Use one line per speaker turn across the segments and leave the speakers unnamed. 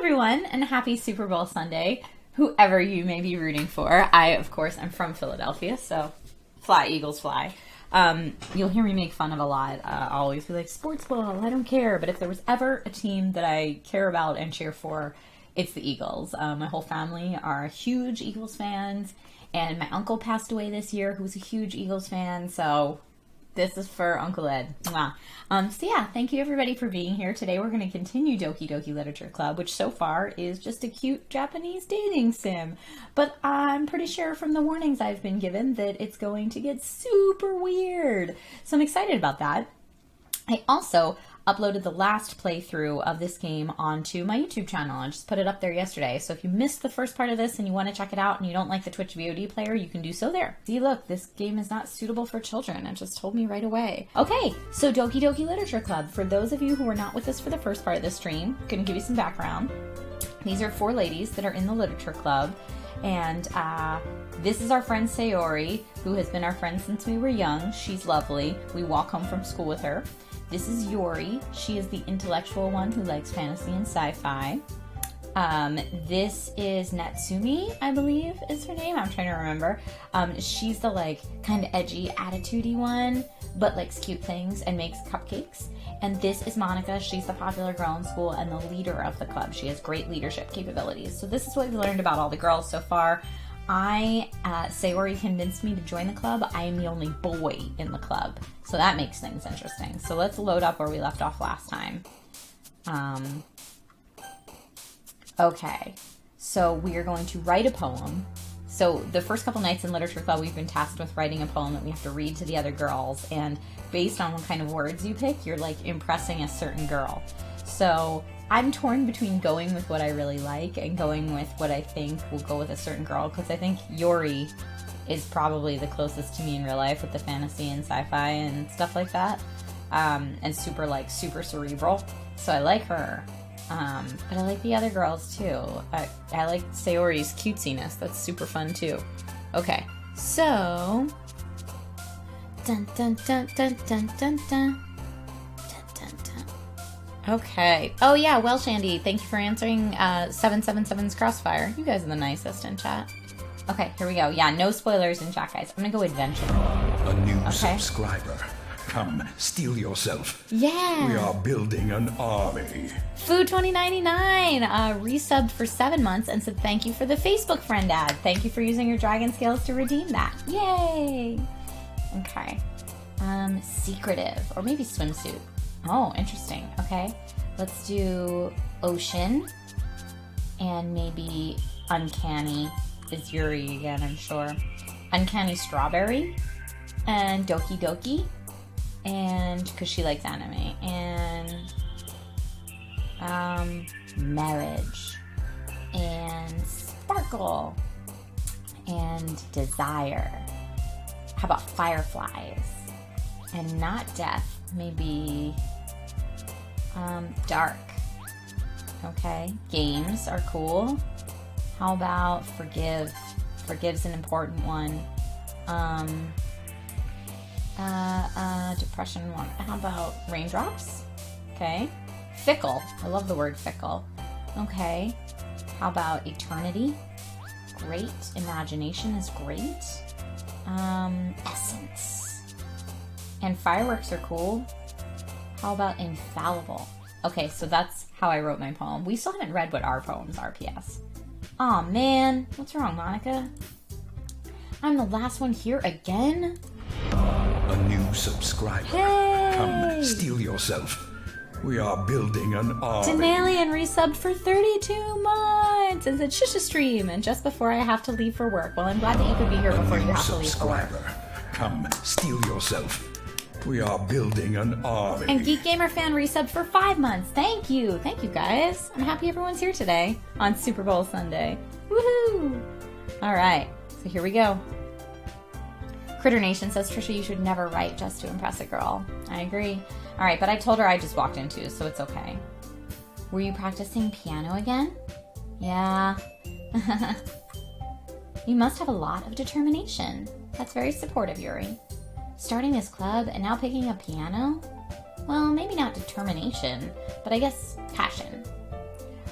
everyone, and happy Super Bowl Sunday, whoever you may be rooting for. I, of course, am from Philadelphia, so fly, Eagles, fly. You'll hear me make fun of a lot. I'll always be like, sports ball, I don't care. But if there was ever a team that I care about and cheer for, it's the Eagles. My whole family are huge Eagles fans, and my uncle passed away this year who was a huge Eagles fan, so this is for Uncle Ed. Mwah. So yeah, thank you everybody for being here. Today we're going to continue Doki Doki Literature Club, which so far is just a cute Japanese dating sim. But I'm pretty sure from the warnings I've been given that it's going to get super weird. So I'm excited about that. I also uploaded the last playthrough of this game onto my YouTube channel. I just put it up there yesterday. So if you missed the first part of this and you want to check it out and you don't like the Twitch VOD player, you can do so there. See, look, this game is not suitable for children. It just told me right away. Okay, so Doki Doki Literature Club. For those of you who were not with us for the first part of this stream, I'm going to give you some background. These are 4 ladies that are in the literature club. And this is our friend Sayori, who has been our friend since we were young. She's lovely. We walk home from school with her. This is Yuri. She is the intellectual one who likes fantasy and sci-fi. This is Natsumi, I believe is her name. I'm trying to remember. She's the like kind of edgy, attitude-y one, but likes cute things and makes cupcakes. And this is Monica. She's the popular girl in school and the leader of the club. She has great leadership capabilities. So this is what we've learned about all the girls so far. Sayori convinced me to join the club. I am the only boy in the club. So that makes things interesting. So let's load up where we left off last time. Okay. So we are going to write a poem. So the first couple nights in Literature Club, we've been tasked with writing a poem that we have to read to the other girls. And based on what kind of words you pick, you're like impressing a certain girl. So I'm torn between going with what I really like and going with what I think will go with a certain girl, because I think Yuri is probably the closest to me in real life with the fantasy and sci-fi and stuff like that, and super cerebral. So I like her, but I like the other girls too. I like Sayori's cutesiness. That's super fun too. Okay, so dun dun dun dun dun dun dun. Okay. Oh yeah, well, Shandy, thank you for answering 777's Crossfire. You guys are the nicest in chat. Okay, here we go. Yeah, no spoilers in chat, guys. I'm gonna go adventure.
A new subscriber. Come, steal yourself.
Yeah.
We are building an army.
Food 2099 resubbed for 7 months and said thank you for the Facebook friend ad. Thank you for using your dragon scales to redeem that. Yay. Okay. Secretive, or maybe swimsuit. Oh, interesting. Okay. Let's do ocean. And maybe uncanny is Yuri again, I'm sure. Uncanny strawberry. And Doki Doki. And because she likes anime. And marriage. And sparkle. And desire. How about fireflies? And not death. Maybe dark. Okay. Games are cool. How about forgive? Forgive's an important one. Depression one. How about raindrops? Okay. Fickle. I love the word fickle. Okay. How about eternity? Great. Imagination is great. Essence. And fireworks are cool. How about infallible? Okay, so that's how I wrote my poem. We still haven't read what our poems are, P.S. Aw, man. What's wrong, Monica? I'm the last one here again?
A new subscriber.
Hey!
Come, steal yourself. We are building an army.
Denalian resubbed for 32 months and said shush a stream and just before I have to leave for work. Well, I'm glad that you could be here before you have to leave for work.
Come, steal yourself. We are building an army.
And Geek Gamer Fan resubbed for 5 months. Thank you. Thank you, guys. I'm happy everyone's here today on Super Bowl Sunday. Woohoo! All right. So here we go. Critter Nation says, Trisha, you should never write just to impress a girl. I agree. All right, but I told her I just walked into, so it's okay. Were you practicing piano again? Yeah. You must have a lot of determination. That's very supportive, Yuri. Starting this club and now picking up piano? Well, maybe not determination, but I guess passion.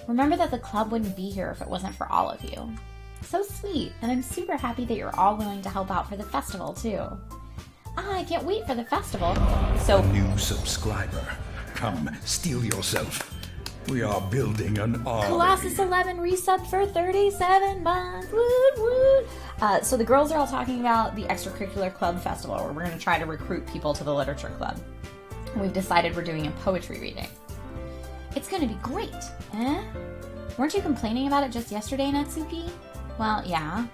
Remember that the club wouldn't be here if it wasn't for all of you. So sweet, and I'm super happy that you're all willing to help out for the festival, too. I can't wait for the festival. So,
A new subscriber. Come, steel yourself. We are building an army.
Colossus 11 resubbed for 37 months. Woot woot. So the girls are all talking about the extracurricular club festival where we're going to try to recruit people to the literature club. We've decided we're doing a poetry reading. It's going to be great, eh? Weren't you complaining about it just yesterday, Natsuki? Well, yeah.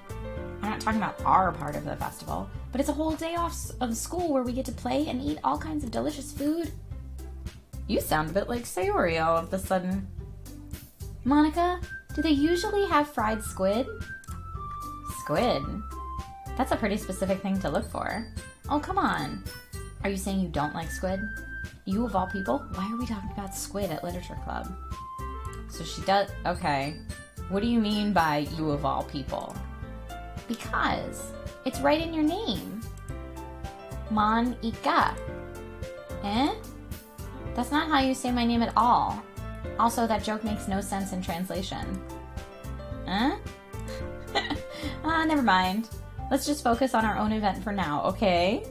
I'm not talking about our part of the festival, but it's a whole day off of school where we get to play and eat all kinds of delicious food. You sound a bit like Sayori all of a sudden. Monica, do they usually have fried squid? Squid? That's a pretty specific thing to look for. Oh, come on. Are you saying you don't like squid? You of all people? Why are we talking about squid at Literature Club? So she does... Okay. What do you mean by you of all people? Because it's right in your name. Monica. Eh? That's not how you say my name at all. Also, that joke makes no sense in translation. Eh? Never mind. Let's just focus on our own event for now, okay?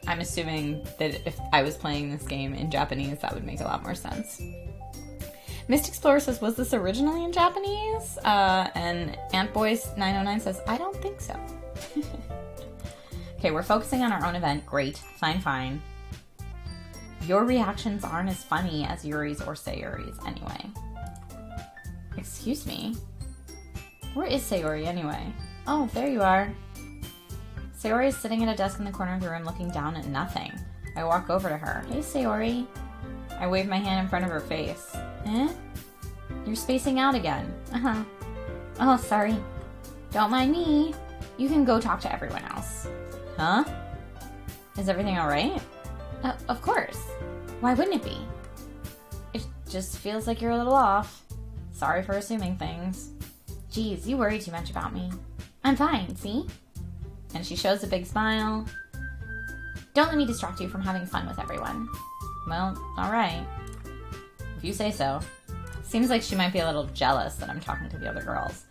I'm assuming that if I was playing this game in Japanese, that would make a lot more sense. Mist Explorer says, was this originally in Japanese? And AntBoys909 says, I don't think so. Okay, we're focusing on our own event. Great. Fine. Your reactions aren't as funny as Yuri's or Sayori's anyway. Excuse me? Where is Sayori anyway? Oh, there you are. Sayori is sitting at a desk in the corner of the room looking down at nothing. I walk over to her. Hey, Sayori. I wave my hand in front of her face. Eh? You're spacing out again. Uh-huh. Oh, sorry. Don't mind me. You can go talk to everyone else. Huh? Is everything alright? Of course. Why wouldn't it be? It just feels like you're a little off. Sorry for assuming things. Geez, you worry too much about me. I'm fine, see? And she shows a big smile. Don't let me distract you from having fun with everyone. Well, alright. If you say so. Seems like she might be a little jealous that I'm talking to the other girls.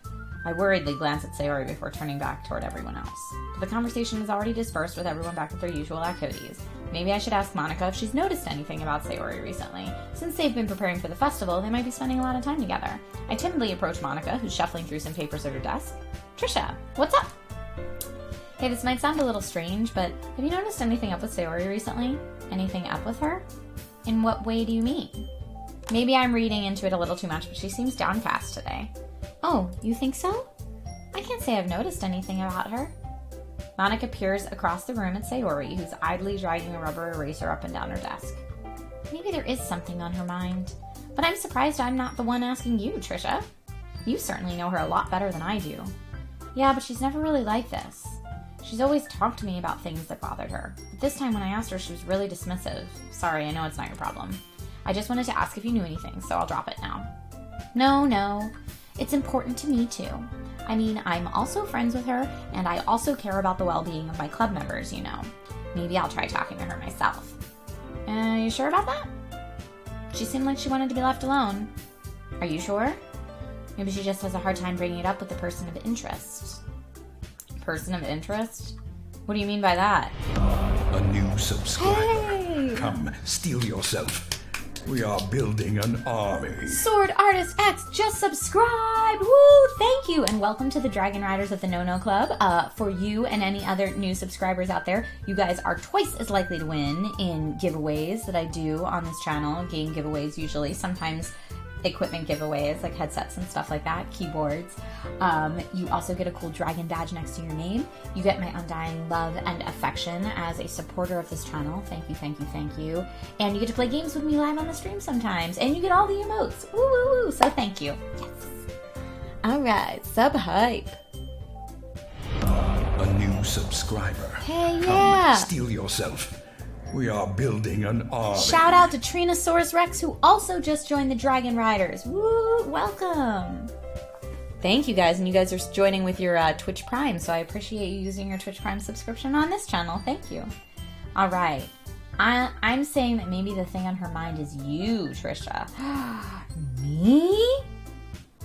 I worriedly glance at Sayori before turning back toward everyone else. But the conversation is already dispersed with everyone back at their usual activities. Maybe I should ask Monica if she's noticed anything about Sayori recently. Since they've been preparing for the festival, they might be spending a lot of time together. I timidly approach Monica, who's shuffling through some papers at her desk. Trisha, what's up? Hey, this might sound a little strange, but have you noticed anything up with Sayori recently? Anything up with her? In what way do you mean? Maybe I'm reading into it a little too much, but she seems downcast today. Oh, you think so? I can't say I've noticed anything about her. Monica peers across the room at Sayori, who's idly dragging a rubber eraser up and down her desk. Maybe there is something on her mind. But I'm surprised I'm not the one asking you, Trisha. You certainly know her a lot better than I do. Yeah, but she's never really like this. She's always talked to me about things that bothered her. But this time when I asked her, she was really dismissive. Sorry, I know it's not your problem. I just wanted to ask if you knew anything, so I'll drop it now. No. It's important to me, too. I mean, I'm also friends with her, and I also care about the well-being of my club members, you know. Maybe I'll try talking to her myself. You sure about that? She seemed like she wanted to be left alone. Are you sure? Maybe she just has a hard time bringing it up with the person of interest. Person of interest? What do you mean by that?
A new subscriber.
Hey!
Come, steel yourself. We are building an army.
Sword Artist X just subscribed! Woo! Thank you! And welcome to the Dragon Riders of the No Club. For you and any other new subscribers out there, you guys are twice as likely to win in giveaways that I do on this channel. Game giveaways usually. Sometimes equipment giveaways like headsets and stuff like that, keyboards. You also get a cool dragon badge next to your name. You get my undying love and affection as a supporter of this channel. Thank you. And you get to play games with me live on the stream sometimes. And you get all the emotes. Woo woo woo. So thank you. Yes. Alright, sub hype.
A new subscriber.
Hey,
Come,
yeah.
steel yourself. We are building an army.
Shout out to Trinosaurus Rex, who also just joined the Dragon Riders. Woo! Welcome! Thank you guys, and you guys are joining with your Twitch Prime, so I appreciate you using your Twitch Prime subscription on this channel. Thank you. Alright. I'm saying that maybe the thing on her mind is you, Trisha. Me?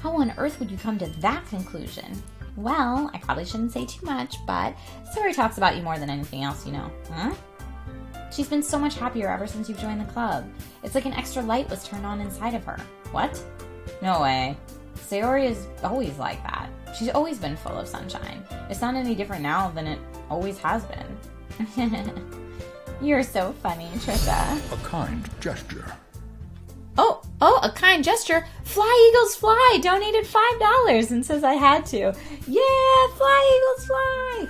How on earth would you come to that conclusion? Well, I probably shouldn't say too much, but Sayori talks about you more than anything else, you know. Huh? She's been so much happier ever since you've joined the club. It's like an extra light was turned on inside of her. What? No way. Sayori is always like that. She's always been full of sunshine. It's not any different now than it always has been. You're so funny, Trisha.
A kind gesture.
Oh, a kind gesture. Fly Eagles Fly donated $5 and says I had to. Yeah, Fly Eagles Fly!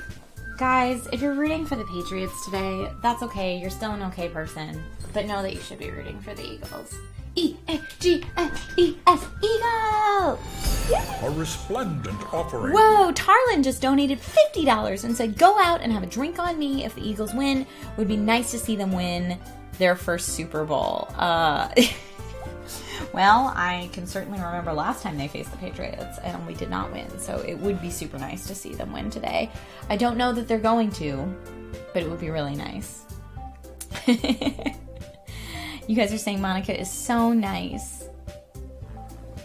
Guys, if you're rooting for the Patriots today, that's okay. You're still an okay person. But know that you should be rooting for the Eagles. E-A-G-L-E-S, Eagle! Yeah.
A resplendent offering.
Whoa, Tarlin just donated $50 and said, go out and have a drink on me if the Eagles win. Would be nice to see them win their first Super Bowl. Well, I can certainly remember last time they faced the Patriots and we did not win, so it would be super nice to see them win today. I don't know that they're going to, but it would be really nice. You guys are saying Monica is so nice.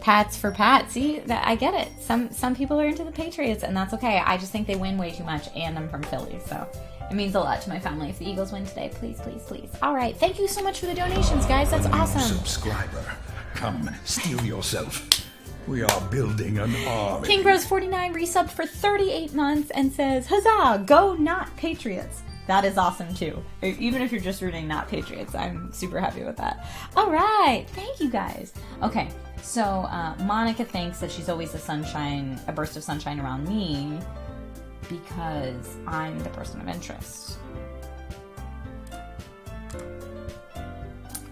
Pats for Pat. See, that I get it. Some people are into the Patriots, and that's okay. I just think they win way too much, and I'm from Philly, so it means a lot to my family if the Eagles win today. Please, please, please. All right. Thank you so much for the donations, guys. That's awesome.
Subscriber, come steal yourself. We are building an army.
King Bros 49 resubbed for 38 months and says, huzzah, go not Patriots. That is awesome too. Even if you're just rooting not Patriots, I'm super happy with that. All right. Thank you guys. Okay. So Monica thinks that she's always a burst of sunshine around me because I'm the person of interest.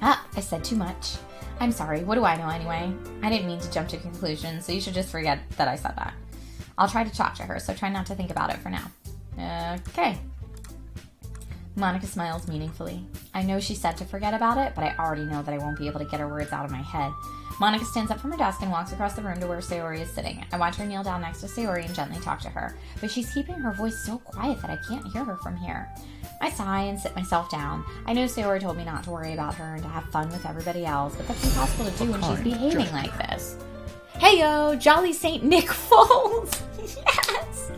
I said too much. I'm sorry. What do I know anyway? I didn't mean to jump to conclusions, so you should just forget that I said that. I'll try to talk to her, so try not to think about it for now. Okay. Monica smiles meaningfully. I know she said to forget about it, but I already know that I won't be able to get her words out of my head. Monica stands up from her desk and walks across the room to where Sayori is sitting. I watch her kneel down next to Sayori and gently talk to her, but she's keeping her voice so quiet that I can't hear her from here. I sigh and sit myself down. I know Sayori told me not to worry about her and to have fun with everybody else, but that's impossible to do when she's behaving like this. Hey-yo, Jolly Saint Nick Foles! Yes!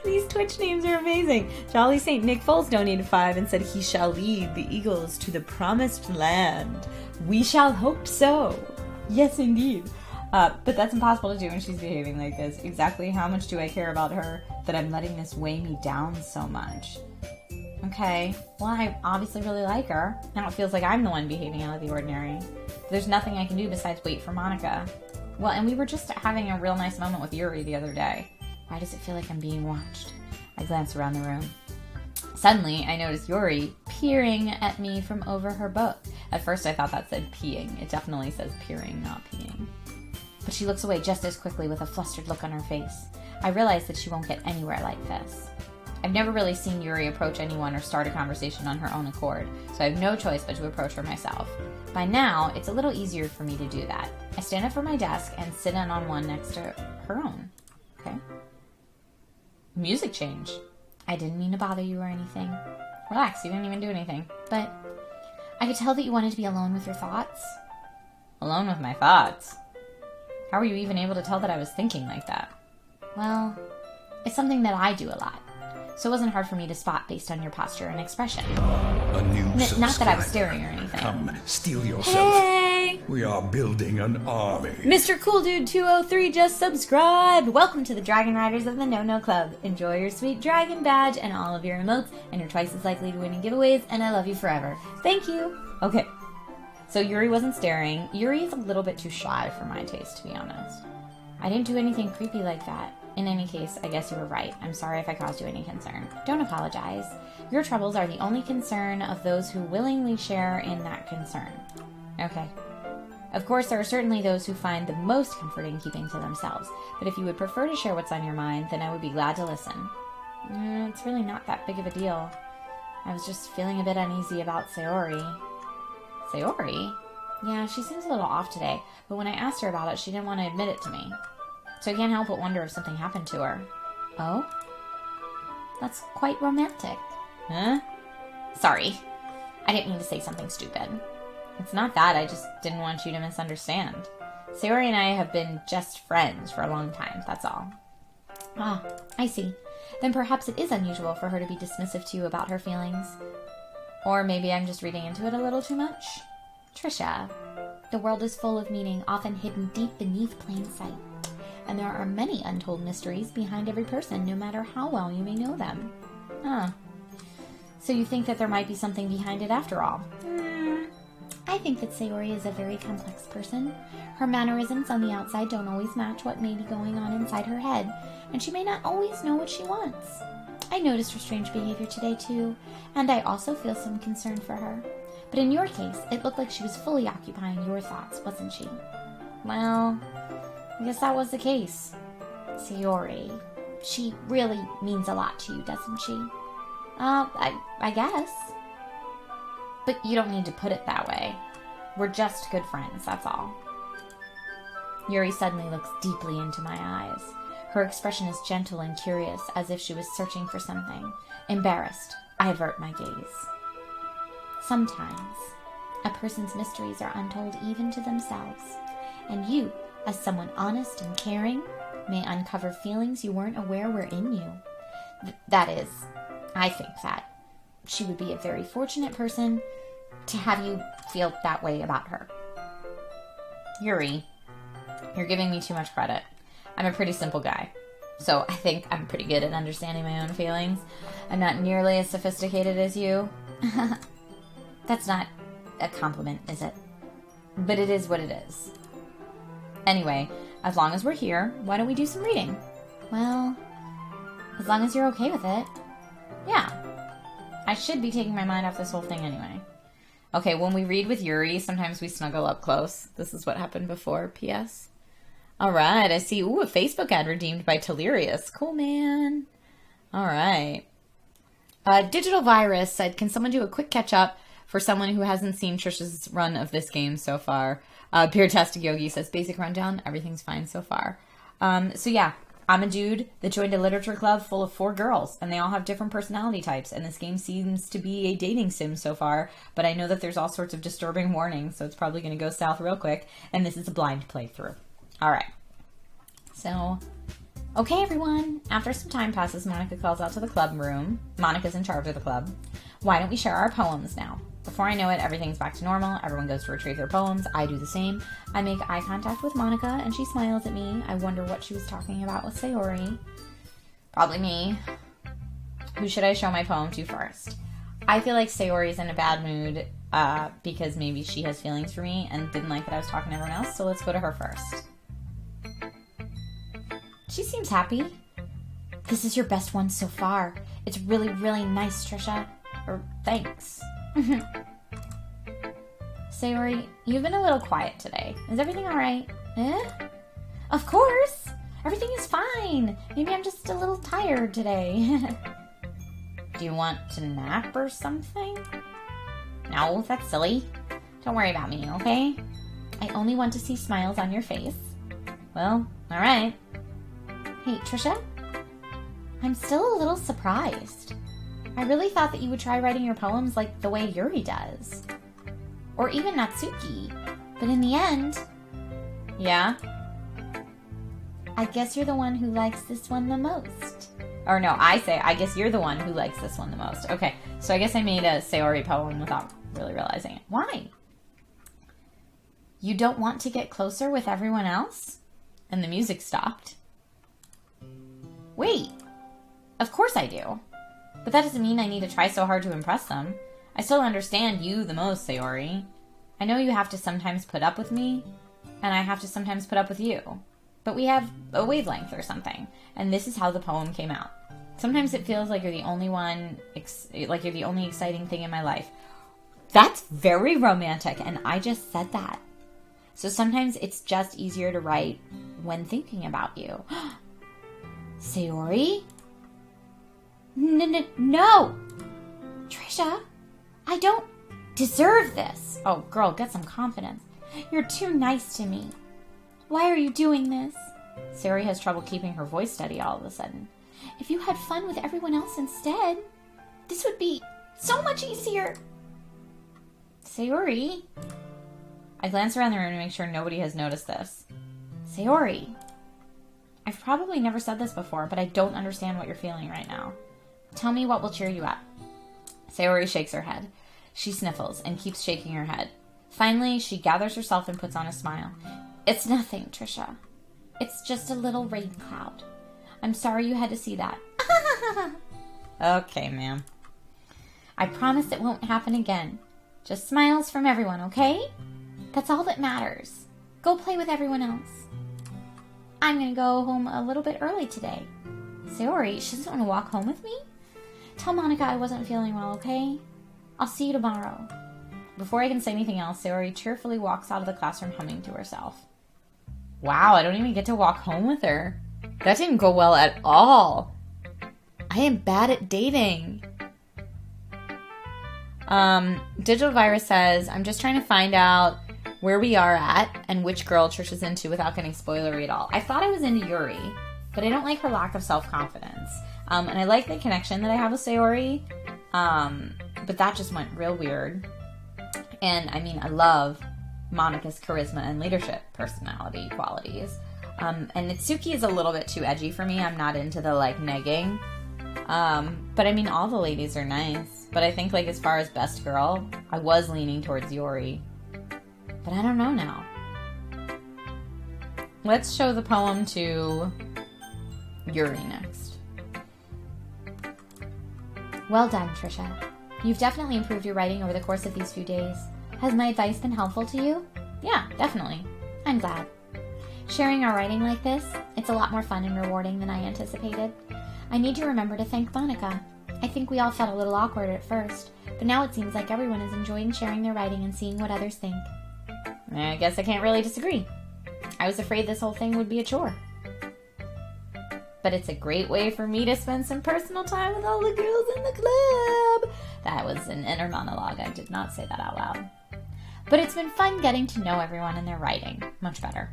These Twitch names are amazing. Jolly Saint Nick Foles donated $5 and said he shall lead the Eagles to the promised land. We shall hope so. Yes, indeed. But that's impossible to do when she's behaving like this. Exactly how much do I care about her that I'm letting this weigh me down so much? Okay, well, I obviously really like her. Now it feels like I'm the one behaving out of the ordinary. There's nothing I can do besides wait for Monica. Well, and we were just having a real nice moment with Yuri the other day. Why does it feel like I'm being watched? I glance around the room. Suddenly, I notice Yuri peering at me from over her book. At first, I thought that said peeing. It definitely says peering, not peeing. But she looks away just as quickly with a flustered look on her face. I realize that she won't get anywhere like this. I've never really seen Yuri approach anyone or start a conversation on her own accord, so I have no choice but to approach her myself. By now, it's a little easier for me to do that. I stand up from my desk and sit in on one next to her own. Okay. Music change. I didn't mean to bother you or anything. Relax, you didn't even do anything. But I could tell that you wanted to be alone with your thoughts. Alone with my thoughts? How were you even able to tell that I was thinking like that? Well, it's something that I do a lot. So it wasn't hard for me to spot based on your posture and expression.
A new
Not that I was staring or anything.
Come, steal yourself.
Hey!
We are building an army.
Mr. Cool Dude 203 just subscribed! Welcome to the Dragon Riders of the No-No Club. Enjoy your sweet dragon badge and all of your emotes, and you're twice as likely to win in giveaways, and I love you forever. Thank you! Okay. So Yuri wasn't staring. Yuri is a little bit too shy for my taste, to be honest. I didn't do anything creepy like that. In any case, I guess you were right. I'm sorry if I caused you any concern. Don't apologize. Your troubles are the only concern of those who willingly share in that concern. Okay. Of course, there are certainly those who find the most comfort in keeping to themselves, but if you would prefer to share what's on your mind, then I would be glad to listen. It's really not that big of a deal. I was just feeling a bit uneasy about Sayori. Sayori? Yeah, she seems a little off today, but when I asked her about it, she didn't want to admit it to me. So I can't help but wonder if something happened to her. Oh? That's quite romantic. Huh? Sorry. I didn't mean to say something stupid. It's not that, I just didn't want you to misunderstand. Sayori and I have been just friends for a long time, that's all.
Ah, I see. Then perhaps it is unusual for her to be dismissive to you about her feelings.
Or maybe I'm just reading into it a little too much.
Trisha, the world is full of meaning, often hidden deep beneath plain sight. And there are many untold mysteries behind every person, no matter how well you may know them.
So you think that there might be something behind it after all?
I think that Sayori is a very complex person. Her mannerisms on the outside don't always match what may be going on inside her head, and she may not always know what she wants. I noticed her strange behavior today, too, and I also feel some concern for her. But in your case, it looked like she was fully occupying your thoughts, wasn't she?
Well, I guess that was the case.
Sayori, she really means a lot to you, doesn't she?
I guess. But you don't need to put it that way. We're just good friends, that's all.
Yuri suddenly looks deeply into my eyes. Her expression is gentle and curious, as if she was searching for something. Embarrassed, I avert my gaze. Sometimes, a person's mysteries are untold even to themselves, and you, as someone honest and caring, may uncover feelings you weren't aware were in you. That is, I think that she would be a very fortunate person to have you feel that way about her.
Yuri, you're giving me too much credit. I'm a pretty simple guy, so I think I'm pretty good at understanding my own feelings. I'm not nearly as sophisticated as you.
That's not a compliment, is it?
But it is what it is. Anyway, as long as we're here, why don't we do some reading?
Well, as long as you're okay with it.
Yeah. I should be taking my mind off this whole thing anyway. Okay, when we read with Yuri, sometimes we snuggle up close. This is what happened before, P.S. All right, I see. Ooh, a Facebook ad redeemed by Delirious. Cool, man. All right. Digital Virus said, can someone do a quick catch-up for someone who hasn't seen Trisha's run of this game so far? Beertastic Yogi says, basic rundown, everything's fine so far. So yeah, I'm a dude that joined a literature club full of 4 girls, and they all have different personality types, and this game seems to be a dating sim so far, but I know that there's all sorts of disturbing warnings, so it's probably going to go south real quick, and this is a blind playthrough. Alright. So, okay everyone, after some time passes, Monica calls out to the club room. Monica's in charge of the club. Why don't we share our poems now? Before I know it, everything's back to normal. Everyone goes to retrieve their poems. I do the same. I make eye contact with Monica, and she smiles at me. I wonder what she was talking about with Sayori. Probably me. Who should I show my poem to first? I feel like Sayori's in a bad mood because maybe she has feelings for me and didn't like that I was talking to everyone else, so let's go to her first. She seems happy.
This is your best one so far. It's really, really nice, Trisha.
Thanks. Sayori, you've been a little quiet today. Is everything alright?
Of course. Everything is fine. Maybe I'm just a little tired today.
Do you want to nap or something? No, that's silly. Don't worry about me, okay?
I only want to see smiles on your face.
Well, alright.
Hey, Trisha? I'm still a little surprised. I really thought that you would try writing your poems like the way Yuri does. Or even Natsuki. But in the end...
Yeah?
I guess you're the one who likes this one the most.
Or no, I guess you're the one who likes this one the most. Okay, so I guess I made a Sayori poem without really realizing it. Why? You don't want to get closer with everyone else? And the music stopped. Wait, of course I do. But that doesn't mean I need to try so hard to impress them. I still understand you the most, Sayori. I know you have to sometimes put up with me, and I have to sometimes put up with you. But we have a wavelength or something, and this is how the poem came out. Sometimes it feels like you're the only one, like you're the only exciting thing in my life. That's very romantic, and I just said that. So sometimes it's just easier to write when thinking about you. Sayori?
No! Trisha, I don't deserve this.
Oh, girl, get some confidence.
You're too nice to me. Why are you doing this?
Sayori has trouble keeping her voice steady all of a sudden.
If you had fun with everyone else instead, this would be so much easier.
Sayori,
I glance around the room to make sure nobody has noticed this. Sayori, I've probably never said this before, but I don't understand what you're feeling right now. Tell me what will cheer you up. Sayori shakes her head. She sniffles and keeps shaking her head. Finally, she gathers herself and puts on a smile. It's nothing, Trisha. It's just a little rain cloud. I'm sorry you had to see that.
Okay, ma'am.
I promise it won't happen again. Just smiles from everyone, okay? That's all that matters. Go play with everyone else. I'm going to go home a little bit early today. Sayori, she doesn't want to walk home with me? Tell Monica I wasn't feeling well, okay? I'll see you tomorrow. Before I can say anything else, Sayori cheerfully walks out of the classroom humming to herself.
Wow, I don't even get to walk home with her. That didn't go well at all. I am bad at dating. Digital Virus says, I'm just trying to find out where we are at and which girl Trisha's into without getting spoilery at all. I thought I was into Yuri, but I don't like her lack of self-confidence. And I like the connection that I have with Sayori, but that just went real weird. And, I mean, I love Monica's charisma and leadership personality qualities. And Natsuki is a little bit too edgy for me. I'm not into the, negging. But, I mean, all the ladies are nice. But I think, as far as best girl, I was leaning towards Yuri. But I don't know now. Let's show the poem to Yuri next.
Well done, Trisha. You've definitely improved your writing over the course of these few days. Has my advice been helpful to you?
Yeah, definitely.
I'm glad. Sharing our writing like this, it's a lot more fun and rewarding than I anticipated. I need to remember to thank Monica. I think we all felt a little awkward at first, but now it seems like everyone is enjoying sharing their writing and seeing what others think.
I guess I can't really disagree. I was afraid this whole thing would be a chore. But it's a great way for me to spend some personal time with all the girls in the club. That was an inner monologue. I did not say that out loud. But it's been fun getting to know everyone and their writing. Much better.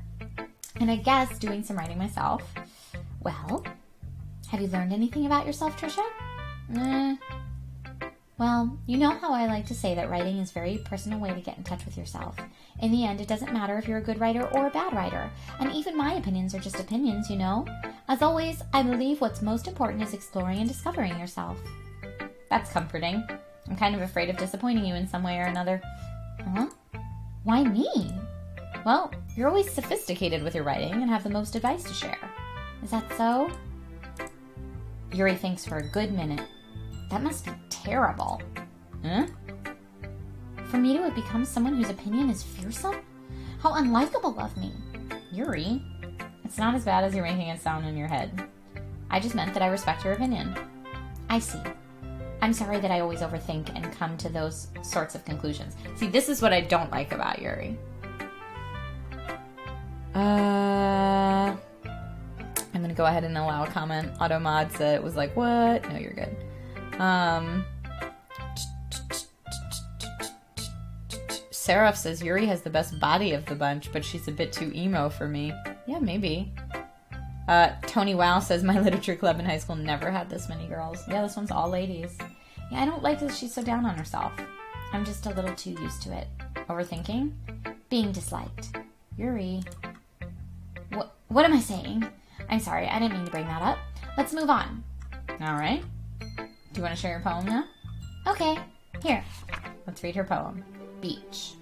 And I guess doing some writing myself.
Well, have you learned anything about yourself, Trisha? Well, you know how I like to say that writing is a very personal way to get in touch with yourself. In the end, it doesn't matter if you're a good writer or a bad writer. And even my opinions are just opinions, you know? As always, I believe what's most important is exploring and discovering yourself.
That's comforting. I'm kind of afraid of disappointing you in some way or another.
Huh? Why me?
Well, you're always sophisticated with your writing and have the most advice to share.
Is that so?
Yuri thinks for a good minute.
That must be terrible.
Huh?
For me to have become someone whose opinion is fearsome? How unlikable of me.
Yuri, it's not as bad as you're making it sound in your head. I just meant that I respect your opinion.
I see. I'm sorry that I always overthink and come to those sorts of conclusions.
See, this is what I don't like about Yuri. I'm going to go ahead and allow a comment. Automod said it was like, what? No, you're good. Seraph says Yuri has the best body of the bunch, but she's a bit too emo for me. Yeah, maybe. Tony Wow says my literature club in high school never had this many girls. Yeah, this one's all ladies. Yeah, I don't like that she's so down on herself.
I'm just a little too used to it.
Overthinking?
Being disliked. Yuri. What am I saying? I'm sorry, I didn't mean to bring that up. Let's move on.
All right. Do you want to share your poem now?
Okay, here.
Let's read her poem.
Beach.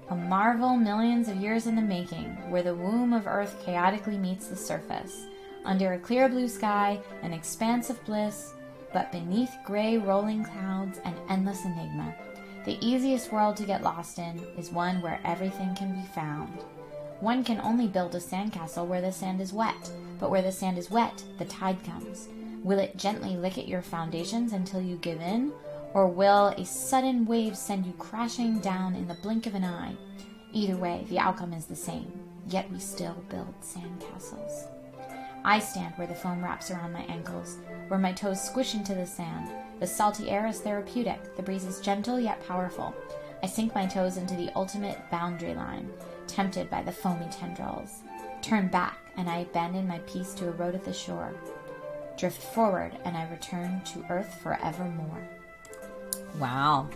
A marvel millions of years in the making, where the womb of earth chaotically meets the surface. Under a clear blue sky, an expanse of bliss, but beneath gray rolling clouds, an endless enigma. The easiest world to get lost in is one where everything can be found. One can only build a sandcastle where the sand is wet, but where the sand is wet, the tide comes. Will it gently lick at your foundations until you give in? Or will a sudden wave send you crashing down in the blink of an eye? Either way, the outcome is the same, yet we still build sandcastles. I stand where the foam wraps around my ankles, where my toes squish into the sand. The salty air is therapeutic, the breeze is gentle yet powerful. I sink my toes into the ultimate boundary line, tempted by the foamy tendrils. Turn back, and I abandon my peace to erode at the shore. Drift forward, and I return to earth forevermore. Wow.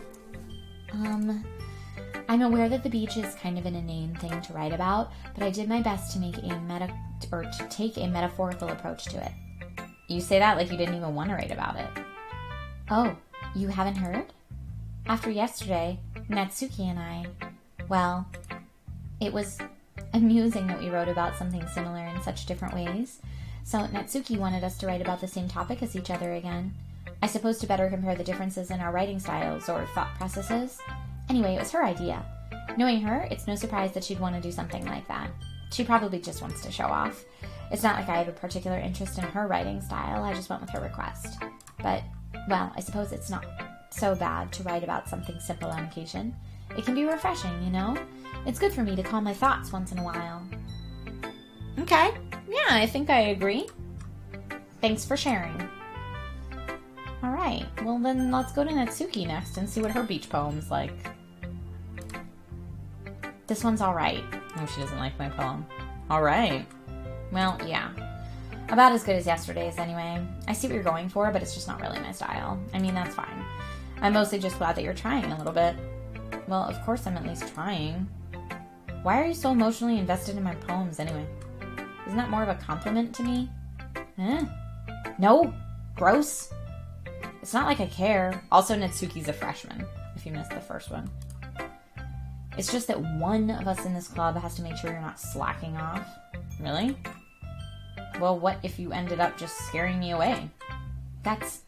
I'm aware that the beach is kind of an inane thing to write about, but I did my best to take a metaphorical approach to it.
You say that like you didn't even want to write about it.
Oh, you haven't heard? After yesterday, Natsuki and I, well, it was amusing that we wrote about something similar in such different ways. So Natsuki wanted us to write about the same topic as each other again. I suppose to better compare the differences in our writing styles or thought processes. Anyway, it was her idea. Knowing her, it's no surprise that she'd want to do something like that. She probably just wants to show off. It's not like I have a particular interest in her writing style, I just went with her request. But, well, I suppose it's not so bad to write about something simple on occasion. It can be refreshing, you know? It's good for me to calm my thoughts once in a while.
Okay. Yeah, I think I agree.
Thanks for sharing.
Alright, well then let's go to Natsuki next and see what her beach poem's like.
This one's alright.
Oh, she doesn't like my poem. Alright.
Well, yeah. About as good as yesterday's anyway. I see what you're going for, but it's just not really my style. I mean, that's fine. I'm mostly just glad that you're trying a little bit.
Well, of course I'm at least trying. Why are you so emotionally invested in my poems anyway? Isn't that more of a compliment to me?
No. Gross.
It's not like I care. Also, Natsuki's a freshman, if you missed the first one. It's just that one of us in this club has to make sure you're not slacking off. Really? Well, what if you ended up just scaring me away?
That's,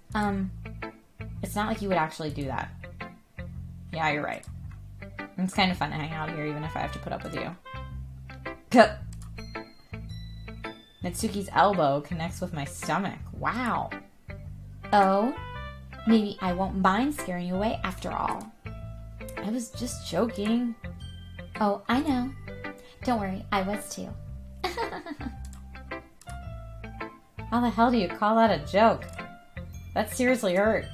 It's not like you would actually do that. Yeah, you're right. It's kind of fun to hang out here, even if I have to put up with you. Natsuki's elbow connects with my stomach. Wow.
Oh, maybe I won't mind scaring you away after all.
I was just joking.
Oh, I know. Don't worry, I was too.
How the hell do you call that a joke? That seriously hurt.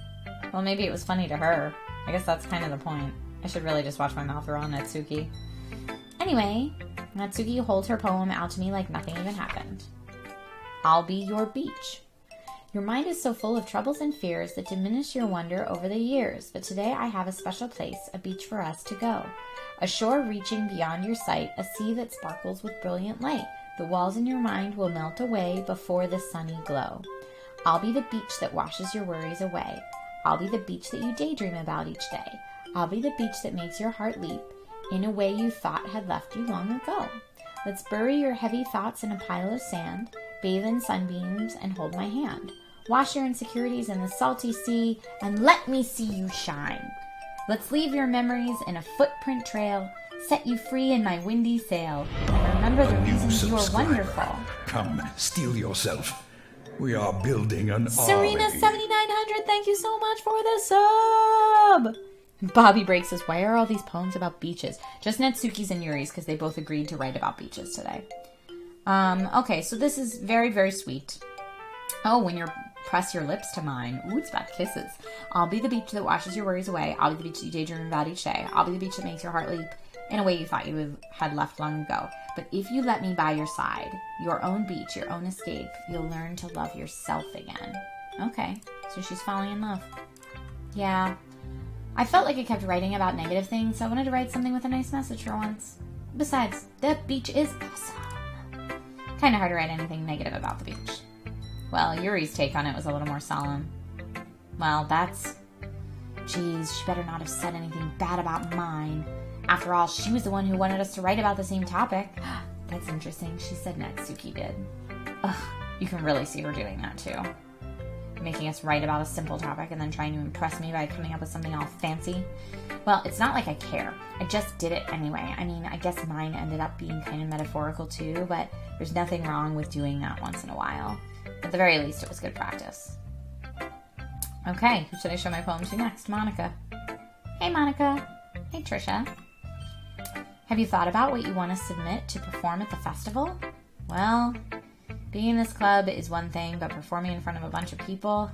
Well, maybe it was funny to her. I guess that's kind of the point. I should really just watch my mouth around Natsuki.
Anyway, Natsuki holds her poem out to me like nothing even happened. I'll be your beach. Your mind is so full of troubles and fears that diminish your wonder over the years, but today I have a special place, a beach for us to go. A shore reaching beyond your sight, a sea that sparkles with brilliant light. The walls in your mind will melt away before the sunny glow. I'll be the beach that washes your worries away. I'll be the beach that you daydream about each day. I'll be the beach that makes your heart leap in a way you thought had left you long ago. Let's bury your heavy thoughts in a pile of sand, bathe in sunbeams, and hold my hand. Wash your insecurities in the salty sea, and let me see you shine. Let's leave your memories in a footprint trail, set you free in my windy sail, and remember the reasons you are wonderful.
Come, steel yourself. We are building an
Serena
army.
7900, thank you so much for the sub! Bobby Break says, why are all these poems about beaches? Just Natsuki's and Yuri's, because they both agreed to write about beaches today. Okay, so this is very, very sweet. Oh, when you press your lips to mine. Ooh, it's about kisses. I'll be the beach that washes your worries away. I'll be the beach that you daydream about each day. I'll be the beach that makes your heart leap in a way you thought you had left long ago. But if you let me by your side, your own beach, your own escape, you'll learn to love yourself again. Okay, so she's falling in love.
Yeah. I felt like I kept writing about negative things, so I wanted to write something with a nice message for once. Besides, the beach is awesome. Kind of hard to write anything negative about the beach.
Well, Yuri's take on it was a little more solemn.
Well, that's... Geez, she better not have said anything bad about mine. After all, she was the one who wanted us to write about the same topic.
That's interesting. She said Natsuki did. Ugh, you can really see her doing that too. Making us write about a simple topic and then trying to impress me by coming up with something all fancy. Well, it's not like I care. I just did it anyway. I mean, I guess mine ended up being kind of metaphorical too, but there's nothing wrong with doing that once in a while. At the very least, it was good practice. Okay, who should I show my poem to next? Monica.
Hey, Monica.
Hey, Trisha.
Have you thought about what you want to submit to perform at the festival?
Well, being in this club is one thing, but performing in front of a bunch of people,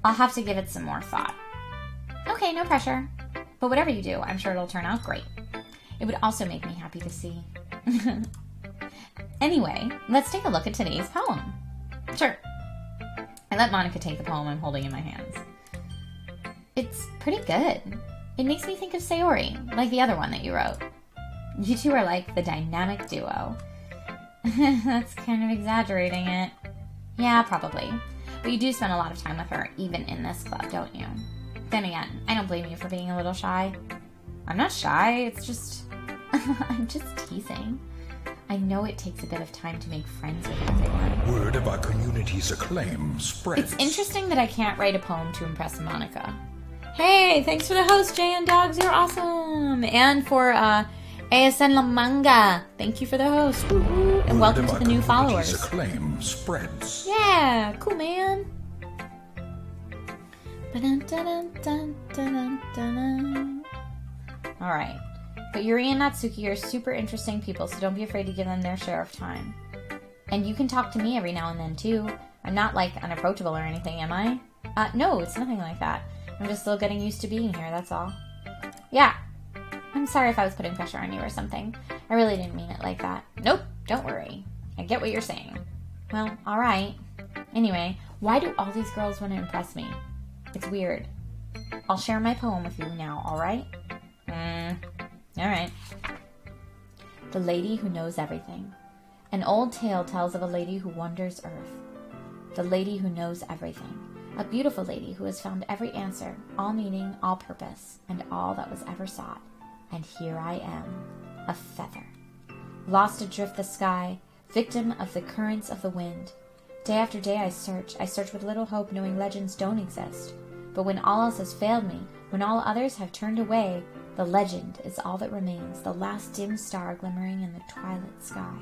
I'll have to give it some more thought.
Okay, no pressure. But whatever you do, I'm sure it'll turn out great. It would also make me happy to see.
Anyway, let's take a look at today's poem. Sure. I let Monica take the poem I'm holding in my hands.
It's pretty good. It makes me think of Sayori, like the other one that you wrote. You two are like the dynamic duo. That's kind of exaggerating it. Yeah, probably. But you do spend a lot of time with her, even in this club, don't you? Then again, I don't blame you for being a little shy. I'm not shy, it's just... I'm just teasing. I know it takes a bit of time to make friends with everyone.
Word of our community's acclaim spreads.
It's interesting that I can't write a poem to impress Monica. Hey, thanks for the host, Jay and Dogs, you're awesome! And for, ASN La Manga, thank you for the host. Woo-hoo. And welcome to the new followers.
Acclaim spreads.
Yeah, cool, man. Alright. But Yuri and Natsuki are super interesting people, so don't be afraid to give them their share of time. And you can talk to me every now and then, too. I'm not, like, unapproachable or anything, am I? No, it's nothing like that. I'm just still getting used to being here, that's all. Yeah. I'm sorry if I was putting pressure on you or something. I really didn't mean it like that. Nope, don't worry. I get what you're saying. Well, alright. Anyway, why do all these girls want to impress me? It's weird. I'll share my poem with you now, alright? Alright. The Lady Who Knows Everything. An old tale tells of a lady who wanders earth. The Lady Who Knows Everything. A beautiful lady who has found every answer, all meaning, all purpose, and all that was ever sought. And here I am, a feather. Lost adrift the sky, victim of the currents of the wind. Day after day I search with little hope, knowing legends don't exist. But when all else has failed me, when all others have turned away, the legend is all that remains, the last dim star glimmering in the twilight sky.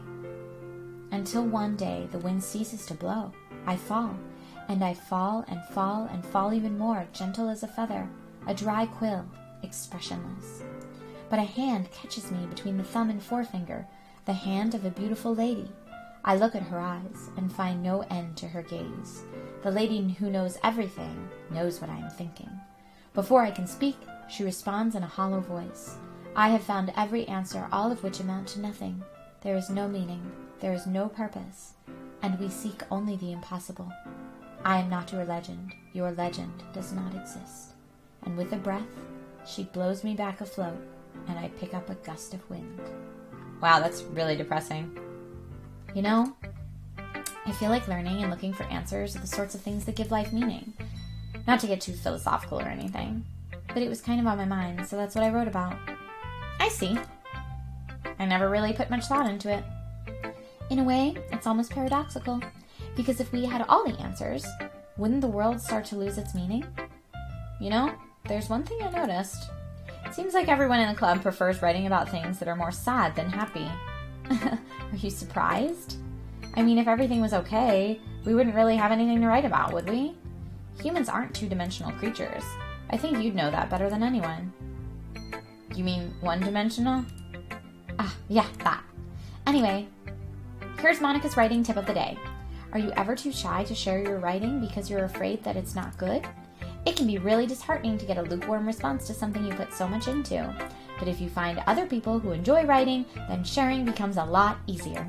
Until one day the wind ceases to blow, I fall, and I fall and fall and fall even more, gentle as a feather, a dry quill, expressionless. But a hand catches me between the thumb and forefinger, the hand of a beautiful lady. I look at her eyes and find no end to her gaze. The lady who knows everything knows what I am thinking. Before I can speak, she responds in a hollow voice. I have found every answer, all of which amount to nothing. There is no meaning, there is no purpose, and we seek only the impossible. I am not your legend does not exist. And with a breath, she blows me back afloat, and I pick up a gust of wind. Wow, that's really depressing. You know, I feel like learning and looking for answers are the sorts of things that give life meaning. Not to get too philosophical or anything, but it was kind of on my mind, so that's what I wrote about. I see. I never really put much thought into it. In a way, it's almost paradoxical, because if we had all the answers, wouldn't the world start to lose its meaning? You know, there's one thing I noticed. It seems like everyone in the club prefers writing about things that are more sad than happy. Are you surprised? I mean, if everything was okay, we wouldn't really have anything to write about, would we? Humans aren't two-dimensional creatures. I think you'd know that better than anyone. You mean one-dimensional? Yeah, that. Anyway, here's Monica's writing tip of the day. Are you ever too shy to share your writing because you're afraid that it's not good? It can be really disheartening to get a lukewarm response to something you put so much into. But if you find other people who enjoy writing, then sharing becomes a lot easier.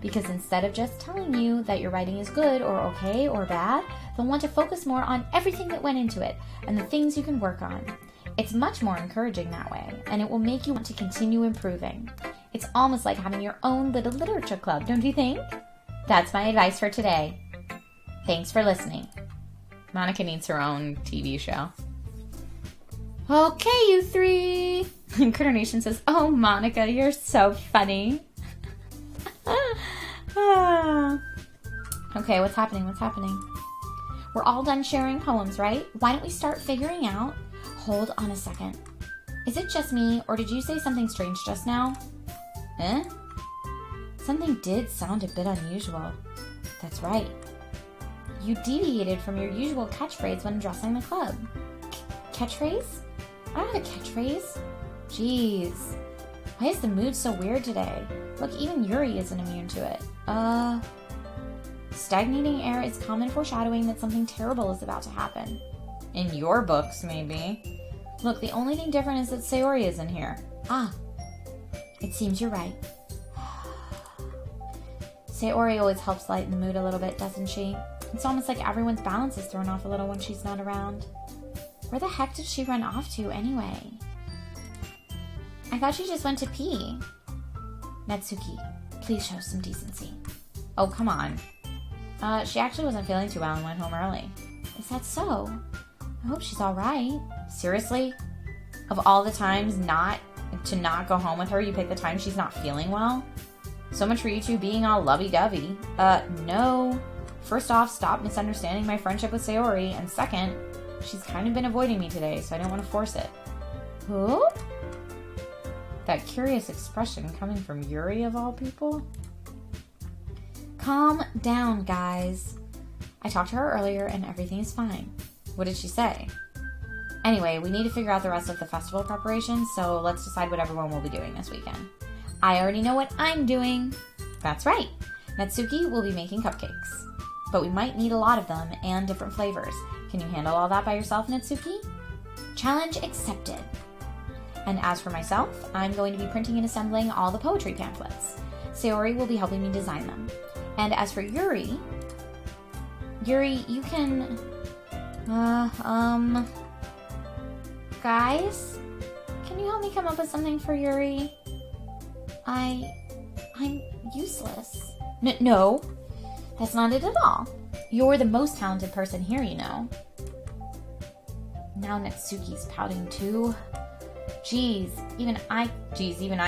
Because instead of just telling you that your writing is good or okay or bad, they'll want to focus more on everything that went into it and the things you can work on. It's much more encouraging that way, and it will make you want to continue improving. It's almost like having your own little literature club, don't you think? That's my advice for today. Thanks for listening. Monica needs her own TV show. Okay, you three. Critter Nation says, oh, Monica, you're so funny. Okay, what's happening? We're all done sharing poems, right? Why don't we start figuring out... Hold on a second. Is it just me, or did you say something strange just now? Something did sound a bit unusual. That's right. You deviated from your usual catchphrase when addressing the club. Catchphrase? I don't have a catchphrase. Jeez. Why is the mood so weird today? Look, even Yuri isn't immune to it. Stagnating air is common foreshadowing that something terrible is about to happen. In your books, maybe. Look, the only thing different is that Sayori isn't here. It seems you're right. Sayori always helps lighten the mood a little bit, doesn't she? It's almost like everyone's balance is thrown off a little when she's not around. Where the heck did she run off to anyway? I thought she just went to pee. Natsuki, please show some decency. Oh, come on. She actually wasn't feeling too well and went home early. Is that so? I hope she's alright. Seriously? Of all the times not go home with her, you pick the time she's not feeling well? So much for you two being all lovey-dovey. No. First off, stop misunderstanding my friendship with Sayori, and second, she's kind of been avoiding me today, so I don't want to force it. Who? That curious expression coming from Yuri of all people? Calm down, guys. I talked to her earlier and everything is fine. What did she say? Anyway, we need to figure out the rest of the festival preparations, so let's decide what everyone will be doing this weekend. I already know what I'm doing. That's right. Natsuki will be making cupcakes. But we might need a lot of them and different flavors. Can you handle all that by yourself, Natsuki? Challenge accepted. And as for myself, I'm going to be printing and assembling all the poetry pamphlets. Sayori will be helping me design them. And as for Yuri, you can... Guys? Can you help me come up with something for Yuri? I'm useless. No, that's not it at all. You're the most talented person here, you know. Now Natsuki's pouting too. Jeez, even I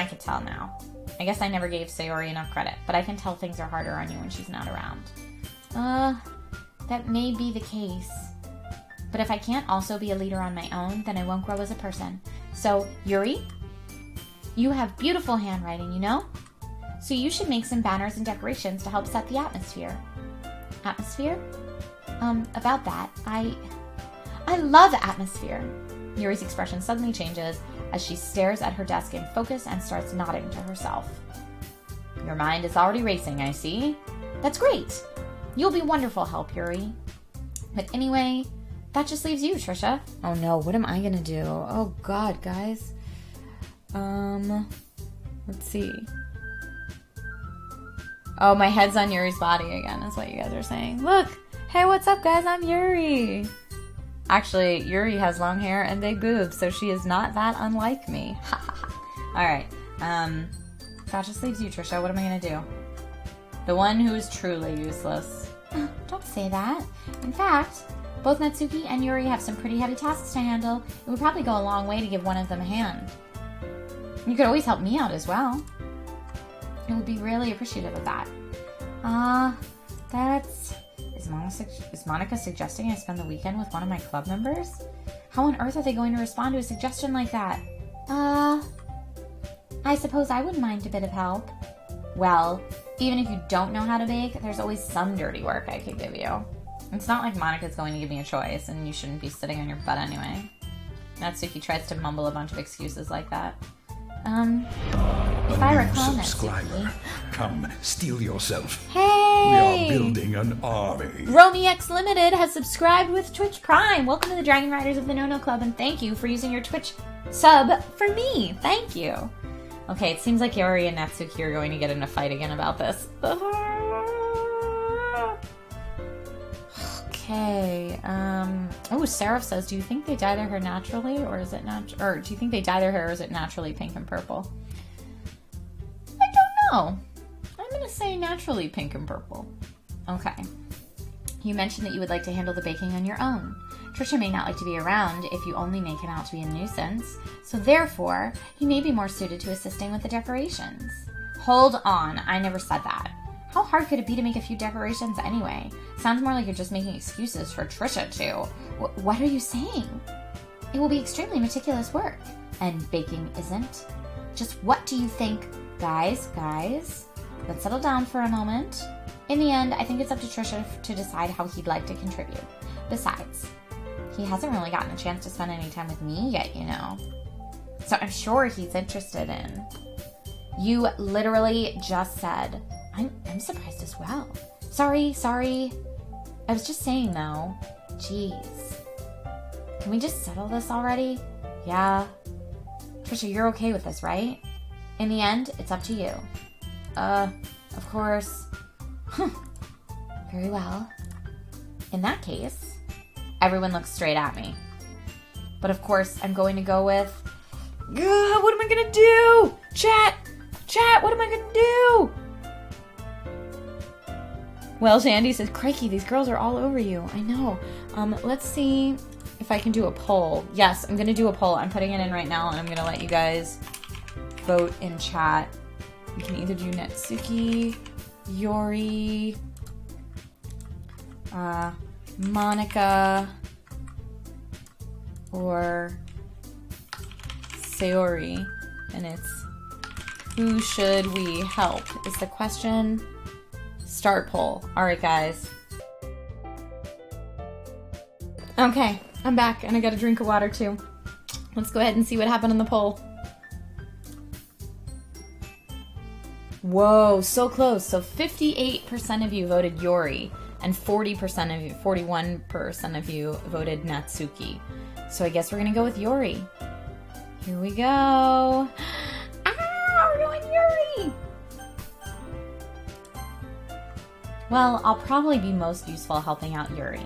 can tell now. I guess I never gave Sayori enough credit, but I can tell things are harder on you when she's not around. That may be the case. But if I can't also be a leader on my own, then I won't grow as a person. So, Yuri, you have beautiful handwriting, you know? So you should make some banners and decorations to help set the atmosphere. Atmosphere? About that, I love atmosphere. Yuri's expression suddenly changes as she stares at her desk in focus and starts nodding to herself. Your mind is already racing, I see. That's great. You'll be wonderful help, Yuri. But anyway, that just leaves you, Trisha. Oh no, what am I gonna do? Oh god, guys. Let's see. Oh, my head's on Yuri's body again, is what you guys are saying. Look! Hey, what's up, guys? I'm Yuri! Actually, Yuri has long hair and big boobs, so she is not that unlike me. Alright, that just leaves you, Trisha. What am I gonna do? The one who is truly useless. Don't say that. In fact, both Natsuki and Yuri have some pretty heavy tasks to handle. It would probably go a long way to give one of them a hand. You could always help me out as well. I would be really appreciative of that. Is Monica suggesting I spend the weekend with one of my club members? How on earth are they going to respond to a suggestion like that? I suppose I wouldn't mind a bit of help. Well, even if you don't know how to bake, there's always some dirty work I could give you. It's not like Monica's going to give me a choice, and you shouldn't be sitting on your butt anyway. Natsuki tries to mumble a bunch of excuses like that. If I recall,
subscriber, come steal yourself.
Hey!
We are building an army.
RomiX Limited has subscribed with Twitch Prime. Welcome to the Dragon Riders of the No-No Club, and thank you for using your Twitch sub for me. Thank you. Okay, it seems like Yuri and Natsuki are going to get in a fight again about this. Okay. Oh, Seraph says, do you think they dye their hair naturally, or is it or do you think they dye their hair, or is it naturally pink and purple? I don't know. I'm gonna say naturally pink and purple. Okay. You mentioned that you would like to handle the baking on your own. Trisha may not like to be around if you only make him out to be a nuisance, so therefore, he may be more suited to assisting with the decorations. Hold on, I never said that. How hard could it be to make a few decorations anyway? Sounds more like you're just making excuses for Trisha to. What are you saying? It will be extremely meticulous work. And baking isn't. Just what do you think? Guys, let's settle down for a moment. In the end, I think it's up to Trisha to decide how he'd like to contribute. Besides, he hasn't really gotten a chance to spend any time with me yet, you know. So I'm sure he's interested in. You literally just said... I'm surprised as well. Sorry. I was just saying, though. Jeez. Can we just settle this already? Yeah. Trisha, you're okay with this, right? In the end, it's up to you. Of course. Very well. In that case, everyone looks straight at me. But of course, I'm going to go with... what am I going to do? Chat, what am I going to do? Well, Shandy says, crikey, these girls are all over you. I know. Let's see if I can do a poll. Yes, I'm going to do a poll. I'm putting it in right now, and I'm going to let you guys vote in chat. You can either do Natsuki, Yuri, Monica, or Sayori. And it's, who should we help is the question. Start poll. Alright, guys. Okay, I'm back, and I got a drink of water, too. Let's go ahead and see what happened in the poll. Whoa, so close. So 58% of you voted Yuri, and 41% of you voted Natsuki. So I guess we're gonna go with Yuri. Here we go. We're going Yuri! Well, I'll probably be most useful helping out Yuri.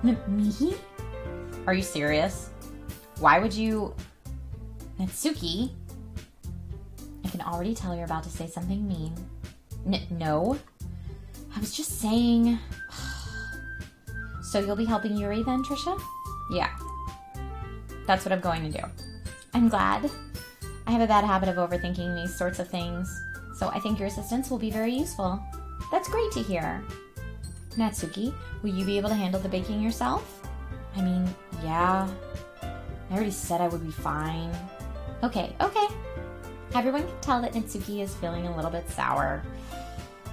Me? Are you serious? Why would you... Natsuki? I can already tell you're about to say something mean. No. I was just saying... So you'll be helping Yuri then, Trisha? Yeah. That's what I'm going to do. I'm glad. I have a bad habit of overthinking these sorts of things, so I think your assistance will be very useful. That's great to hear. Natsuki, will you be able to handle the baking yourself? I mean, yeah. I already said I would be fine. Okay. Everyone can tell that Natsuki is feeling a little bit sour.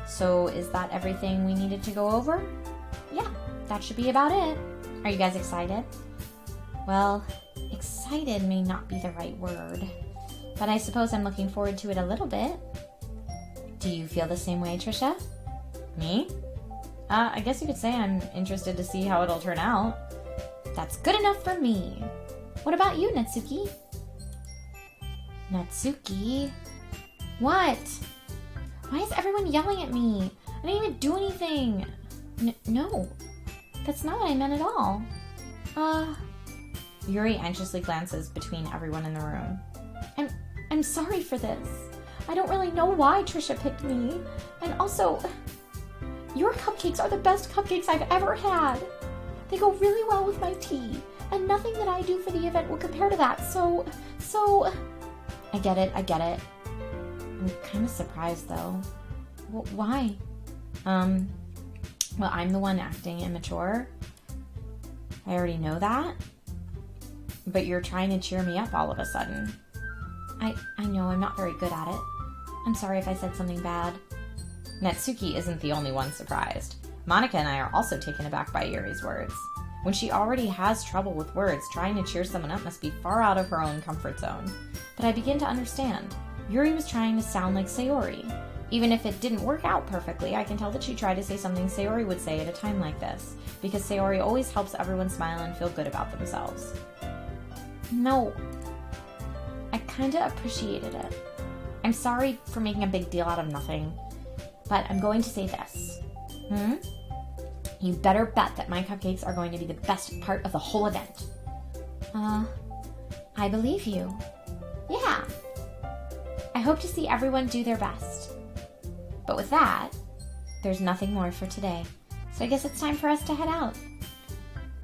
So is that everything we needed to go over? Yeah, that should be about it. Are you guys excited? Well, excited may not be the right word, but I suppose I'm looking forward to it a little bit. Do you feel the same way, Trisha? Me? I guess you could say I'm interested to see how it'll turn out. That's good enough for me. What about you, Natsuki? Natsuki? What? Why is everyone yelling at me? I didn't even do anything. No, that's not what I meant at all. Yuri anxiously glances between everyone in the room. I'm sorry for this. I don't really know why Trisha picked me. And also, your cupcakes are the best cupcakes I've ever had. They go really well with my tea, and nothing that I do for the event will compare to that, so... I get it. I'm kind of surprised, though. Why? Well, I'm the one acting immature. I already know that. But you're trying to cheer me up all of a sudden. I know I'm not very good at it. I'm sorry if I said something bad. Natsuki isn't the only one surprised. Monica and I are also taken aback by Yuri's words. When she already has trouble with words, trying to cheer someone up must be far out of her own comfort zone. But I begin to understand. Yuri was trying to sound like Sayori. Even if it didn't work out perfectly, I can tell that she tried to say something Sayori would say at a time like this, because Sayori always helps everyone smile and feel good about themselves. No. I kinda appreciated it. I'm sorry for making a big deal out of nothing, but I'm going to say this. You better bet that my cupcakes are going to be the best part of the whole event. I believe you. Yeah. I hope to see everyone do their best. But with that, there's nothing more for today. So I guess it's time for us to head out.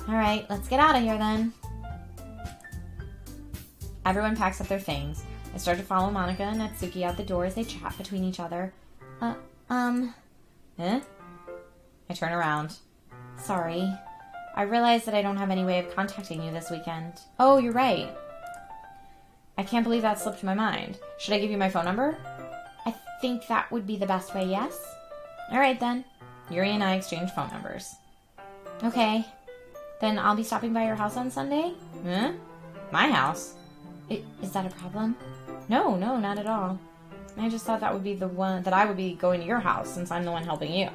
Alright, let's get out of here then. Everyone packs up their things. I start to follow Monica and Natsuki out the door as they chat between each other. I turn around. Sorry. I realize that I don't have any way of contacting you this weekend. Oh, you're right. I can't believe that slipped my mind. Should I give you my phone number? I think that would be the best way, yes? Alright then. Yuri and I exchange phone numbers. Okay. Then I'll be stopping by your house on Sunday? Huh? My house? Is that a problem? No, not at all. I just thought that would be the one that I would be going to your house since I'm the one helping you.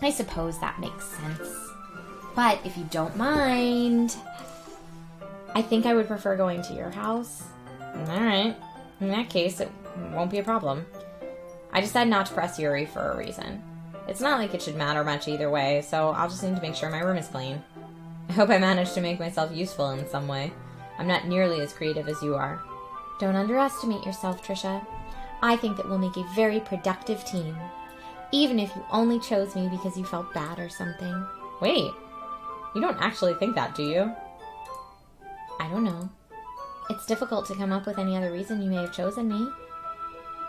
I suppose that makes sense. But if you don't mind, I think I would prefer going to your house. Alright. In that case, it won't be a problem. I decided not to press Yuri for a reason. It's not like it should matter much either way, so I'll just need to make sure my room is clean.
I hope I managed to make myself useful in some way. I'm not nearly as creative as you are.
Don't underestimate yourself, Trisha. I think that we'll make a very productive team. Even if you only chose me because you felt bad or something.
Wait, you don't actually think that, do you?
I don't know. It's difficult to come up with any other reason you may have chosen me.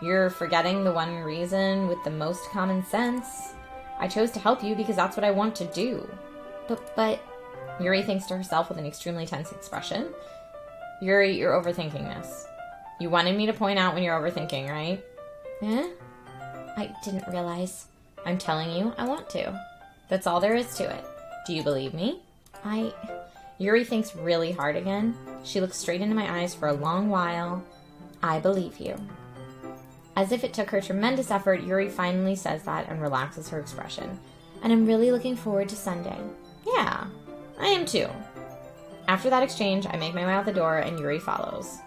You're forgetting the one reason with the most common sense. I chose to help you because that's what I want to do.
But...
Yuri thinks to herself with an extremely tense expression. Yuri, you're overthinking this. You wanted me to point out when you're overthinking, right?
Eh? I didn't realize.
I'm telling you, I want to. That's all there is to it. Do you believe me? Yuri thinks really hard again. She looks straight into my eyes for a long while. I believe you. As if it took her tremendous effort, Yuri finally says that and relaxes her expression.
And I'm really looking forward to Sunday.
Yeah, I am too. After that exchange, I make my way out the door and Yuri follows.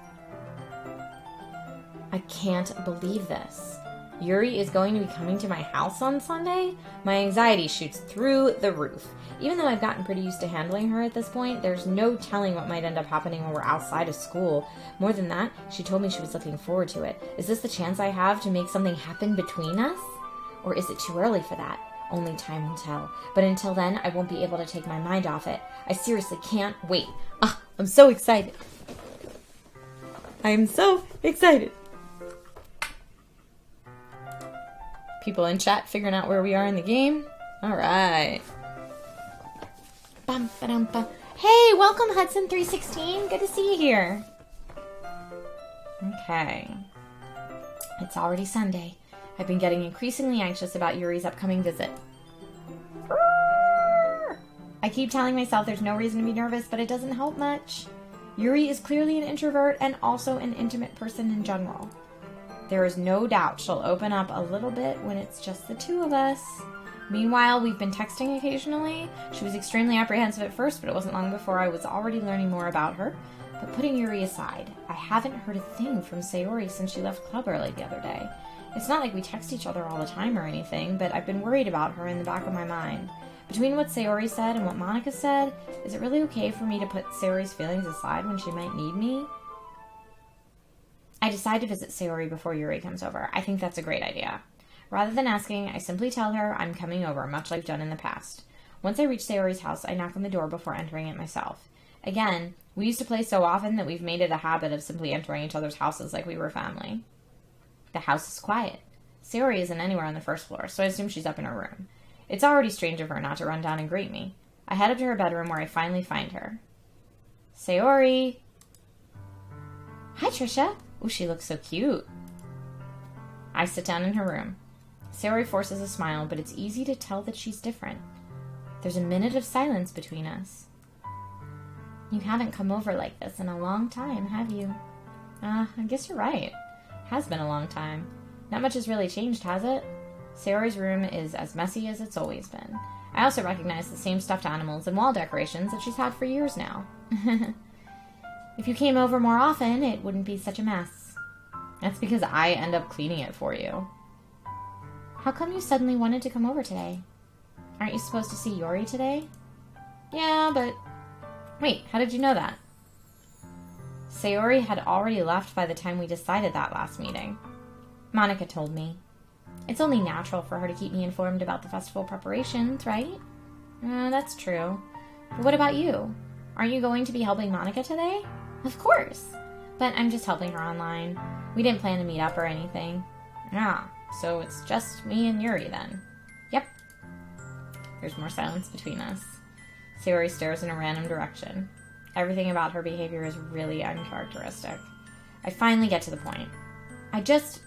I can't believe this. Yuri is going to be coming to my house on Sunday? My anxiety shoots through the roof. Even though I've gotten pretty used to handling her at this point, there's no telling what might end up happening when we're outside of school. More than that, she told me she was looking forward to it. Is this the chance I have to make something happen between us? Or is it too early for that? Only time will tell. But until then, I won't be able to take my mind off it. I seriously can't wait. I'm so excited. I am so excited. People in chat figuring out where we are in the game. All right.
Bum, ba-dum, bum. Hey, welcome Hudson316. Good to see you here.
Okay. It's already Sunday. I've been getting increasingly anxious about Yuri's upcoming visit. I keep telling myself there's no reason to be nervous, but it doesn't help much. Yuri is clearly an introvert and also an intimate person in general. There is no doubt she'll open up a little bit when it's just the two of us. Meanwhile, we've been texting occasionally. She was extremely apprehensive at first, but it wasn't long before I was already learning more about her. But putting Yuri aside, I haven't heard a thing from Sayori since she left club early the other day. It's not like we text each other all the time or anything, but I've been worried about her in the back of my mind. Between what Sayori said and what Monica said, is it really okay for me to put Sayori's feelings aside when she might need me? I decide to visit Sayori before Yuri comes over. I think that's a great idea. Rather than asking, I simply tell her I'm coming over, much like I've done in the past. Once I reach Sayori's house, I knock on the door before entering it myself. Again, we used to play so often that we've made it a habit of simply entering each other's houses like we were family. The house is quiet. Sayori isn't anywhere on the first floor, so I assume she's up in her room. It's already strange of her not to run down and greet me. I head up to her bedroom where I finally find her. Sayori!
Hi, Trisha.
Ooh, she looks so cute. I sit down in her room. Sayori forces a smile, but it's easy to tell that she's different. There's a minute of silence between us.
You haven't come over like this in a long time, have you?
I guess you're right. Has been a long time. Not much has really changed, has it? Sayori's room is as messy as it's always been. I also recognize the same stuffed animals and wall decorations that she's had for years now.
If you came over more often, it wouldn't be such a mess.
That's because I end up cleaning it for you.
How come you suddenly wanted to come over today? Aren't you supposed to see Yuri today?
Yeah, but... Wait, how did you know that? Sayori had already left by the time we decided that last meeting.
Monica told me. It's only natural for her to keep me informed about the festival preparations, right?
That's true. But what about you? Aren't you going to be helping Monica today?
Of course. But I'm just helping her online. We didn't plan to meet up or anything.
So it's just me and Yuri then.
Yep.
There's more silence between us. Sayori stares in a random direction. Everything about her behavior is really uncharacteristic. I finally get to the point. I just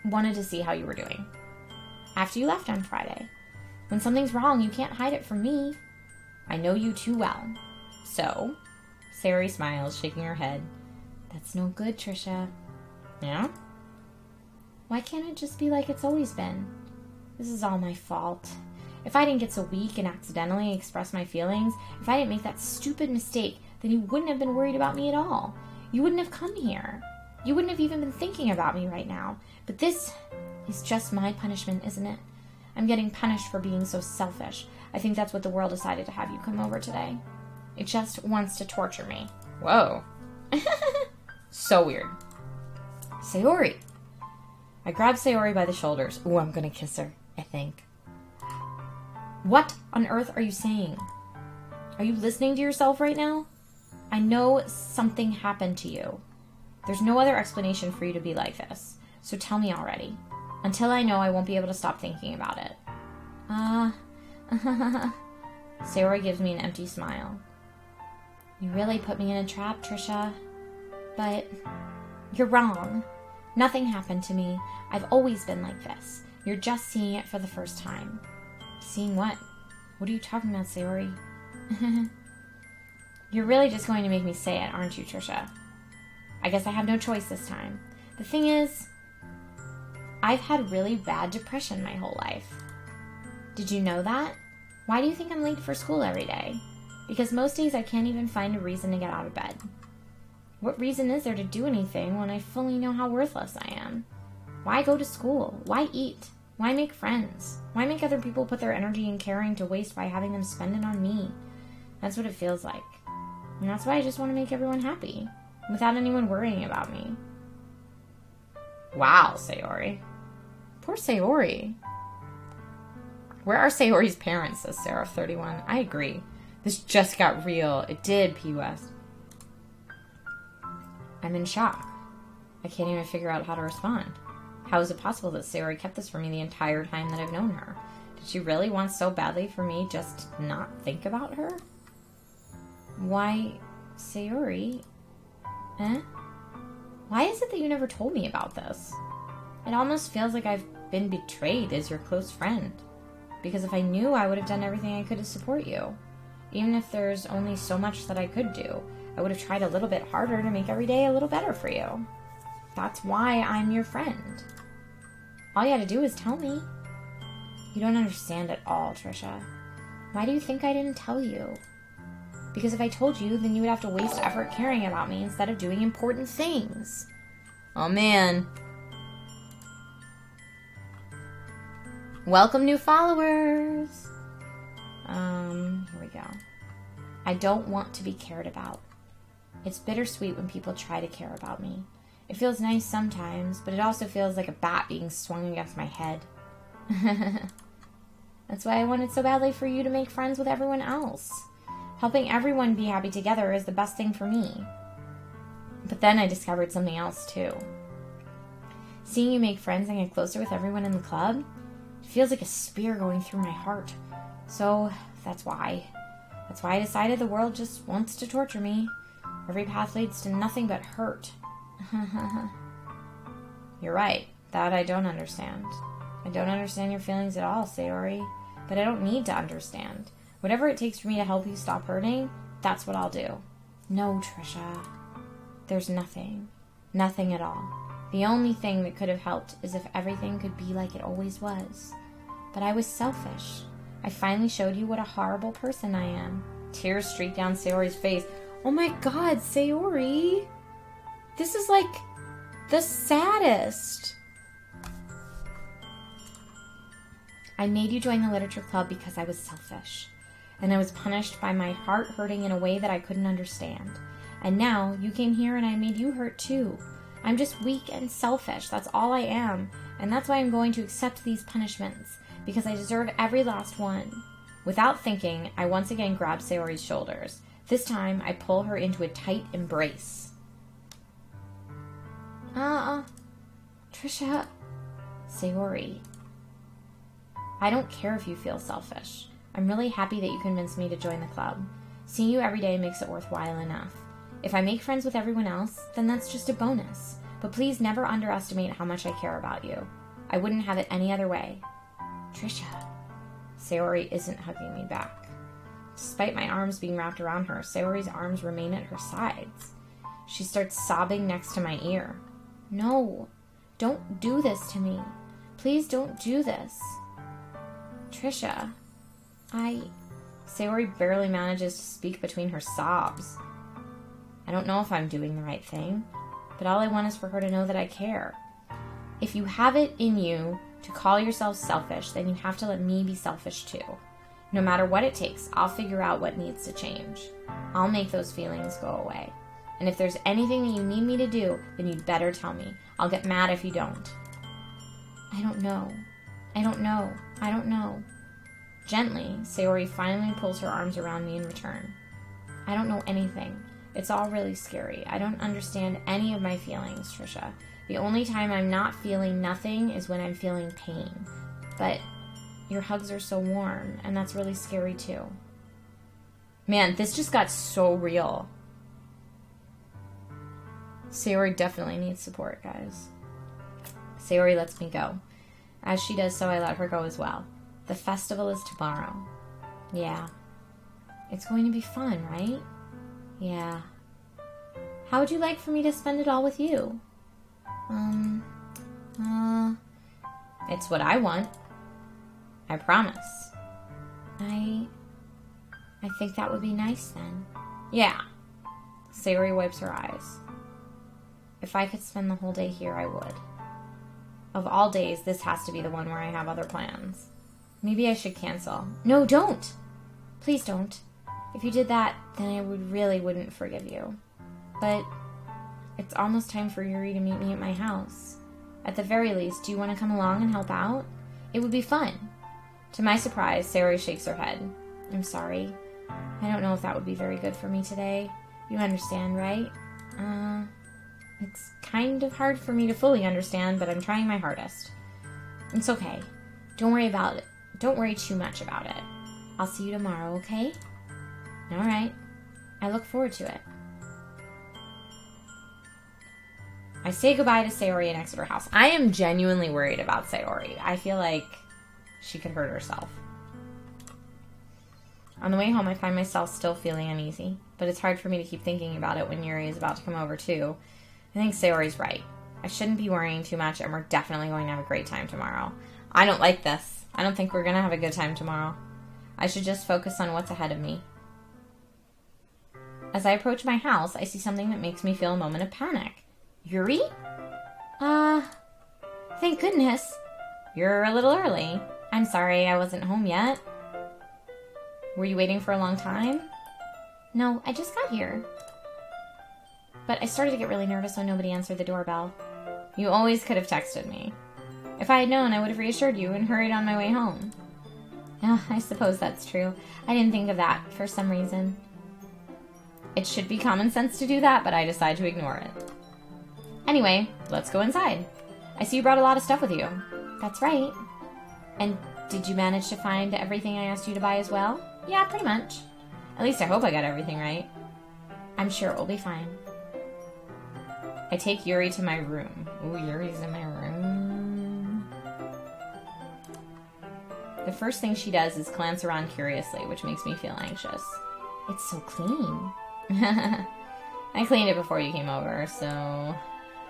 wanted to see how you were doing. After you left on Friday. When something's wrong, you can't hide it from me. I know you too well. So, Sayori smiles, shaking her head.
That's no good, Trisha.
Yeah?
Why can't it just be like it's always been? This is all my fault. If I didn't get so weak and accidentally express my feelings, if I didn't make that stupid mistake, then you wouldn't have been worried about me at all. You wouldn't have come here. You wouldn't have even been thinking about me right now. But this is just my punishment, isn't it? I'm getting punished for being so selfish. I think that's what the world decided to have you come over today. It just wants to torture me. Whoa. So weird. Sayori. I grab Sayori by the shoulders. Ooh, I'm gonna kiss her, I think. What on earth are you saying? Are you listening to yourself right now? I know something happened to you. There's no other explanation for you to be like this. So tell me already. Until I know, I won't be able to stop thinking about it. Sayori gives me an empty smile. You really put me in a trap, Trisha. But you're wrong. Nothing happened to me. I've always been like this. You're just seeing it for the first time. Seeing what? What are you talking about, Sayori? You're really just going to make me say it, aren't you, Trisha? I guess I have no choice this time. The thing is, I've had really bad depression my whole life. Did you know that? Why do you think I'm late for school every day? Because most days I can't even find a reason to get out of bed. What reason is there to do anything when I fully know how worthless I am? Why go to school? Why eat? Why make friends? Why make other people put their energy and caring to waste by having them spend it on me? That's what it feels like. And that's why I just want to make everyone happy, without anyone worrying about me. Wow, Sayori. Poor Sayori. Where are Sayori's parents, says Sarah 31. I agree. This just got real. It did, P. West. I'm in shock. I can't even figure out how to respond. How is it possible that Sayori kept this from me the entire time that I've known her? Did she really want so badly for me just to not think about her? Why, Sayori? Why is it that you never told me about this? It almost feels like I've been betrayed as your close friend. Because if I knew, I would have done everything I could to support you. Even if there's only so much that I could do, I would have tried a little bit harder to make every day a little better for you. That's why I'm your friend. All you had to do is tell me. You don't understand at all, Trisha. Why do you think I didn't tell you? Because if I told you, then you would have to waste effort caring about me instead of doing important things. Oh, man. Welcome, new followers. Here we go. I don't want to be cared about. It's bittersweet when people try to care about me. It feels nice sometimes, but it also feels like a bat being swung against my head. That's why I wanted so badly for you to make friends with everyone else. Helping everyone be happy together is the best thing for me. But then I discovered something else too. Seeing you make friends and get closer with everyone in the club, it feels like a spear going through my heart. So that's why. That's why I decided the world just wants to torture me. Every path leads to nothing but hurt. You're right. That I don't understand. I don't understand your feelings at all, Sayori. But I don't need to understand. Whatever it takes for me to help you stop hurting, that's what I'll do. No, Trisha. There's nothing. Nothing at all. The only thing that could have helped is if everything could be like it always was. But I was selfish. I finally showed you what a horrible person I am. Tears streaked down Sayori's face. Oh my god, Sayori! This is like the saddest. I made you join the literature club because I was selfish. And I was punished by my heart hurting in a way that I couldn't understand. And now you came here and I made you hurt too. I'm just weak and selfish. That's all I am. And that's why I'm going to accept these punishments. Because I deserve every last one. Without thinking, I once again grab Sayori's shoulders. This time, I pull her into a tight embrace. Trisha. Sayori. I don't care if you feel selfish. I'm really happy that you convinced me to join the club. Seeing you every day makes it worthwhile enough. If I make friends with everyone else, then that's just a bonus. But please never underestimate how much I care about you. I wouldn't have it any other way. Trisha. Sayori isn't hugging me back. Despite my arms being wrapped around her, Sayori's arms remain at her sides. She starts sobbing next to my ear. No, don't do this to me. Please don't do this. Trisha, Sayori barely manages to speak between her sobs. I don't know if I'm doing the right thing, but all I want is for her to know that I care. If you have it in you to call yourself selfish, then you have to let me be selfish too. No matter what it takes, I'll figure out what needs to change. I'll make those feelings go away. And if there's anything that you need me to do, then you'd better tell me. I'll get mad if you don't. I don't know. Gently, Sayori finally pulls her arms around me in return. I don't know anything. It's all really scary. I don't understand any of my feelings, Trisha. The only time I'm not feeling nothing is when I'm feeling pain. But your hugs are so warm, and that's really scary too. Man, this just got so real. Sayori definitely needs support, guys. Sayori lets me go. As she does so, I let her go as well. The festival is tomorrow. Yeah. It's going to be fun, right? Yeah. How would you like for me to spend it all with you? It's what I want. I promise. I think that would be nice then. Yeah. Sayori wipes her eyes. If I could spend the whole day here, I would. Of all days, this has to be the one where I have other plans. Maybe I should cancel. No, don't! Please don't. If you did that, then I wouldn't forgive you. But it's almost time for Yuri to meet me at my house. At the very least, do you want to come along and help out? It would be fun. To my surprise, Sayori shakes her head. I'm sorry. I don't know if that would be very good for me today. You understand, right? It's kind of hard for me to fully understand, but I'm trying my hardest. It's okay. Don't worry about it. Don't worry too much about it. I'll see you tomorrow, okay? All right. I look forward to it. I say goodbye to Sayori and exit her house. I am genuinely worried about Sayori. I feel like she could hurt herself. On the way home, I find myself still feeling uneasy, but it's hard for me to keep thinking about it when Yuri is about to come over, too. I think Sayori's right. I shouldn't be worrying too much, and we're definitely going to have a great time tomorrow. I don't like this. I don't think we're going to have a good time tomorrow. I should just focus on what's ahead of me. As I approach my house, I see something that makes me feel a moment of panic. Yuri? Thank goodness. You're a little early. I'm sorry I wasn't home yet. Were you waiting for a long time? No, I just got here. But I started to get really nervous when nobody answered the doorbell. You always could have texted me. If I had known, I would have reassured you and hurried on my way home. Oh, I suppose that's true. I didn't think of that for some reason. It should be common sense to do that, but I decide to ignore it. Anyway, let's go inside. I see you brought a lot of stuff with you. That's right. And did you manage to find everything I asked you to buy as well? Yeah, pretty much. At least I hope I got everything right. I'm sure it will be fine. I take Yuri to my room. Ooh, Yuri's in my room. The first thing she does is glance around curiously, which makes me feel anxious. It's so clean. I cleaned it before you came over, so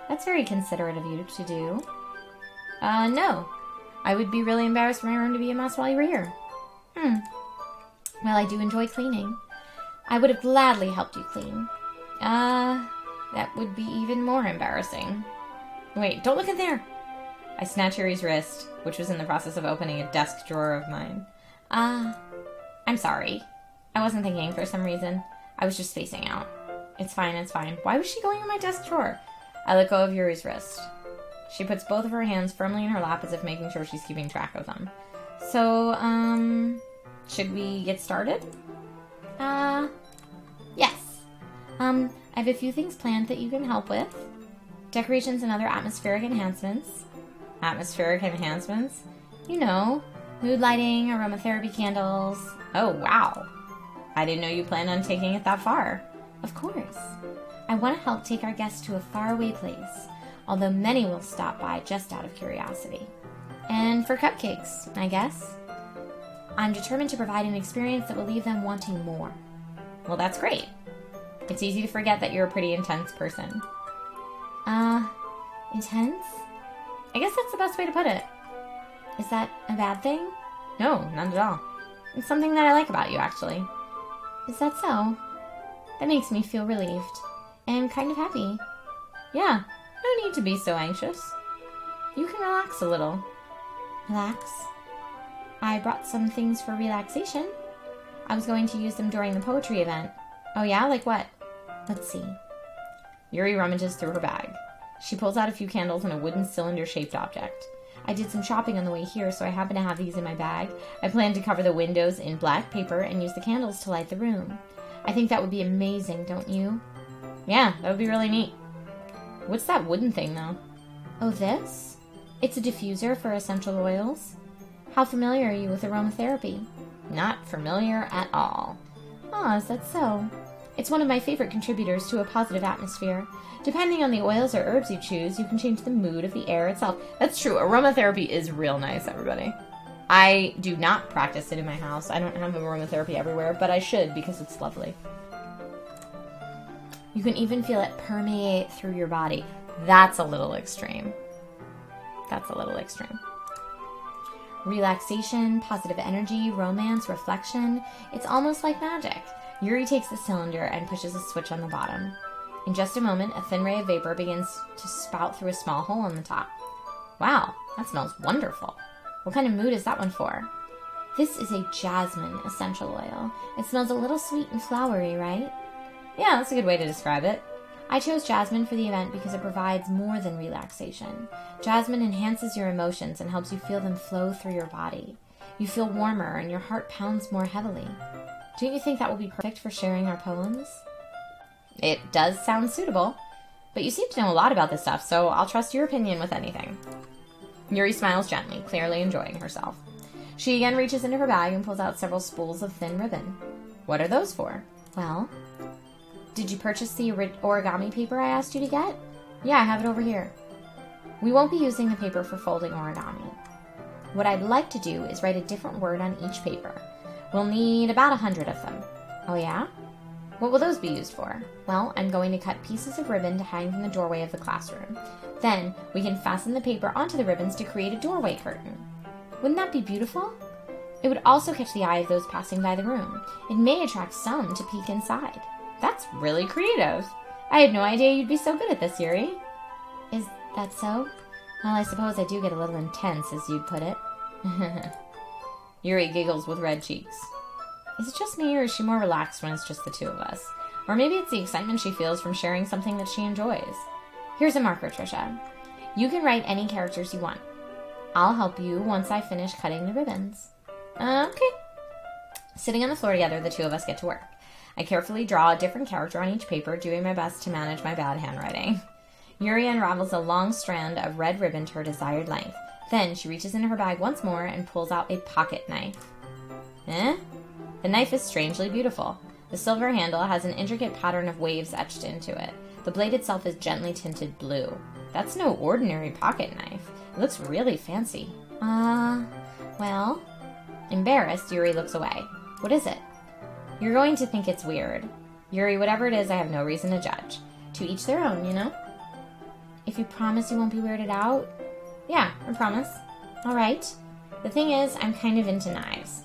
that's very considerate of you to do. No. I would be really embarrassed for my room to be a mess while you were here. Well, I do enjoy cleaning. I would have gladly helped you clean. That would be even more embarrassing. Wait, don't look in there! I snatch Yuri's wrist, which was in the process of opening a desk drawer of mine. I'm sorry. I wasn't thinking for some reason. I was just spacing out. It's fine, it's fine. Why was she going in my desk drawer? I let go of Yuri's wrist. She puts both of her hands firmly in her lap as if making sure she's keeping track of them. So, should we get started? Yes. I have a few things planned that you can help with. Decorations and other atmospheric enhancements. Atmospheric enhancements? You know, mood lighting, aromatherapy candles. Oh, wow. I didn't know you planned on taking it that far. Of course. I want to help take our guests to a faraway place, although many will stop by just out of curiosity. And for cupcakes, I guess. I'm determined to provide an experience that will leave them wanting more. Well, that's great. It's easy to forget that you're a pretty intense person. Intense? I guess that's the best way to put it. Is that a bad thing? No, not at all. It's something that I like about you, actually. Is that so? That makes me feel relieved. And kind of happy. Yeah, no need to be so anxious. You can relax a little. Relax? I brought some things for relaxation. I was going to use them during the poetry event. Oh yeah? Like what? Let's see. Yuri rummages through her bag. She pulls out a few candles and a wooden cylinder-shaped object. I did some shopping on the way here, so I happen to have these in my bag. I plan to cover the windows in black paper and use the candles to light the room. I think that would be amazing, don't you? Yeah, that would be really neat. What's that wooden thing, though? Oh, this? It's a diffuser for essential oils. How familiar are you with aromatherapy? Not familiar at all. Ah, is that so? It's one of my favorite contributors to a positive atmosphere. Depending on the oils or herbs you choose, you can change the mood of the air itself. That's true. Aromatherapy is real nice, everybody. I do not practice it in my house. I don't have aromatherapy everywhere, but I should because it's lovely. You can even feel it permeate through your body. That's a little extreme. That's a little extreme. Relaxation, positive energy, romance, reflection. It's almost like magic. Yuri takes the cylinder and pushes a switch on the bottom. In just a moment, a thin ray of vapor begins to spout through a small hole on the top. Wow, that smells wonderful. What kind of mood is that one for? This is a jasmine essential oil. It smells a little sweet and flowery, right? Yeah, that's a good way to describe it. I chose jasmine for the event because it provides more than relaxation. Jasmine enhances your emotions and helps you feel them flow through your body. You feel warmer and your heart pounds more heavily. Don't you think that will be perfect for sharing our poems? It does sound suitable, but you seem to know a lot about this stuff, so I'll trust your opinion with anything. Yuri smiles gently, clearly enjoying herself. She again reaches into her bag and pulls out several spools of thin ribbon. What are those for? Well, did you purchase the origami paper I asked you to get? Yeah, I have it over here. We won't be using the paper for folding origami. What I'd like to do is write a different word on each paper. We'll need about 100 of them. Oh yeah? What will those be used for? Well, I'm going to cut pieces of ribbon to hang from the doorway of the classroom. Then, we can fasten the paper onto the ribbons to create a doorway curtain. Wouldn't that be beautiful? It would also catch the eye of those passing by the room. It may attract some to peek inside. That's really creative. I had no idea you'd be so good at this, Yuri. Is that so? Well, I suppose I do get a little intense, as you'd put it. Yuri giggles with red cheeks. Is it just me, or is she more relaxed when it's just the two of us? Or maybe it's the excitement she feels from sharing something that she enjoys. Here's a marker, Trisha. You can write any characters you want. I'll help you once I finish cutting the ribbons. Okay. Sitting on the floor together, the two of us get to work. I carefully draw a different character on each paper, doing my best to manage my bad handwriting. Yuri unravels a long strand of red ribbon to her desired length. Then she reaches into her bag once more and pulls out a pocket knife. The knife is strangely beautiful. The silver handle has an intricate pattern of waves etched into it. The blade itself is gently tinted blue. That's no ordinary pocket knife. It looks really fancy. Well? Embarrassed, Yuri looks away. What is it? You're going to think it's weird. Yuri, whatever it is, I have no reason to judge. To each their own, you know? If you promise you won't be weirded out? Yeah, I promise. All right. The thing is, I'm kind of into knives.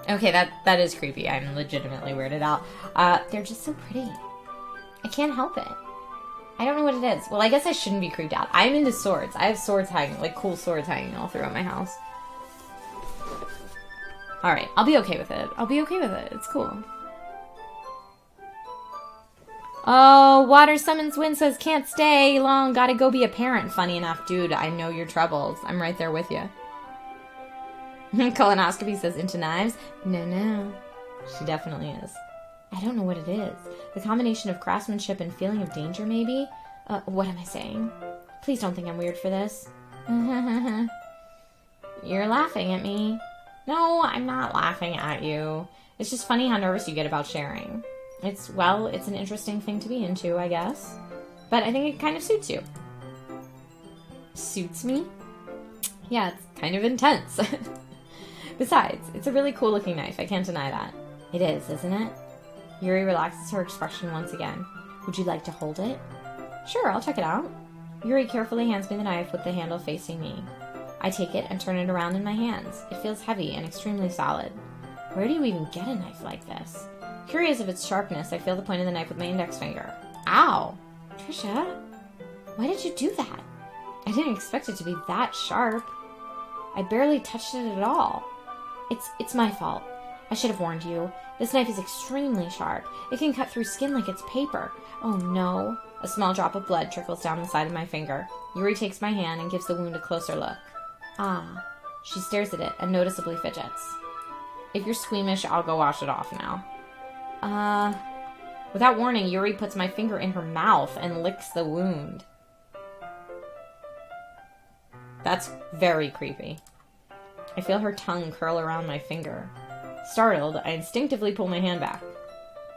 Okay, that is creepy. I'm legitimately weirded out. They're just so pretty. I can't help it. I don't know what it is. Well, I guess I shouldn't be creeped out. I'm into swords. I have swords hanging, like cool swords hanging all throughout my house. Alright, I'll be okay with it. I'll be okay with it. It's cool. Oh, Water Summons Wind says, can't stay long. Gotta go be a parent. Funny enough, dude, I know your troubles. I'm right there with you. Colonoscopy says, into knives? No. She definitely is. I don't know what it is. The combination of craftsmanship and feeling of danger, maybe? What am I saying? Please don't think I'm weird for this. You're laughing at me. No, I'm not laughing at you. It's just funny how nervous you get about sharing. It's an interesting thing to be into, I guess. But I think it kind of suits you. Suits me? Yeah, it's kind of intense. Besides, it's a really cool looking knife. I can't deny that. It is, isn't it? Yuri relaxes her expression once again. Would you like to hold it? Sure, I'll check it out. Yuri carefully hands me the knife with the handle facing me. I take it and turn it around in my hands. It feels heavy and extremely solid. Where do you even get a knife like this? Curious of its sharpness, I feel the point of the knife with my index finger. Ow! Trisha, why did you do that? I didn't expect it to be that sharp. I barely touched it at all. It's my fault. I should have warned you. This knife is extremely sharp. It can cut through skin like it's paper. Oh no. A small drop of blood trickles down the side of my finger. Yuri takes my hand and gives the wound a closer look. Ah. She stares at it and noticeably fidgets. If you're squeamish, I'll go wash it off now. Without warning, Yuri puts my finger in her mouth and licks the wound. That's very creepy. I feel her tongue curl around my finger. Startled, I instinctively pull my hand back.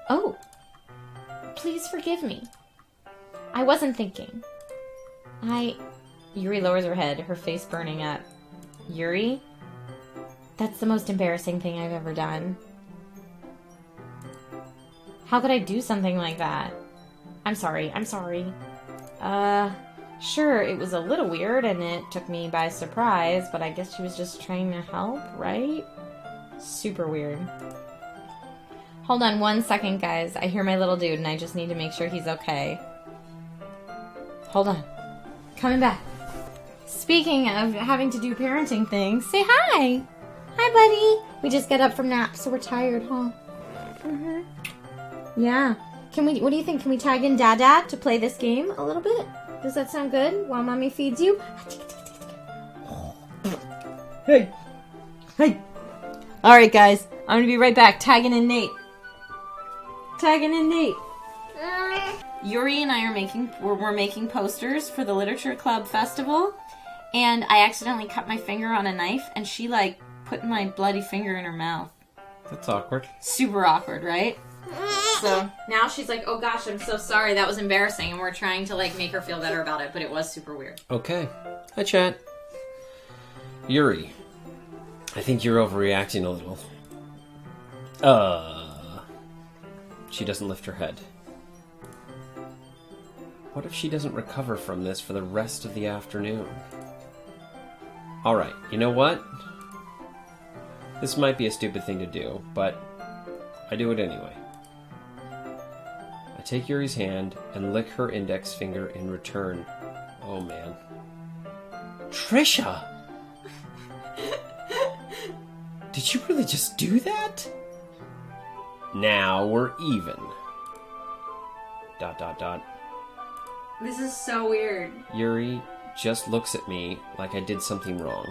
Oh, please forgive me. I wasn't thinking. Yuri lowers her head, her face burning up. Yuri? That's the most embarrassing thing I've ever done. How could I do something like that? I'm sorry. Sure, it was a little weird and it took me by surprise, but I guess she was just trying to help, right? Super weird. Hold on 1 second, guys. I hear my little dude and I just need to make sure he's okay. Hold on. Coming back. Speaking of having to do parenting things, say hi! Hi, buddy! We just got up from nap, so we're tired, huh? Mm-hmm. Yeah. What do you think? Can we tag in Dad to play this game a little bit? Does that sound good? While Mommy feeds you? Hey! Alright, guys. I'm gonna be right back. Tagging in Nate. Yuri and I are making posters for the Literature Club Festival, and I accidentally cut my finger on a knife, and she, put my bloody finger in her mouth.
That's awkward.
Super awkward, right? So now she's like, oh gosh, I'm so sorry, that was embarrassing, and we're trying to make her feel better about it, but it was super weird.
Okay. Hi, chat. Yuri, I think you're overreacting a little. She doesn't lift her head. What if she doesn't recover from this for the rest of the afternoon? Alright, you know what? This might be a stupid thing to do, but I do it anyway. I take Yuri's hand and lick her index finger in return. Oh man. Trisha! Did you really just do that? Now we're even. ...
This is so weird.
Yuri just looks at me like I did something wrong.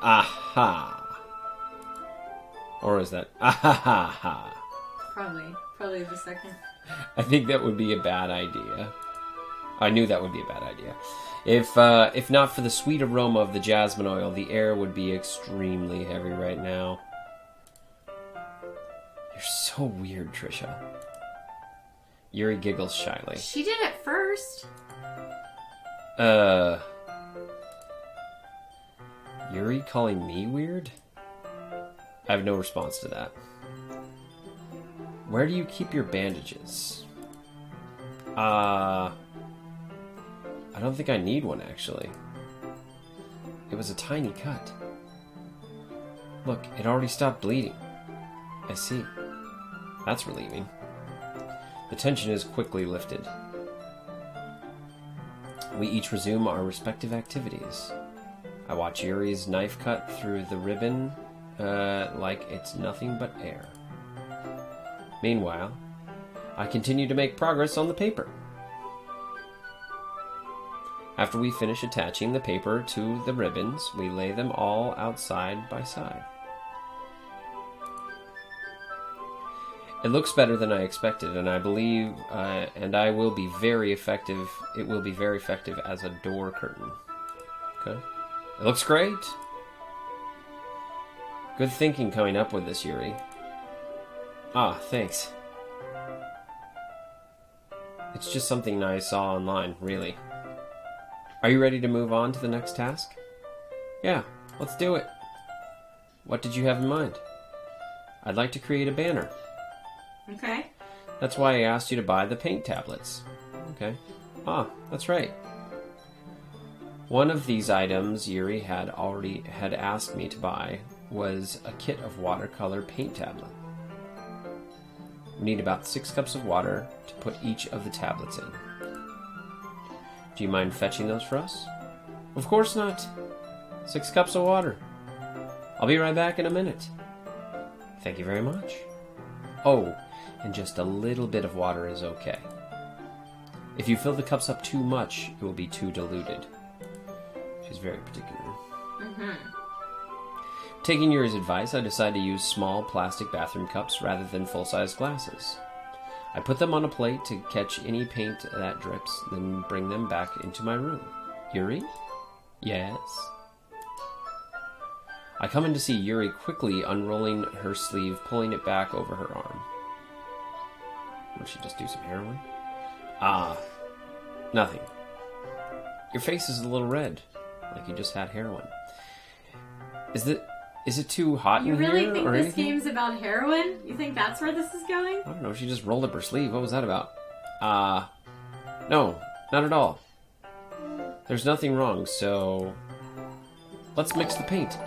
Aha! Or is that ah-ha-ha-ha?
Probably the second.
I think that would be a bad idea. I knew that would be a bad idea. If not for the sweet aroma of the jasmine oil, the air would be extremely heavy right now. You're so weird, Trisha. Yuri giggles shyly.
She did it first.
Yuri calling me weird? I have no response to that. Where do you keep your bandages? I don't think I need one, actually. It was a tiny cut. Look, it already stopped bleeding. I see. That's relieving. The tension is quickly lifted. We each resume our respective activities. I watch Yuri's knife cut through the ribbon like it's nothing but air. Meanwhile, I continue to make progress on the paper. After we finish attaching the paper to the ribbons, we lay them all out side by side. It looks better than I expected, and I believe, and I will be very effective. It will be very effective as a door curtain. Okay, it looks great. Good thinking coming up with this, Yuri. Ah, thanks. It's just something I saw online, really. Are you ready to move on to the next task? Yeah, let's do it. What did you have in mind? I'd like to create a banner.
Okay.
That's why I asked you to buy the paint tablets. Okay. Ah, that's right. One of these items Yuri had asked me to buy was a kit of watercolor paint tablet. We need about 6 cups of water to put each of the tablets in. Do you mind fetching those for us? Of course not. 6 cups of water. I'll be right back in a minute. Thank you very much. Oh, and just a little bit of water is okay. If you fill the cups up too much, it will be too diluted. She's very particular. Taking Yuri's advice, I decided to use small plastic bathroom cups rather than full-size glasses. I put them on a plate to catch any paint that drips, then bring them back into my room. Yuri? Yes? I come in to see Yuri quickly unrolling her sleeve, pulling it back over her arm. Would she just do some heroin? Ah, nothing. Your face is a little red, like you just had heroin. Is it too hot
You
in
really
here
think
or
this
anything?
game's about heroin? You think that's where this is going?
I don't know, she just rolled up her sleeve. What was that about? No, not at all. There's nothing wrong, so let's mix the paint.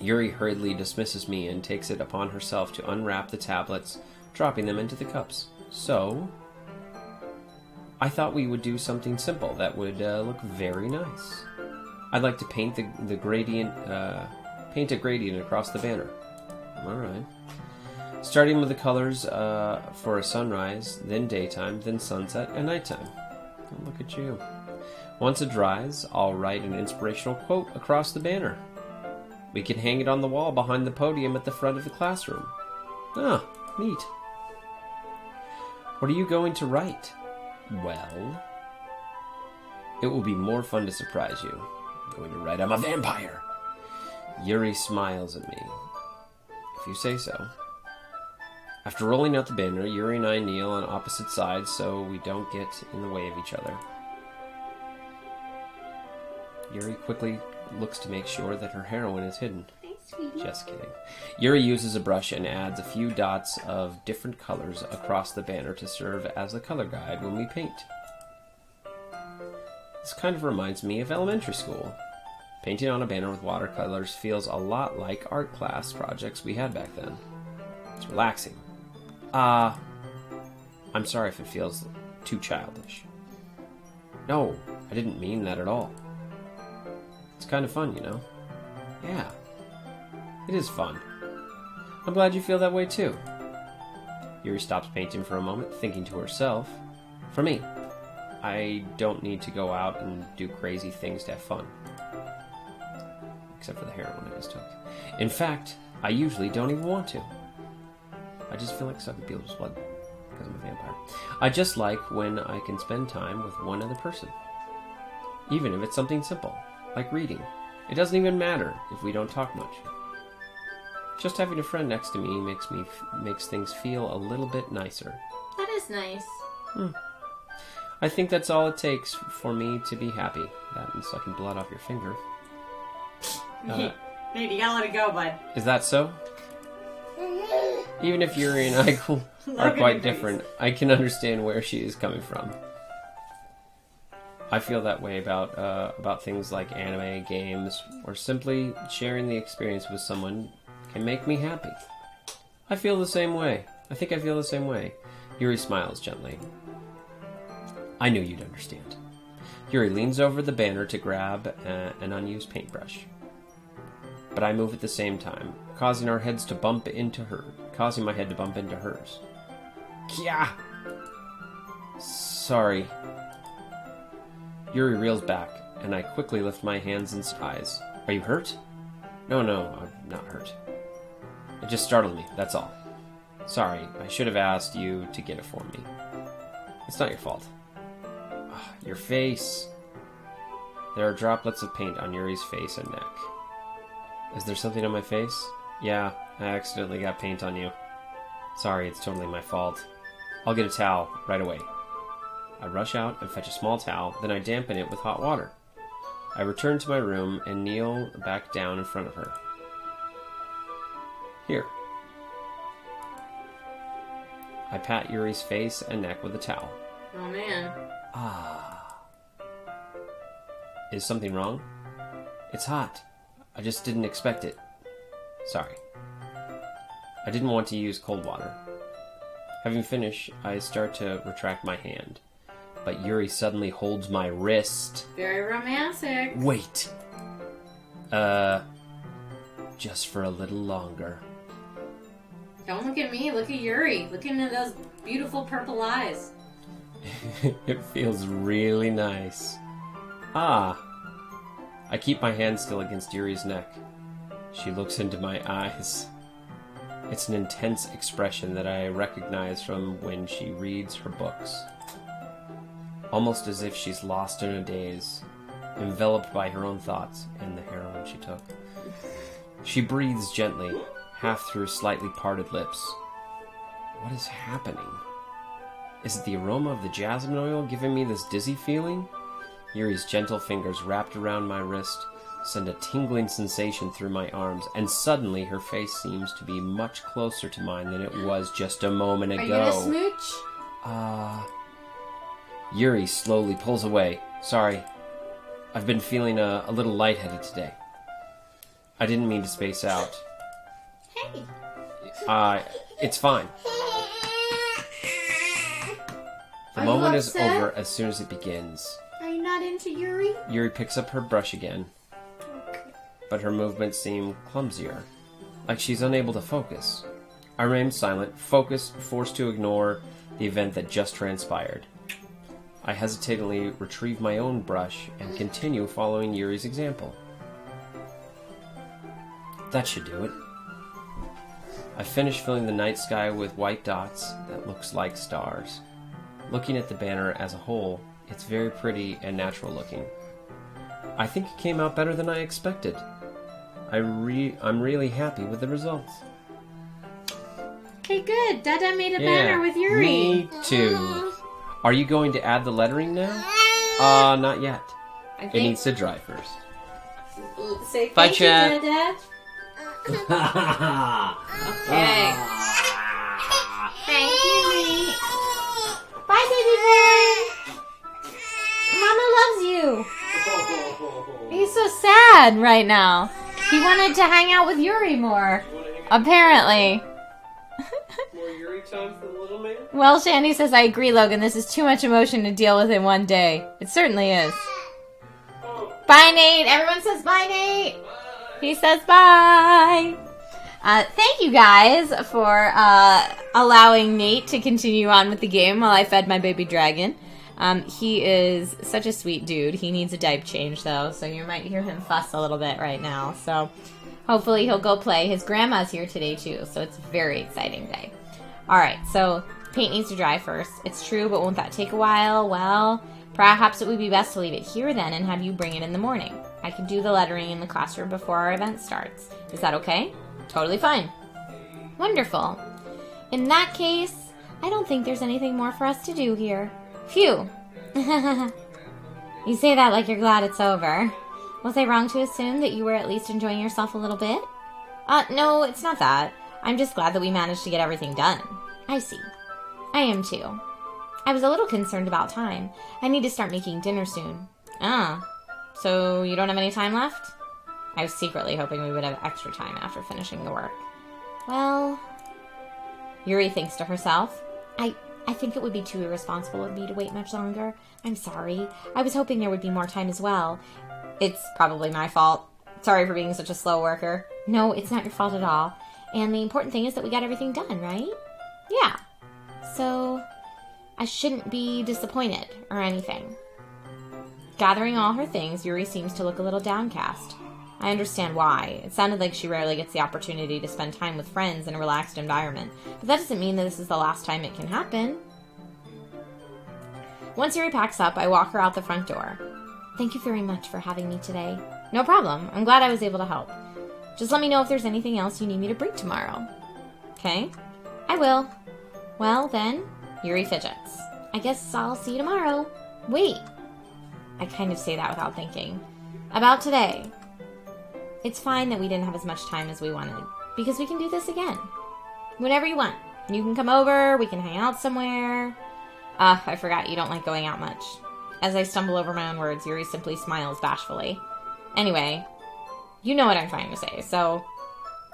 Yuri hurriedly dismisses me and takes it upon herself to unwrap the tablets, dropping them into the cups. So, I thought we would do something simple that would look very nice. I'd like to paint the gradient, paint a gradient across the banner. All right. Starting with the colors for a sunrise, then daytime, then sunset, and nighttime. Oh, look at you. Once it dries, I'll write an inspirational quote across the banner. We can hang it on the wall behind the podium at the front of the classroom. Ah, neat. What are you going to write? Well, it will be more fun to surprise you. I'm going to write I'm a vampire. Yuri smiles at me. If you say so. After rolling out the banner, Yuri and I kneel on opposite sides so we don't get in the way of each other. Yuri quickly looks to make sure that her heroin is hidden. Just kidding. Yuri uses a brush and adds a few dots of different colors across the banner to serve as a color guide when we paint. This kind of reminds me of elementary school. Painting on a banner with watercolors feels a lot like art class projects we had back then. It's relaxing. I'm sorry if it feels too childish. No, I didn't mean that at all. It's kind of fun, you know? Yeah, it is fun. I'm glad you feel that way too. Yuri stops painting for a moment, thinking to herself, for me, I don't need to go out and do crazy things to have fun. Except for the heroin I just took. In fact, I usually don't even want to. I just feel like sucking people's blood because I'm a vampire. I just like when I can spend time with one other person. Even if it's something simple, like reading. It doesn't even matter if we don't talk much. Just having a friend next to me makes things feel a little bit nicer.
That is nice.
I think that's all it takes for me to be happy. That and sucking blood off your finger.
Maybe you gotta let it go, bud.
Is that so? Even if Yuri and I are quite different, I can understand where she is coming from. I feel that way about things like anime, games, or simply sharing the experience with someone can make me happy. I feel the same way. I think I feel the same way. Yuri smiles gently. I knew you'd understand. Yuri leans over the banner to grab an unused paintbrush. But I move at the same time, causing my head to bump into hers. Kya! Sorry. Yuri reels back, and I quickly lift my hands and eyes. Are you hurt? No, I'm not hurt. It just startled me, that's all. Sorry, I should have asked you to get it for me. It's not your fault. Your face. There are droplets of paint on Yuri's face and neck. Is there something on my face? Yeah, I accidentally got paint on you. Sorry, it's totally my fault. I'll get a towel right away. I rush out and fetch a small towel, then I dampen it with hot water. I return to my room and kneel back down in front of her. Here. I pat Yuri's face and neck with a towel.
Oh, man.
Is something wrong? It's hot. I just didn't expect it. Sorry. I didn't want to use cold water. Having finished, I start to retract my hand, but Yuri suddenly holds my wrist.
Very romantic.
Wait. Just for a little longer.
Don't look at me, look at Yuri. Look into those beautiful purple eyes.
It feels really nice. Ah. I keep my hand still against Yuri's neck. She looks into my eyes. It's an intense expression that I recognize from when she reads her books. Almost as if she's lost in a daze, enveloped by her own thoughts and the heroin she took. She breathes gently, half through slightly parted lips. What is happening? Is it the aroma of the jasmine oil giving me this dizzy feeling? Yuri's gentle fingers wrapped around my wrist send a tingling sensation through my arms, and suddenly her face seems to be much closer to mine than it was just a moment ago.
Are you gonna smooch?
Yuri slowly pulls away. Sorry. I've been feeling a little lightheaded today. I didn't mean to space out.
Hey.
It's fine. The moment is over as soon as it begins.
Are you not into Yuri?
Yuri picks up her brush again, but her movements seem clumsier, like she's unable to focus. I remain silent, focused, forced to ignore the event that just transpired. I hesitatingly retrieve my own brush and continue following Yuri's example. That should do it. I finish filling the night sky with white dots that looks like stars. Looking at the banner as a whole, it's very pretty and natural looking. I think it came out better than I expected. I'm really happy with the results.
Okay, good. Dada made a banner with Yuri.
Me too. Are you going to add the lettering now? Not yet. It needs to dry first.
Say
Bye,
thank you,
Chat.
Dada. Okay. Thank you, Nate.
Bye, baby boy! Mama loves you! He's so sad right now. He wanted to hang out with Yuri more. Apparently.
More Yuri time for the little man?
Well, Shandy says, I agree, Logan. This is too much emotion to deal with in one day. It certainly is. Bye, Nate. Everyone says bye, Nate. He says bye. Thank you guys for allowing Nate to continue on with the game while I fed my baby dragon. He is such a sweet dude. He needs a diaper change, though, so you might hear him fuss a little bit right now. So hopefully he'll go play. His grandma's here today, too, so it's a very exciting day. All right, so paint needs to dry first. It's true, but won't that take a while? Well, perhaps it would be best to leave it here then and have you bring it in the morning. I can do the lettering in the classroom before our event starts. Is that okay? Totally fine. Wonderful. In that case, I don't think there's anything more for us to do here. Phew. You say that like you're glad it's over. Was I wrong to assume that you were at least enjoying yourself a little bit? No, it's not that. I'm just glad that we managed to get everything done. I see. I am too. I was a little concerned about time. I need to start making dinner soon. So you don't have any time left? I was secretly hoping we would have extra time after finishing the work. Well, Yuri thinks to herself, I think it would be too irresponsible of me to wait much longer. I'm sorry. I was hoping there would be more time as well. It's probably my fault. Sorry for being such a slow worker. No, it's not your fault at all. And the important thing is that we got everything done, right? Yeah. So, I shouldn't be disappointed or anything. Gathering all her things, Yuri seems to look a little downcast. I understand why. It sounded like she rarely gets the opportunity to spend time with friends in a relaxed environment, but that doesn't mean that this is the last time it can happen. Once Yuri packs up, I walk her out the front door. Thank you very much for having me today. No problem. I'm glad I was able to help. Just let me know if there's anything else you need me to bring tomorrow. Okay? I will. Well, then, Yuri fidgets. I guess I'll see you tomorrow. Wait. I kind of say that without thinking. About today. It's fine that we didn't have as much time as we wanted, because we can do this again. Whenever you want. You can come over, we can hang out somewhere. I forgot you don't like going out much. As I stumble over my own words, Yuri simply smiles bashfully. Anyway, you know what I'm trying to say, so...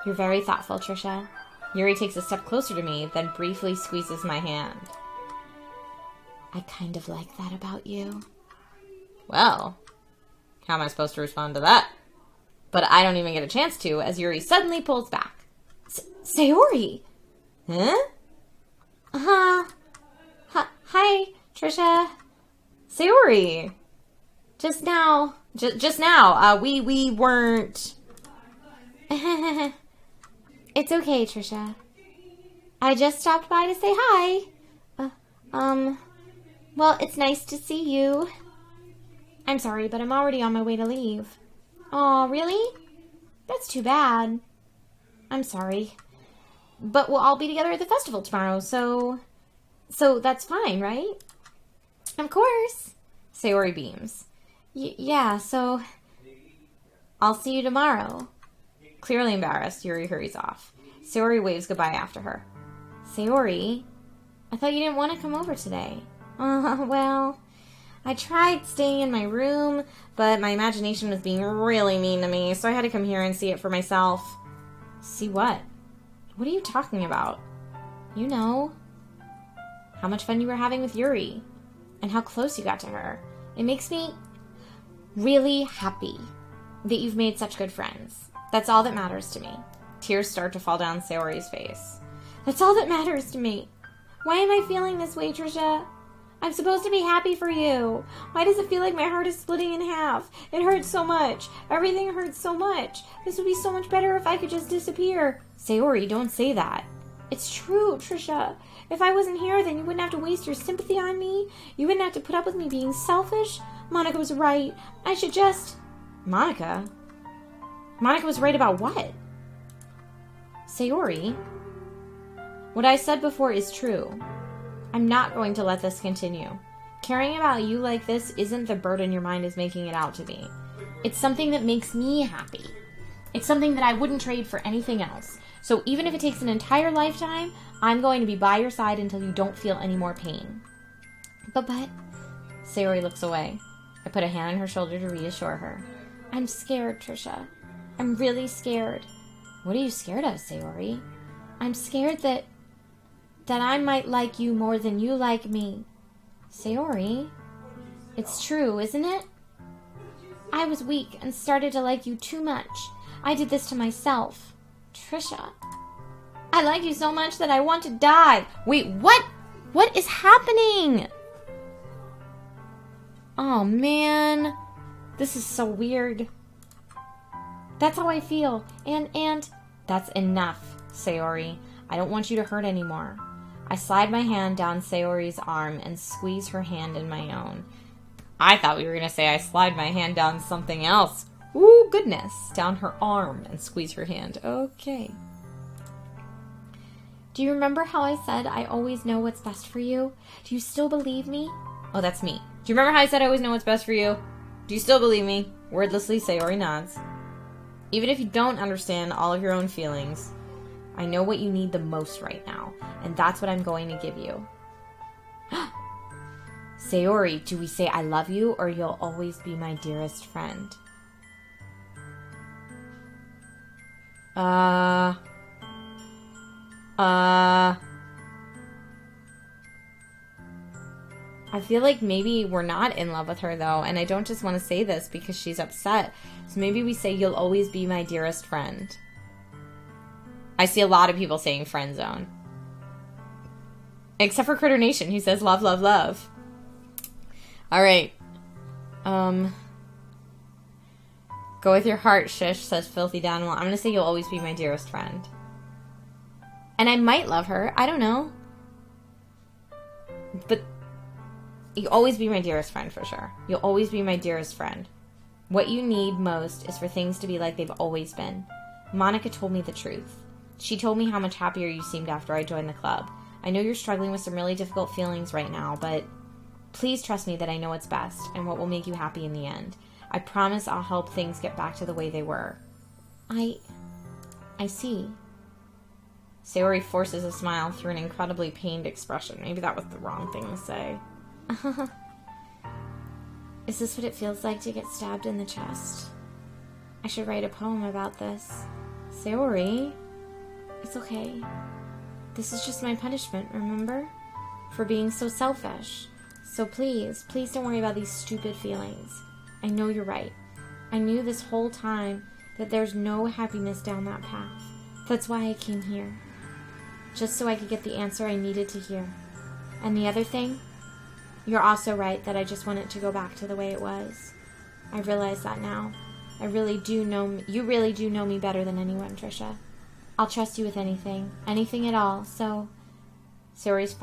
You're very thoughtful, Trisha. Yuri takes a step closer to me, then briefly squeezes my hand. I kind of like that about you.
Well, how am I supposed to respond to that? But I don't even get a chance to, as Yuri suddenly pulls back.
Sayori!
Huh?
Hi, Trisha.
Sayori!
Just now.
Just now, we weren't...
It's okay, Trisha. I just stopped by to say hi. Well, it's nice to see you. I'm sorry, but I'm already on my way to leave. Oh, really? That's too bad. I'm sorry. But we'll all be together at the festival tomorrow, so that's fine, right? Of course.
Sayori beams.
Yeah, so I'll see you tomorrow.
Clearly embarrassed, Yuri hurries off. Sayori waves goodbye after her.
Sayori, I thought you didn't want to come over today. Well, I tried staying in my room, but my imagination was being really mean to me, so I had to come here and see it for myself.
See what? What are you talking about?
You know, how much fun you were having with Yuri, and how close you got to her. It makes me really happy that you've made such good friends. That's all that matters to me.
Tears start to fall down Sayori's face.
That's all that matters to me. Why am I feeling this way, Trisha? I'm supposed to be happy for you. Why does it feel like my heart is splitting in half? It hurts so much. Everything hurts so much. This would be so much better if I could just disappear.
Sayori, don't say that.
It's true, Trisha. If I wasn't here, then you wouldn't have to waste your sympathy on me. You wouldn't have to put up with me being selfish. Monica was right. I should just...
Monica? Monica was right about what?
Sayori, what I said before is true. I'm not going to let this continue. Caring about you like this isn't the burden your mind is making it out to be. It's something that makes me happy. It's something that I wouldn't trade for anything else. So even if it takes an entire lifetime, I'm going to be by your side until you don't feel any more pain. But...
Sayori looks away. I put a hand on her shoulder to reassure her.
I'm scared, Trisha. I'm really scared.
What are you scared of, Sayori?
I'm scared that I might like you more than you like me.
Sayori?
It's true, isn't it? I was weak and started to like you too much. I did this to myself. Trisha, I like you so much that I want to die.
Wait, what? What is happening?
Oh, man. This is so weird. That's how I feel. And...
That's enough, Sayori. I don't want you to hurt anymore. I slide my hand down Sayori's arm and squeeze her hand in my own. I thought we were going to say I slide my hand down something else. Ooh, goodness. Down her arm and squeeze her hand. Okay.
Do you remember how I said I always know what's best for you? Do you still believe me?
Oh, that's me. Do you remember how I said I always know what's best for you? Do you still believe me? Wordlessly, Sayori nods. Even if you don't understand all of your own feelings, I know what you need the most right now, and that's what I'm going to give you. Sayori, do we say I love you, or you'll always be my dearest friend? I feel like maybe we're not in love with her, though, and I don't just want to say this because she's upset. So maybe we say, you'll always be my dearest friend. I see a lot of people saying friend zone. Except for Critter Nation, who says love, love, love. Alright. Go with your heart, Shish, says Filthy Danimal. I'm going to say you'll always be my dearest friend. And I might love her. I don't know. But you'll always be my dearest friend, for sure. You'll always be my dearest friend. What you need most is for things to be like they've always been. Monica told me the truth. She told me how much happier you seemed after I joined the club. I know you're struggling with some really difficult feelings right now, but please trust me that I know what's best and what will make you happy in the end. I promise I'll help things get back to the way they were.
I see.
Sayori forces a smile through an incredibly pained expression. Maybe that was the wrong thing to say.
Is this what it feels like to get stabbed in the chest? I should write a poem about this.
Sayori?
It's okay. This is just my punishment, remember? For being so selfish. So please don't worry about these stupid feelings. I know you're right. I knew this whole time that there's no happiness down that path. That's why I came here. Just so I could get the answer I needed to hear. And the other thing, you're also right that I just want it to go back to the way it was. I realize that now. You really do know me better than anyone, Trisha. I'll trust you with anything at all, so... Sayori's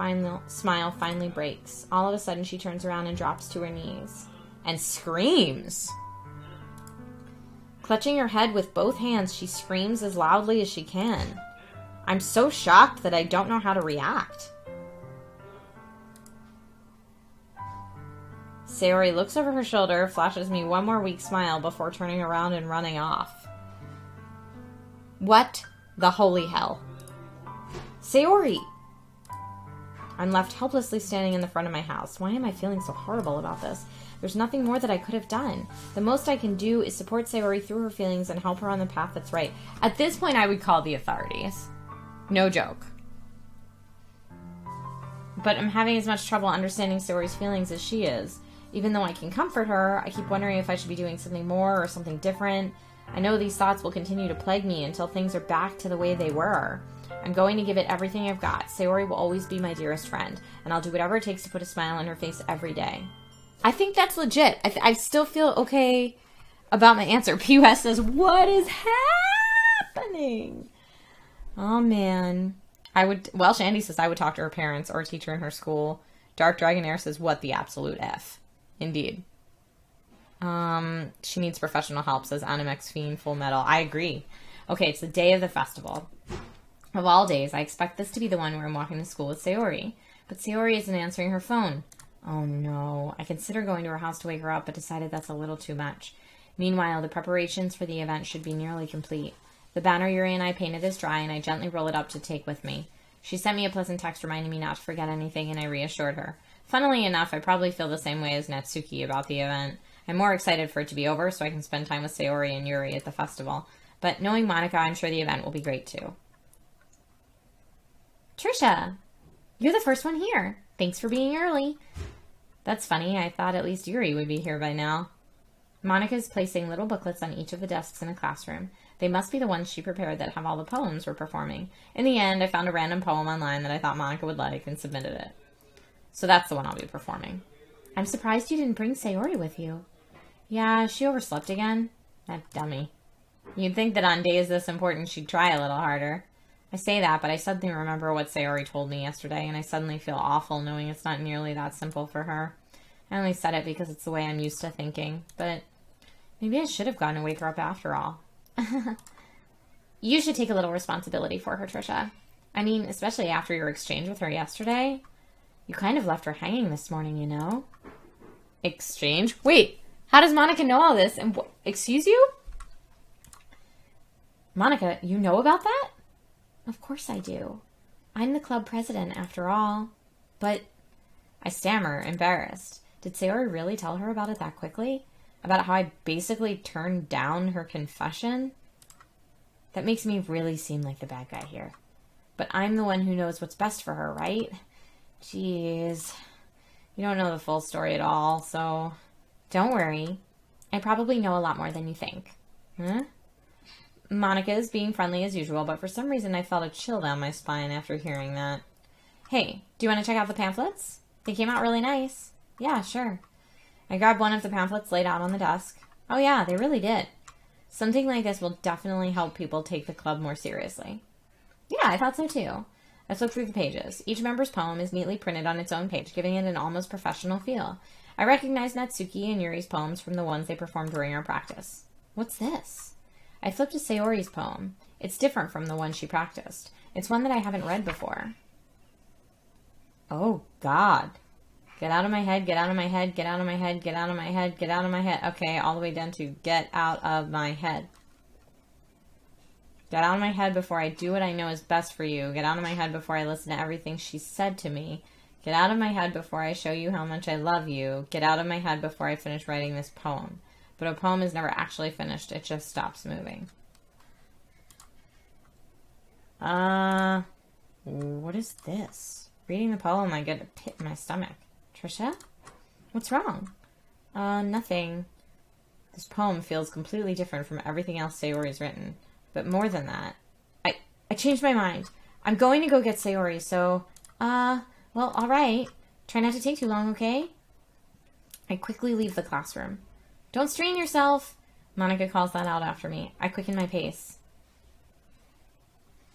smile finally breaks. All of a sudden, she turns around and drops to her knees. And screams! Clutching her head with both hands, she screams as loudly as she can. I'm so shocked that I don't know how to react. Sayori looks over her shoulder, flashes me one more weak smile before turning around and running off. What the holy hell? Sayori! I'm left helplessly standing in the front of my house. Why am I feeling so horrible about this? There's nothing more that I could have done. The most I can do is support Sayori through her feelings and help her on the path that's right. At this point, I would call the authorities. No joke. But I'm having as much trouble understanding Sayori's feelings as she is. Even though I can comfort her, I keep wondering if I should be doing something more or something different. I know these thoughts will continue to plague me until things are back to the way they were. I'm going to give it everything I've got. Sayori will always be my dearest friend, and I'll do whatever it takes to put a smile on her face every day. I think that's legit. I still feel okay about my answer. PUS says, what is happening? Oh, man. Shandy says, I would talk to her parents or a teacher in her school. Dark Dragonair says, what the absolute F. Indeed. She needs professional help, says Animex Fiend Full Metal. I agree. Okay, it's the day of the festival. Of all days, I expect this to be the one where I'm walking to school with Sayori. But Sayori isn't answering her phone. Oh no. I considered going to her house to wake her up, but decided that's a little too much. Meanwhile, the preparations for the event should be nearly complete. The banner Yuri and I painted is dry, and I gently roll it up to take with me. She sent me a pleasant text reminding me not to forget anything, and I reassured her. Funnily enough, I probably feel the same way as Natsuki about the event. I'm more excited for it to be over so I can spend time with Sayori and Yuri at the festival. But knowing Monica, I'm sure the event will be great too. Trisha, you're the first one here. Thanks for being early. That's funny. I thought at least Yuri would be here by now. Monica's placing little booklets on each of the desks in a classroom. They must be the ones she prepared that have all the poems we're performing. In the end, I found a random poem online that I thought Monica would like and submitted it. So that's the one I'll be performing. I'm surprised you didn't bring Sayori with you. Yeah, she overslept again. That dummy. You'd think that on days this important she'd try a little harder. I say that, but I suddenly remember what Sayori told me yesterday, and I suddenly feel awful knowing it's not nearly that simple for her. I only said it because it's the way I'm used to thinking, but maybe I should have gone and wake her up after all. You should take a little responsibility for her, Trisha. I mean, especially after your exchange with her yesterday. You kind of left her hanging this morning, you know? Exchange? Wait, how does Monica know all this? And excuse you? Monica, you know about that? Of course I do. I'm the club president, after all. But I stammer, embarrassed. Did Sayori really tell her about it that quickly? About how I basically turned down her confession? That makes me really seem like the bad guy here. But I'm the one who knows what's best for her, right? Jeez. You don't know the full story at all, so don't worry. I probably know a lot more than you think. Huh? Monica is being friendly as usual, but for some reason I felt a chill down my spine after hearing that. Hey, do you want to check out the pamphlets? They came out really nice. Yeah, sure. I grabbed one of the pamphlets laid out on the desk. Oh yeah, they really did. Something like this will definitely help people take the club more seriously. Yeah, I thought so too. I flipped through the pages. Each member's poem is neatly printed on its own page, giving it an almost professional feel. I recognized Natsuki and Yuri's poems from the ones they performed during our practice. What's this? I flipped to Sayori's poem. It's different from the one she practiced. It's one that I haven't read before. Oh, God. Get out of my head, get out of my head, get out of my head, get out of my head, get out of my head. Okay, all the way down to get out of my head. Get out of my head before I do what I know is best for you. Get out of my head before I listen to everything she said to me. Get out of my head before I show you how much I love you. Get out of my head before I finish writing this poem. But a poem is never actually finished. It just stops moving. What is this? Reading the poem, I get a pit in my stomach. Trisha?
What's wrong? Nothing. This poem feels completely different from everything else Sayori's written. But more than that, I changed my mind. I'm going to go get Sayori, so, well, alright. Try not to take too long, okay? I quickly leave the classroom. Don't strain yourself! Monica calls that out after me. I quicken my pace.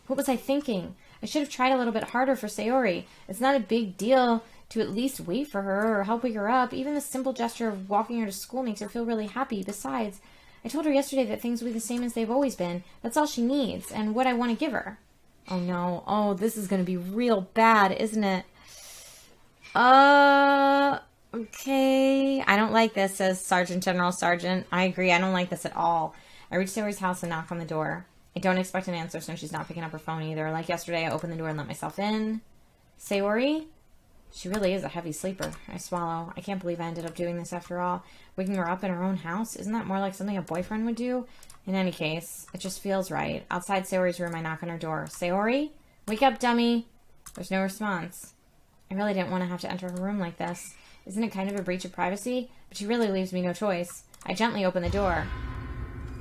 What was I thinking? I should have tried a little bit harder for Sayori. It's not a big deal to at least wait for her or help wake her up. Even the simple gesture of walking her to school makes her feel really happy. Besides, I told her yesterday that things will be the same as they've always been. That's all she needs, and what I want to give her. Oh no. Oh, this is going to be real bad, isn't it? Okay. I don't like this, says Sergeant General Sergeant. I agree, I don't like this at all. I reach Sayori's house and knock on the door. I don't expect an answer since she's not picking up her phone either. Like yesterday, I open the door and let myself in. Sayori? She really is a heavy sleeper. I swallow. I can't believe I ended up doing this after all. Waking her up in her own house? Isn't that more like something a boyfriend would do? In any case, it just feels right. Outside Sayori's room, I knock on her door. Sayori? Wake up, dummy! There's no response. I really didn't want to have to enter her room like this. Isn't it kind of a breach of privacy? But she really leaves me no choice. I gently open the door.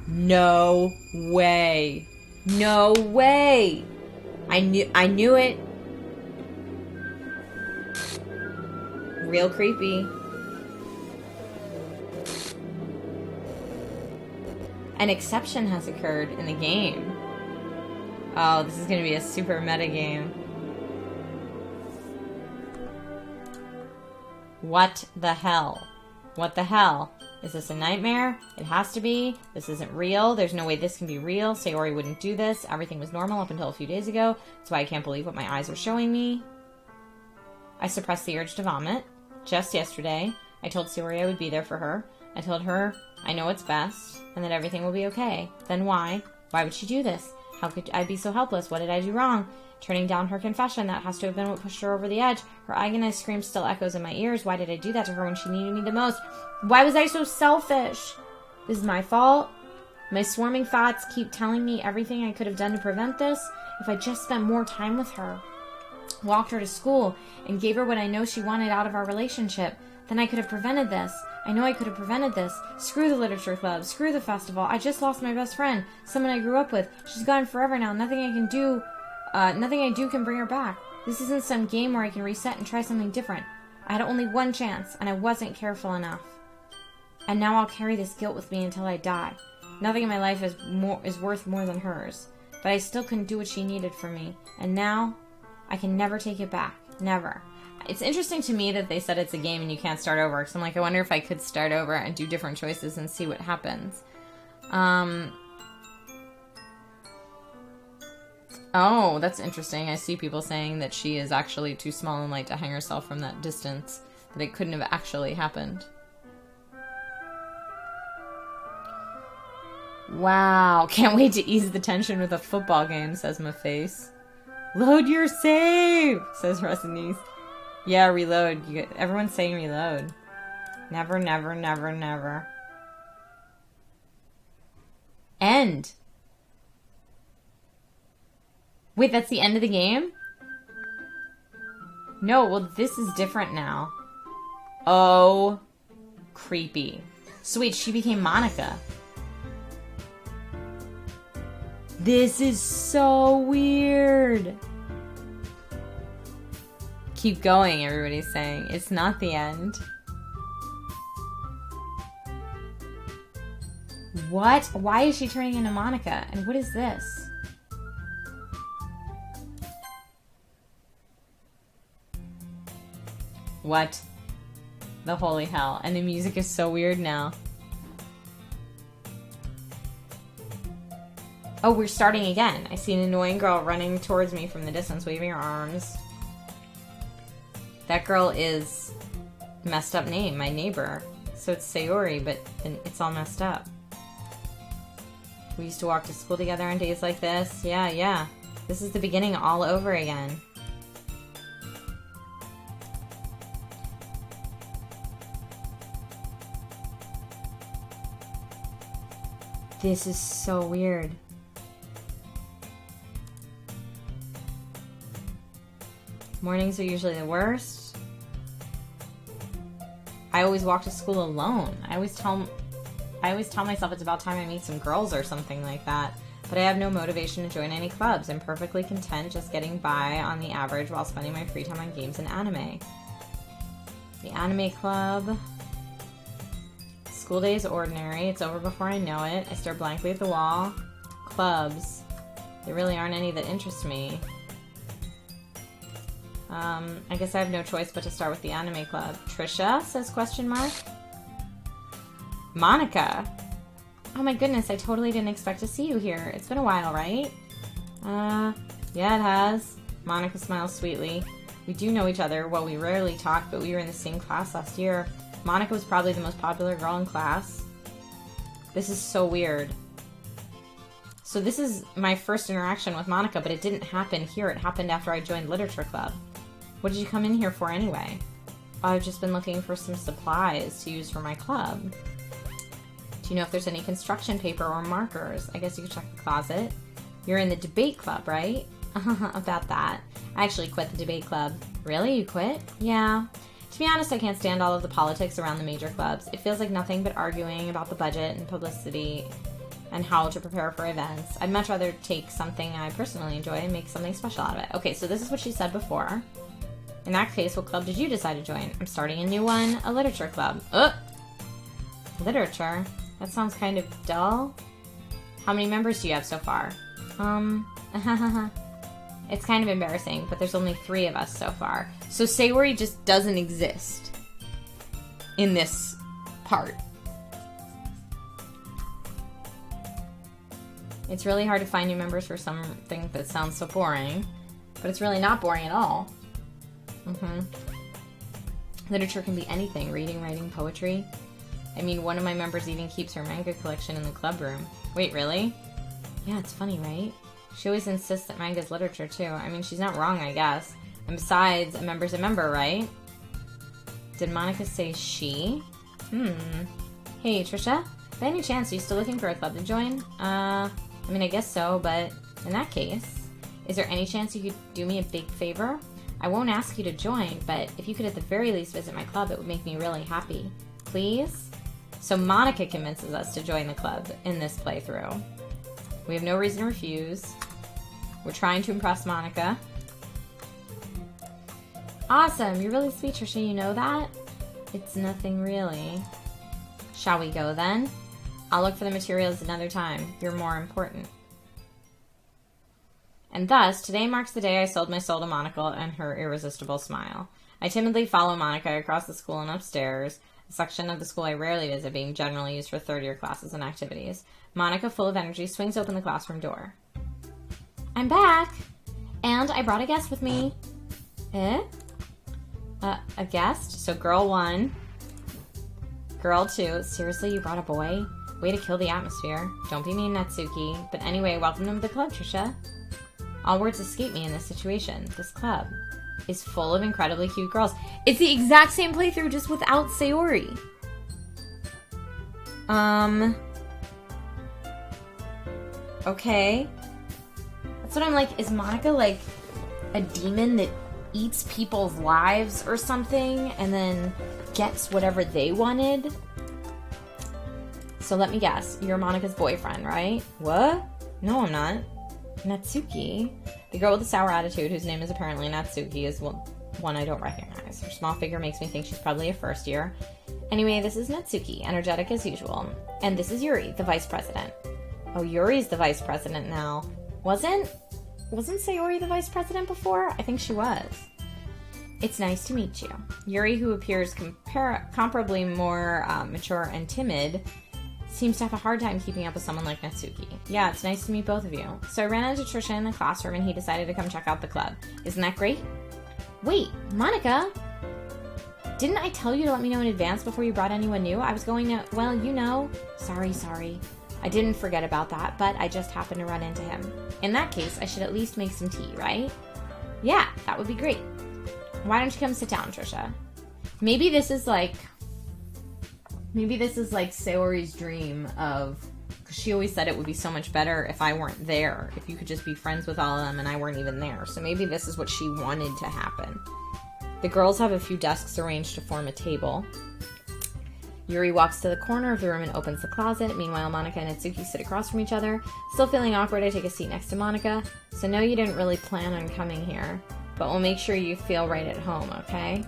No way. No way. I knew it. Real creepy. An exception has occurred in the game. Oh, this is going to be a super meta game. What the hell? What the hell? Is this a nightmare? It has to be. This isn't real. There's no way this can be real. Sayori wouldn't do this. Everything was normal up until a few days ago. That's why I can't believe what my eyes are showing me. I suppressed the urge to vomit. Just yesterday, I told Sayori I would be there for her. I told her I know what's best and that everything will be okay. Then why? Why would she do this? How could I be so helpless? What did I do wrong? Turning down her confession, that has to have been what pushed her over the edge. Her agonized scream still echoes in my ears. Why did I do that to her when she needed me the most? Why was I so selfish? This is my fault. My swarming thoughts keep telling me everything I could have done to prevent this. If I just spent more time with her, walked her to school, and gave her what I know she wanted out of our relationship, then I could have prevented this. I know I could have prevented this. Screw the literature club. Screw the festival. I just lost my best friend. Someone I grew up with. She's gone forever now. Nothing I do can bring her back. This isn't some game where I can reset and try something different. I had only one chance, and I wasn't careful enough. And now I'll carry this guilt with me until I die. Nothing in my life is worth more than hers. But I still couldn't do what she needed from me. And now, I can never take it back. Never. It's interesting to me that they said it's a game and you can't start over. Because I'm like, I wonder if I could start over and do different choices and see what happens. Oh, that's interesting. I see people saying that she is actually too small and light to hang herself from that distance. That it couldn't have actually happened. Wow. Can't wait to ease the tension with a football game, says my face. Load your save, says Russinies. Yeah, reload. Everyone's saying reload. Never, never, never, never. End. Wait, that's the end of the game? No, well, this is different now. Oh, creepy. So wait, she became Monica. This is so weird. Keep going, everybody's saying. It's not the end. What? Why is she turning into Monica? And what is this? What? The holy hell. And the music is so weird now. Oh, we're starting again. I see an annoying girl running towards me from the distance, waving her arms. That girl is messed up name, my neighbor. So it's Sayori, but it's all messed up. We used to walk to school together on days like this. Yeah. This is the beginning all over again. This is so weird. Mornings are usually the worst. I always walk to school alone. I always tell myself it's about time I meet some girls or something like that. But I have no motivation to join any clubs. I'm perfectly content just getting by on the average while spending my free time on games and anime. The anime club. School day is ordinary. It's over before I know it. I stare blankly at the wall. Clubs. There really aren't any that interest me. I guess I have no choice but to start with the anime club. Trisha, says question mark. Monica. Oh my goodness, I totally didn't expect to see you here. It's been a while, right? Yeah, it has. Monica smiles sweetly. We do know each other. Well, we rarely talk, but we were in the same class last year. Monica was probably the most popular girl in class. This is so weird. So this is my first interaction with Monica, but it didn't happen here. It happened after I joined Literature Club. What did you come in here for anyway? I've just been looking for some supplies to use for my club. Do you know if there's any construction paper or markers? I guess you could check the closet. You're in the debate club, right? About that. I actually quit the debate club. Really? You quit? Yeah. To be honest, I can't stand all of the politics around the major clubs. It feels like nothing but arguing about the budget and publicity and how to prepare for events. I'd much rather take something I personally enjoy and make something special out of it. Okay, so this is what she said before. In that case, what club did you decide to join? I'm starting a new one, a literature club. Literature? That sounds kind of dull. How many members do you have so far? It's kind of embarrassing, but there's only 3 of us so far. So Sayori just doesn't exist in this part. It's really hard to find new members for something that sounds so boring, but it's really not boring at all. Literature can be anything. Reading, writing, poetry. I mean, one of my members even keeps her manga collection in the club room. Wait, really? Yeah, it's funny, right? She always insists that manga's literature, too. I mean, she's not wrong, I guess. And besides, a member's a member, right? Did Monica say she? Hey, Trisha? By any chance, are you still looking for a club to join? I mean, I guess so, but in that case, is there any chance you could do me a big favor? I won't ask you to join, but if you could at the very least visit my club, it would make me really happy. Please? So Monica convinces us to join the club in this playthrough. We have no reason to refuse. We're trying to impress Monica. Awesome! You're really sweet, Trisha. You know that? It's nothing really. Shall we go then? I'll look for the materials another time. You're more important. And thus, today marks the day I sold my soul to Monica and her irresistible smile. I timidly follow Monica across the school and upstairs, a section of the school I rarely visit, being generally used for third-year classes and activities. Monica, full of energy, swings open the classroom door. I'm back! And I brought a guest with me. A guest? So girl 1. Girl 2. Seriously, you brought a boy? Way to kill the atmosphere. Don't be mean, Natsuki. But anyway, welcome to the club, Trisha. All words escape me in this situation. This club is full of incredibly cute girls. It's the exact same playthrough, just without Sayori. Okay. That's what I'm like. Is Monica like a demon that eats people's lives or something and then gets whatever they wanted? So let me guess. You're Monica's boyfriend, right? What? No, I'm not. Natsuki, the girl with the sour attitude, whose name is apparently Natsuki, is one I don't recognize. Her small figure makes me think she's probably a first year. Anyway, this is Natsuki, energetic as usual. And this is Yuri, the vice president. Oh, Yuri's the vice president now. Wasn't Sayori the vice president before? I think she was. It's nice to meet you. Yuri, who appears comparably more mature and timid, seems to have a hard time keeping up with someone like Natsuki. Yeah, it's nice to meet both of you. So I ran into Trisha in the classroom and he decided to come check out the club. Isn't that great? Wait, Monica! Didn't I tell you to let me know in advance before you brought anyone new? I was going to, well, you know. Sorry. I didn't forget about that, but I just happened to run into him. In that case, I should at least make some tea, right? Yeah, that would be great. Why don't you come sit down, Trisha? Maybe this is like Sayori's dream of, because she always said it would be so much better if I weren't there, if you could just be friends with all of them and I weren't even there. So maybe this is what she wanted to happen. The girls have a few desks arranged to form a table. Yuri walks to the corner of the room and opens the closet. Meanwhile, Monica and Natsuki sit across from each other. Still feeling awkward, I take a seat next to Monica. So no, you didn't really plan on coming here, but we'll make sure you feel right at home, okay?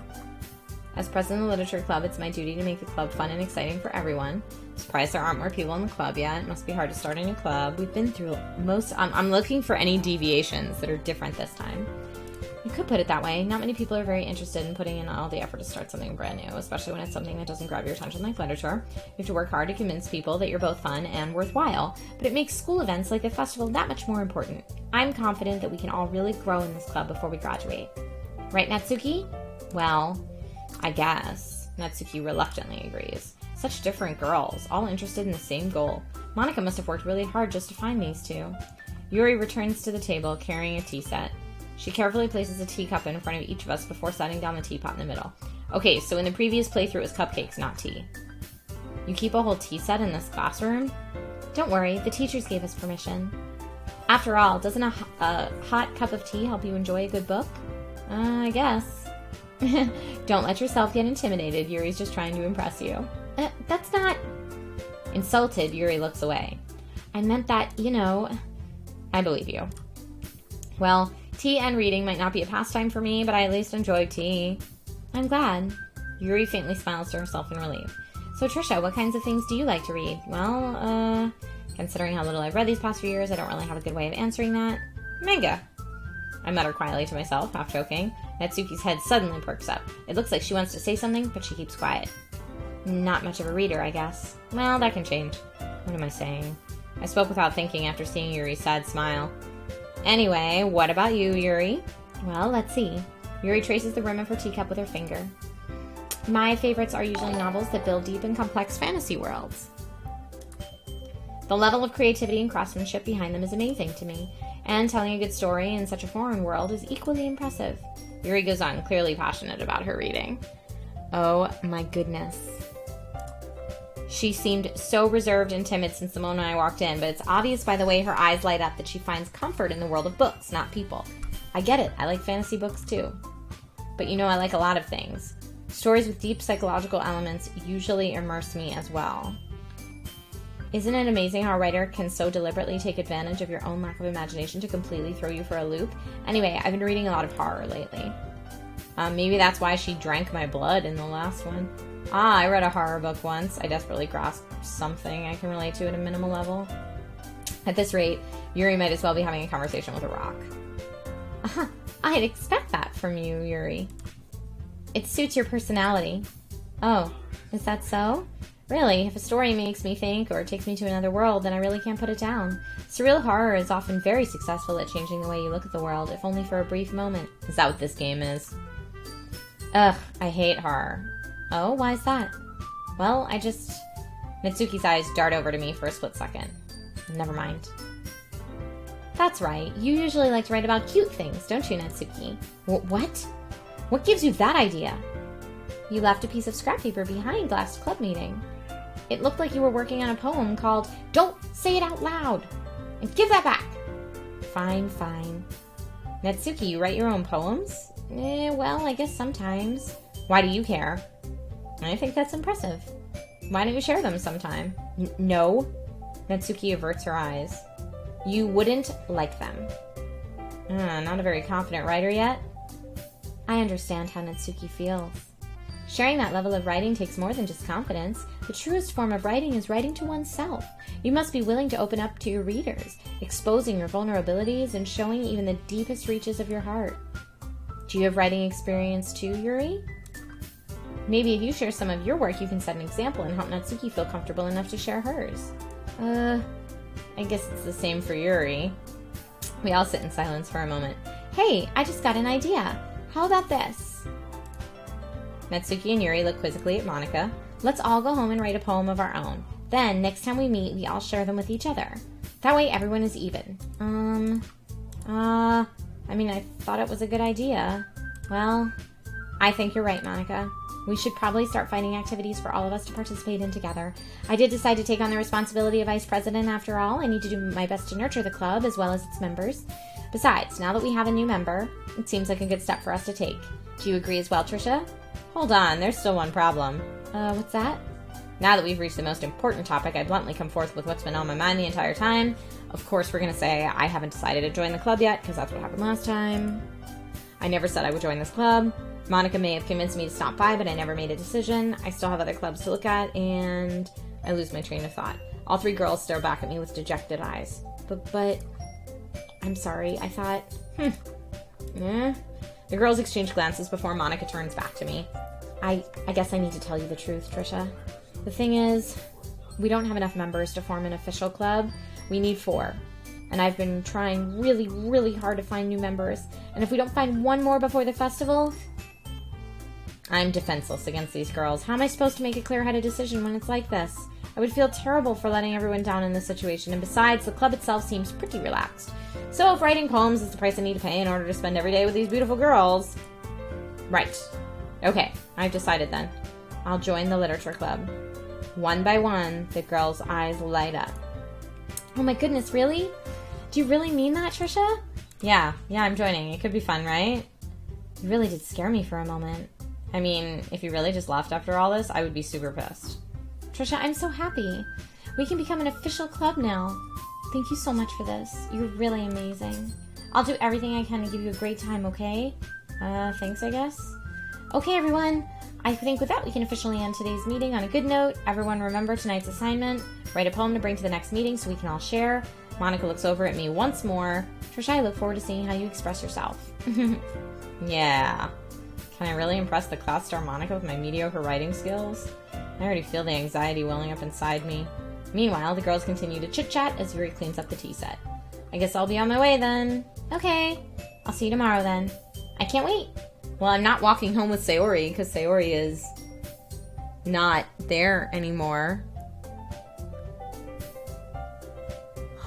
As president of the Literature Club, it's my duty to make the club fun and exciting for everyone. Surprised there aren't more people in the club yet. It must be hard to start a new club. We've been through most... I'm looking for any deviations that are different this time. You could put it that way. Not many people are very interested in putting in all the effort to start something brand new, especially when it's something that doesn't grab your attention like literature. You have to work hard to convince people that you're both fun and worthwhile, but it makes school events like the festival that much more important. I'm confident that we can all really grow in this club before we graduate. Right, Natsuki? Well, I guess. Natsuki reluctantly agrees. Such different girls, all interested in the same goal. Monica must have worked really hard just to find these two. Yuri returns to the table carrying a tea set. She carefully places a teacup in front of each of us before setting down the teapot in the middle. Okay, so in the previous playthrough it was cupcakes, not tea. You keep a whole tea set in this classroom? Don't worry, the teachers gave us permission. After all, doesn't a hot cup of tea help you enjoy a good book? I guess. Don't let yourself get intimidated. Yuri's just trying to impress you. That's not... Insulted, Yuri looks away. I meant that, I believe you. Well, tea and reading might not be a pastime for me, but I at least enjoy tea. I'm glad. Yuri faintly smiles to herself in relief. So, Trisha, what kinds of things do you like to read? Well, considering how little I've read these past few years, I don't really have a good way of answering that. Manga. I mutter quietly to myself, half joking. Natsuki's head suddenly perks up. It looks like she wants to say something, but she keeps quiet. Not much of a reader, I guess. Well, that can change. What am I saying? I spoke without thinking after seeing Yuri's sad smile. Anyway, what about you, Yuri? Well, let's see. Yuri traces the rim of her teacup with her finger. My favorites are usually novels that build deep and complex fantasy worlds. The level of creativity and craftsmanship behind them is amazing to me, and telling a good story in such a foreign world is equally impressive. Yuri goes on, clearly passionate about her reading. Oh my goodness. She seemed so reserved and timid since the moment I walked in, but it's obvious by the way her eyes light up that she finds comfort in the world of books, not people. I get it, I like fantasy books too. But I like a lot of things. Stories with deep psychological elements usually immerse me as well. Isn't it amazing how a writer can so deliberately take advantage of your own lack of imagination to completely throw you for a loop? Anyway, I've been reading a lot of horror lately. Maybe that's why she drank my blood in the last one. I read a horror book once. I desperately grasped something I can relate to at a minimal level. At this rate, Yuri might as well be having a conversation with a rock. I'd expect that from you, Yuri. It suits your personality. Oh, is that so? Really, if a story makes me think or takes me to another world, then I really can't put it down. Surreal horror is often very successful at changing the way you look at the world, if only for a brief moment. Is that what this game is? Ugh, I hate horror. Oh, why is that? Well, Natsuki's eyes dart over to me for a split second. Never mind. That's right. You usually like to write about cute things, don't you, Natsuki? What? What gives you that idea? You left a piece of scrap paper behind last club meeting. It looked like you were working on a poem called Don't Say It Out Loud! And give that back! Fine. Natsuki, you write your own poems? Well, I guess sometimes. Why do you care? I think that's impressive. Why don't you share them sometime? No. Natsuki averts her eyes. You wouldn't like them. Not a very confident writer yet. I understand how Natsuki feels. Sharing that level of writing takes more than just confidence. The truest form of writing is writing to oneself. You must be willing to open up to your readers, exposing your vulnerabilities and showing even the deepest reaches of your heart. Do you have writing experience too, Yuri? Maybe if you share some of your work, you can set an example and help Natsuki feel comfortable enough to share hers. I guess it's the same for Yuri. We all sit in silence for a moment. Hey, I just got an idea. How about this? Natsuki and Yuri look quizzically at Monica. Let's all go home and write a poem of our own. Then, next time we meet, we all share them with each other. That way everyone is even. I thought it was a good idea. Well, I think you're right, Monica. We should probably start finding activities for all of us to participate in together. I did decide to take on the responsibility of vice president after all. I need to do my best to nurture the club as well as its members. Besides, now that we have a new member, it seems like a good step for us to take. Do you agree as well, Trisha? Hold on, there's still one problem. What's that? Now that we've reached the most important topic, I bluntly come forth with what's been on my mind the entire time. Of course, we're going to say I haven't decided to join the club yet, because that's what happened last time. I never said I would join this club. Monica may have convinced me to stop by, but I never made a decision. I still have other clubs to look at, and I lose my train of thought. All three girls stare back at me with dejected eyes. But, I'm sorry, I thought, The girls exchange glances before Monica turns back to me. I guess I need to tell you the truth, Trisha. The thing is, we don't have enough members to form an official club. We need 4. And I've been trying really, really hard to find new members. And if we don't find one more before the festival, I'm defenseless against these girls. How am I supposed to make a clear-headed decision when it's like this? I would feel terrible for letting everyone down in this situation. And besides, the club itself seems pretty relaxed. So if writing poems is the price I need to pay in order to spend every day with these beautiful girls... Right. Okay, I've decided then. I'll join the literature club. One by one, the girls' eyes light up. Oh my goodness, really? Do you really mean that, Trisha? Yeah, I'm joining. It could be fun, right? You really did scare me for a moment. I mean, if you really just left after all this, I would be super pissed. Trisha, I'm so happy. We can become an official club now. Thank you so much for this. You're really amazing. I'll do everything I can to give you a great time, okay? Thanks, I guess. Okay, everyone. I think with that, we can officially end today's meeting on a good note. Everyone remember tonight's assignment. Write a poem to bring to the next meeting so we can all share. Monica looks over at me once more. Trisha, I look forward to seeing how you express yourself. Yeah. Can I really impress the class star Monica with my mediocre writing skills? I already feel the anxiety welling up inside me. Meanwhile, the girls continue to chit-chat as Yuri cleans up the tea set. I guess I'll be on my way then. Okay. I'll see you tomorrow then. I can't wait. Well, I'm not walking home with Sayori, because Sayori is not there anymore.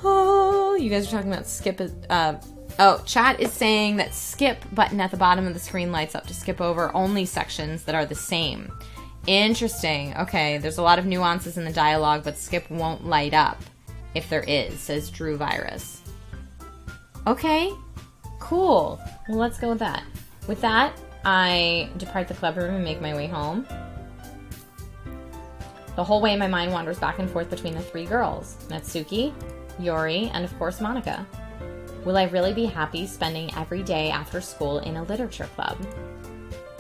Oh, you guys are talking about skip. Chat is saying that skip button at the bottom of the screen lights up to skip over only sections that are the same. Interesting. Okay, there's a lot of nuances in the dialogue, but skip won't light up if there is, says Drew Virus. Okay, cool. Well, let's go with that. With that, I depart the club room and make my way home. The whole way, my mind wanders back and forth between the 3 girls, Natsuki, Yuri, and of course Monica. Will I really be happy spending every day after school in a literature club?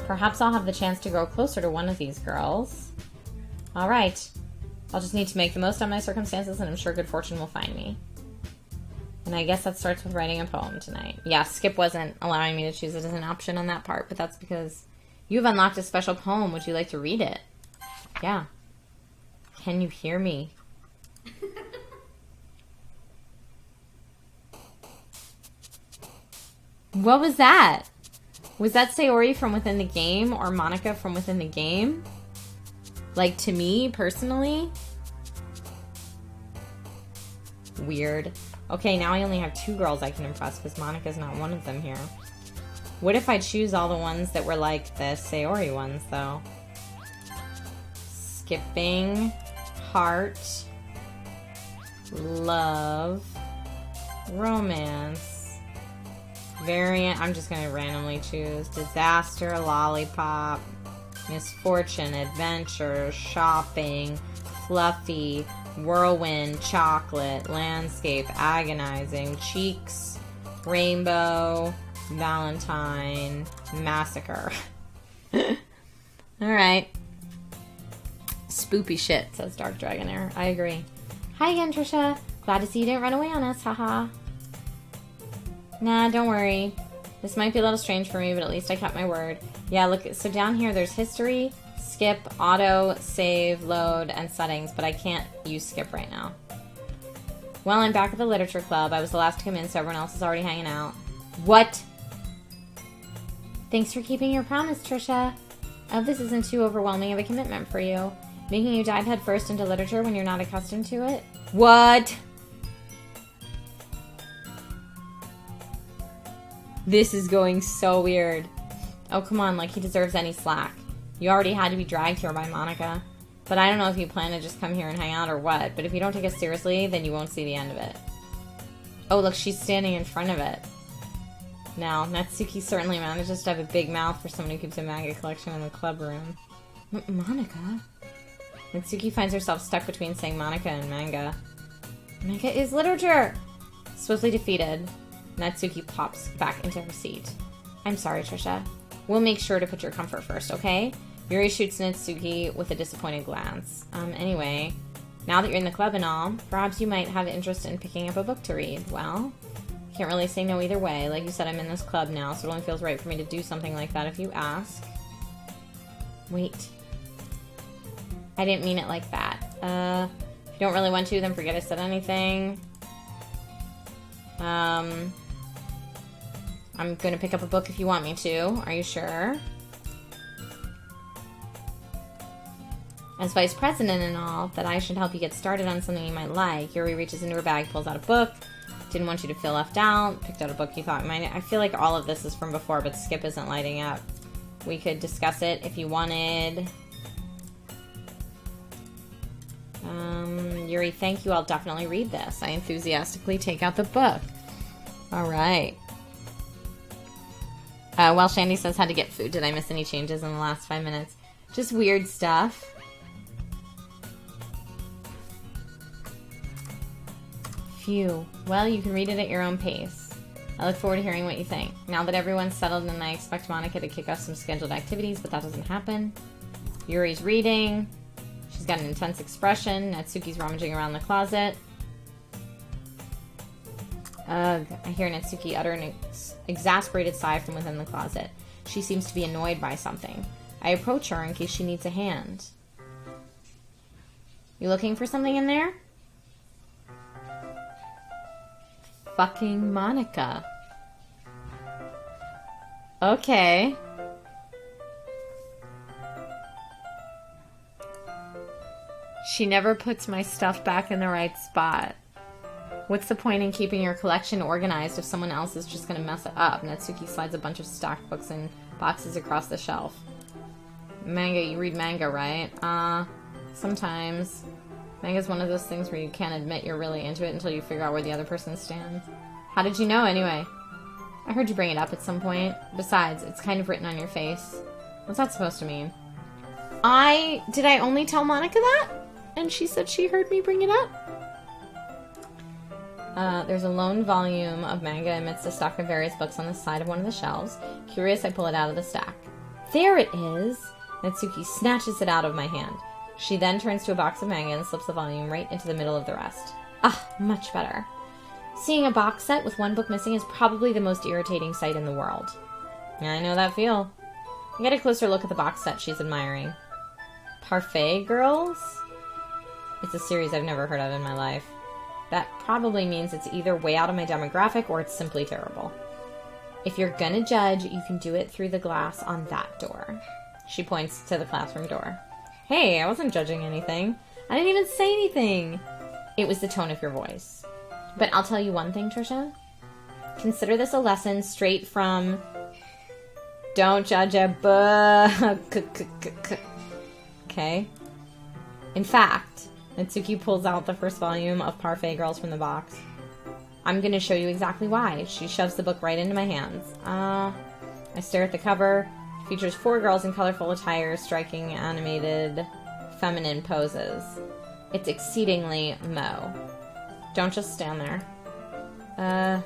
Perhaps I'll have the chance to grow closer to one of these girls. Alright, I'll just need to make the most of my circumstances, and I'm sure good fortune will find me. And I guess that starts with writing a poem tonight. Yeah, skip wasn't allowing me to choose it as an option on that part, but that's because you've unlocked a special poem. Would you like to read it? Yeah. Can you hear me? What was that? Was that Sayori from within the game or Monica from within the game? Like, to me, personally? Weird. Okay, now I only have 2 girls I can impress because Monica's not one of them here. What if I choose all the ones that were like the Sayori ones, though? Skipping, heart, love, romance. Variant, I'm just going to randomly choose. Disaster, lollipop, misfortune, adventure, shopping, fluffy, whirlwind, chocolate, landscape, agonizing, cheeks, rainbow, Valentine, massacre. Alright. Spoopy shit, says Dark Dragonair. I agree. Hi again, Trisha. Glad to see you didn't run away on us, haha. Nah, don't worry. This might be a little strange for me, but at least I kept my word. Yeah, look, so down here there's history, skip, auto, save, load, and settings, but I can't use skip right now. Well, I'm back at the literature club. I was the last to come in, so everyone else is already hanging out. What? Thanks for keeping your promise, Trisha. I hope this isn't too overwhelming of a commitment for you. Making you dive head first into literature when you're not accustomed to it? What? This is going so weird. Oh, come on, like he deserves any slack. You already had to be dragged here by Monica. But I don't know if you plan to just come here and hang out or what, but if you don't take us seriously, then you won't see the end of it. Oh, look, she's standing in front of it. Now, Natsuki certainly manages to have a big mouth for someone who keeps a manga collection in the club room. Monica? Natsuki finds herself stuck between saying Monica and manga. Manga is literature! Swiftly defeated, Natsuki plops back into her seat. I'm sorry, Trisha. We'll make sure to put your comfort first, okay? Yuri shoots Natsuki with a disappointed glance. Anyway, now that you're in the club and all, perhaps you might have interest in picking up a book to read. Well, can't really say no either way. Like you said, I'm in this club now, so it only feels right for me to do something like that if you ask. Wait. I didn't mean it like that. If you don't really want to, then forget I said anything. I'm gonna pick up a book if you want me to. Are you sure? As vice president and all, that I should help you get started on something you might like. Yuri reaches into her bag, pulls out a book. Didn't want you to feel left out. Picked out a book you thought might... I feel like all of this is from before, but Skip isn't lighting up. We could discuss it if you wanted. Yuri, thank you. I'll definitely read this. I enthusiastically take out the book. All right. Well, Shandy says had to get food. Did I miss any changes in the last 5 minutes? Just weird stuff. Phew. Well, you can read it at your own pace. I look forward to hearing what you think. Now that everyone's settled and I expect Monica to kick off some scheduled activities, but that doesn't happen. Yuri's reading. She's got an intense expression. Natsuki's rummaging around the closet. Ugh. I hear Natsuki utter an exasperated sigh from within the closet. She seems to be annoyed by something. I approach her in case she needs a hand. You looking for something in there? Fucking Monica. Okay. She never puts my stuff back in the right spot. What's the point in keeping your collection organized if someone else is just going to mess it up? Natsuki slides a bunch of stocked books and boxes across the shelf. Manga, you read manga, right? Sometimes. Manga's one of those things where you can't admit you're really into it until you figure out where the other person stands. How did you know, anyway? I heard you bring it up at some point. Besides, it's kind of written on your face. What's that supposed to mean? Did I only tell Monica that? And she said she heard me bring it up? There's a lone volume of manga amidst a stack of various books on the side of one of the shelves. Curious, I pull it out of the stack. There it is! Natsuki snatches it out of my hand. She then turns to a box of manga and slips the volume right into the middle of the rest. Ah, much better. Seeing a box set with one book missing is probably the most irritating sight in the world. I know that feel. I get a closer look at the box set she's admiring. Parfait Girls? It's a series I've never heard of in my life. That probably means it's either way out of my demographic or it's simply terrible. If you're gonna judge, you can do it through the glass on that door. She points to the classroom door. Hey, I wasn't judging anything. I didn't even say anything. It was the tone of your voice. But I'll tell you one thing, Trisha. Consider this a lesson straight from don't judge a book. Okay? In fact, Natsuki pulls out the first volume of Parfait Girls from the box. I'm going to show you exactly why. She shoves the book right into my hands. I stare at the cover. It features 4 girls in colorful attire, striking animated feminine poses. It's exceedingly Mo. Don't just stand there.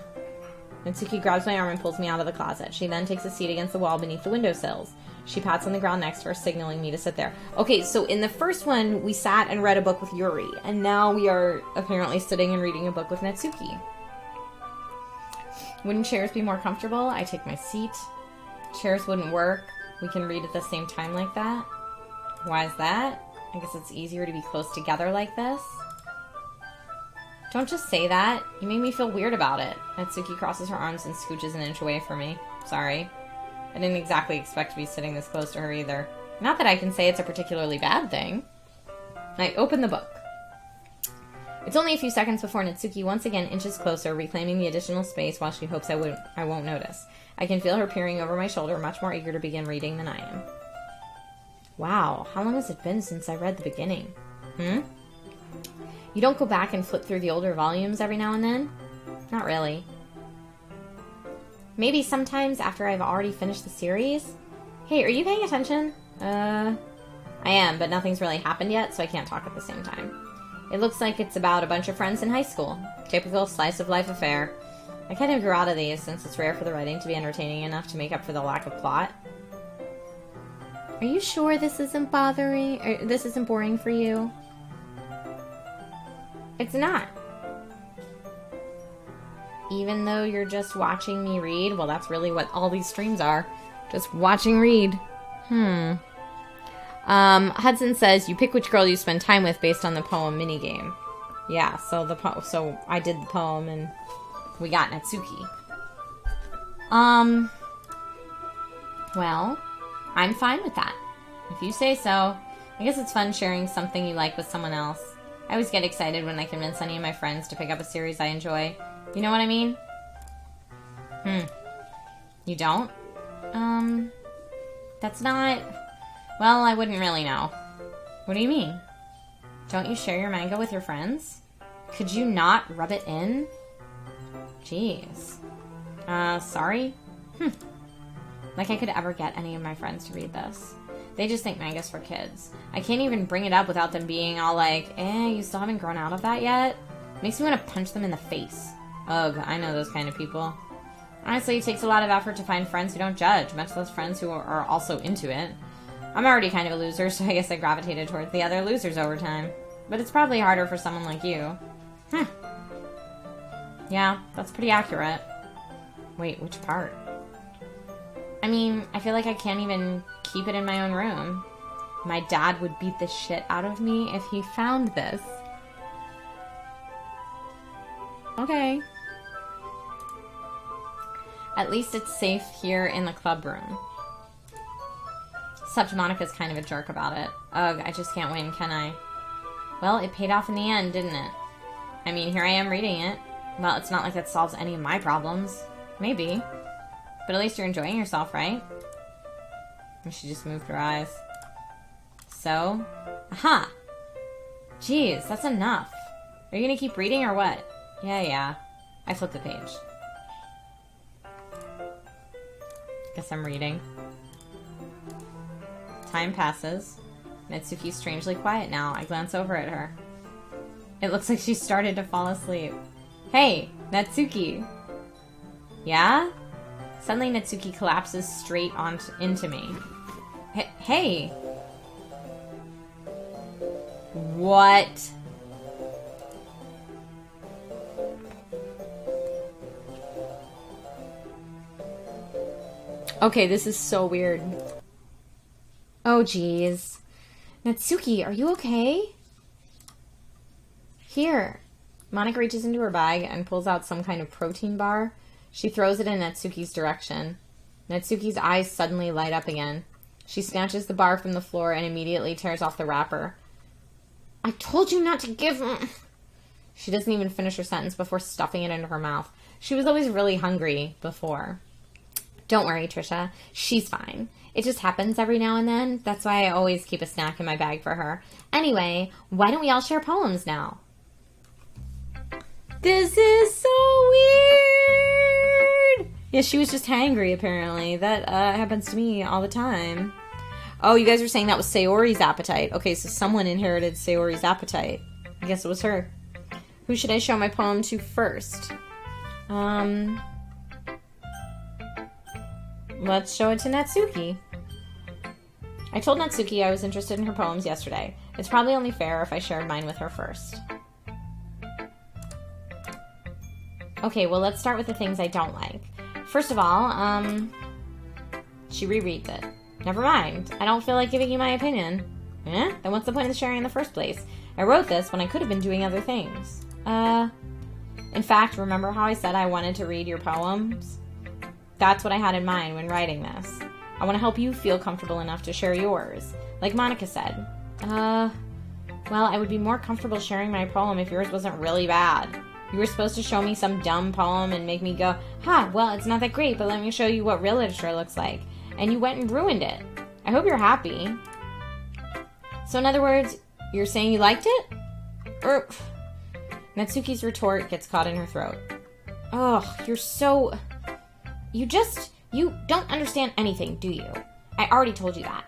Natsuki grabs my arm and pulls me out of the closet. She then takes a seat against the wall beneath the windowsills. She pats on the ground next to her, signaling me to sit there. Okay, so in the first one, we sat and read a book with Yuri, and now we are apparently sitting and reading a book with Natsuki. Wouldn't chairs be more comfortable? I take my seat. Chairs wouldn't work. We can read at the same time like that. Why is that? I guess it's easier to be close together like this. Don't just say that. You made me feel weird about it. Natsuki crosses her arms and scooches an inch away from me. Sorry. I didn't exactly expect to be sitting this close to her either. Not that I can say it's a particularly bad thing. I open the book. It's only a few seconds before Natsuki once again inches closer, reclaiming the additional space while she hopes I won't notice. I can feel her peering over my shoulder, much more eager to begin reading than I am. Wow, how long has it been since I read the beginning? You don't go back and flip through the older volumes every now and then? Not really. Maybe sometimes after I've already finished the series? Hey, are you paying attention? Are I am, but nothing's really happened yet, so I can't talk at the same time. It looks like it's about a bunch of friends in high school. Typical slice of life affair. I kind of grew out of these since it's rare for the writing to be entertaining enough to make up for the lack of plot. Are you sure this isn't boring for you? It's not. Even though you're just watching me read, well, that's really what all these streams are. Just watching read. Hudson says, you pick which girl you spend time with based on the poem minigame. Yeah, so I did the poem and we got Natsuki. Well, I'm fine with that. If you say so. I guess it's fun sharing something you like with someone else. I always get excited when I convince any of my friends to pick up a series I enjoy. You know what I mean? You don't? That's not... Well, I wouldn't really know. What do you mean? Don't you share your manga with your friends? Could you not rub it in? Jeez. Sorry? Like I could ever get any of my friends to read this. They just think manga's for kids. I can't even bring it up without them being all like, you still haven't grown out of that yet? Makes me want to punch them in the face. Ugh, I know those kind of people. Honestly, it takes a lot of effort to find friends who don't judge, much less friends who are also into it. I'm already kind of a loser, so I guess I gravitated towards the other losers over time. But it's probably harder for someone like you. Yeah, that's pretty accurate. Wait, which part? I mean, I feel like I can't even keep it in my own room. My dad would beat the shit out of me if he found this. Okay. At least it's safe here in the club room. Except Monica's kind of a jerk about it. Ugh, I just can't win, can I? Well, it paid off in the end, didn't it? I mean, here I am reading it. Well, it's not like that solves any of my problems. Maybe. But at least you're enjoying yourself, right? And she just moved her eyes. So? Aha! Jeez, that's enough. Are you gonna keep reading or what? Yeah. I flipped the page. Guess I'm reading. Time passes. Natsuki's strangely quiet now. I glance over at her. It looks like she started to fall asleep. Hey, Natsuki! Yeah? Suddenly Natsuki collapses straight into me. Hey! What? Okay, this is so weird. Oh, jeez. Natsuki, are you okay? Here. Monica reaches into her bag and pulls out some kind of protein bar. She throws it in Natsuki's direction. Natsuki's eyes suddenly light up again. She snatches the bar from the floor and immediately tears off the wrapper. I told you not to give... She doesn't even finish her sentence before stuffing it into her mouth. She was always really hungry before. Don't worry, Trisha. She's fine. It just happens every now and then. That's why I always keep a snack in my bag for her. Anyway, why don't we all share poems now? This is so weird! Yeah, she was just hangry, apparently. That happens to me all the time. Oh, you guys are saying that was Sayori's appetite. Okay, so someone inherited Sayori's appetite. I guess it was her. Who should I show my poem to first? Let's show it to Natsuki. I told Natsuki I was interested in her poems yesterday. It's probably only fair if I shared mine with her first. Okay, well, let's start with the things I don't like. First of all, she rereads it. Never mind. I don't feel like giving you my opinion. Then what's the point of sharing in the first place? I wrote this when I could have been doing other things. In fact, remember how I said I wanted to read your poems? That's what I had in mind when writing this. I want to help you feel comfortable enough to share yours. Like Monica said. Well, I would be more comfortable sharing my poem if yours wasn't really bad. You were supposed to show me some dumb poem and make me go, well, it's not that great, but let me show you what real literature looks like. And you went and ruined it. I hope you're happy. So in other words, you're saying you liked it? Natsuki's retort gets caught in her throat. Oh, you're so... You don't understand anything, do you? I already told you that.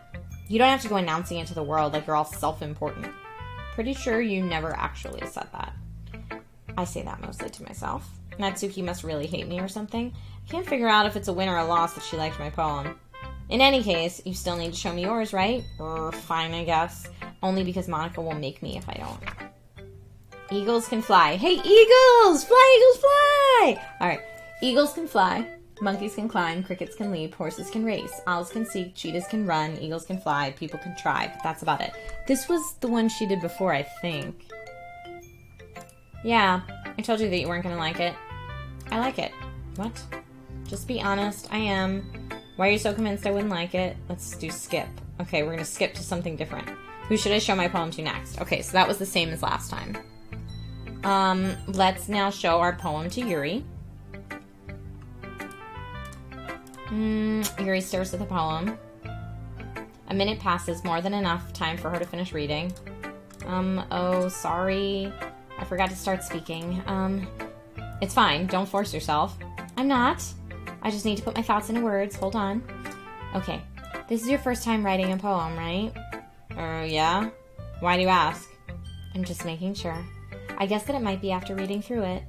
You don't have to go announcing it to the world like you're all self-important. Pretty sure you never actually said that. I say that mostly to myself. Natsuki must really hate me or something. I can't figure out if it's a win or a loss that she liked my poem. In any case, you still need to show me yours, right? Fine, I guess. Only because Monica will make me if I don't. Eagles can fly. Hey, eagles! Fly, eagles, fly! Alright. Eagles can fly. Monkeys can climb. Crickets can leap. Horses can race. Owls can seek. Cheetahs can run. Eagles can fly. People can try. But that's about it. This was the one she did before, I think. Yeah. I told you that you weren't going to like it. I like it. What? Just be honest. I am. Why are you so convinced I wouldn't like it? Let's do skip. Okay, we're going to skip to something different. Who should I show my poem to next? Okay, so that was the same as last time. Let's now show our poem to Yuri. Yuri stares at the poem. A minute passes, more than enough time for her to finish reading. Oh, sorry. I forgot to start speaking. It's fine. Don't force yourself. I'm not. I just need to put my thoughts into words. Hold on. Okay. This is your first time writing a poem, right? Yeah? Why do you ask? I'm just making sure. I guess that it might be after reading through it.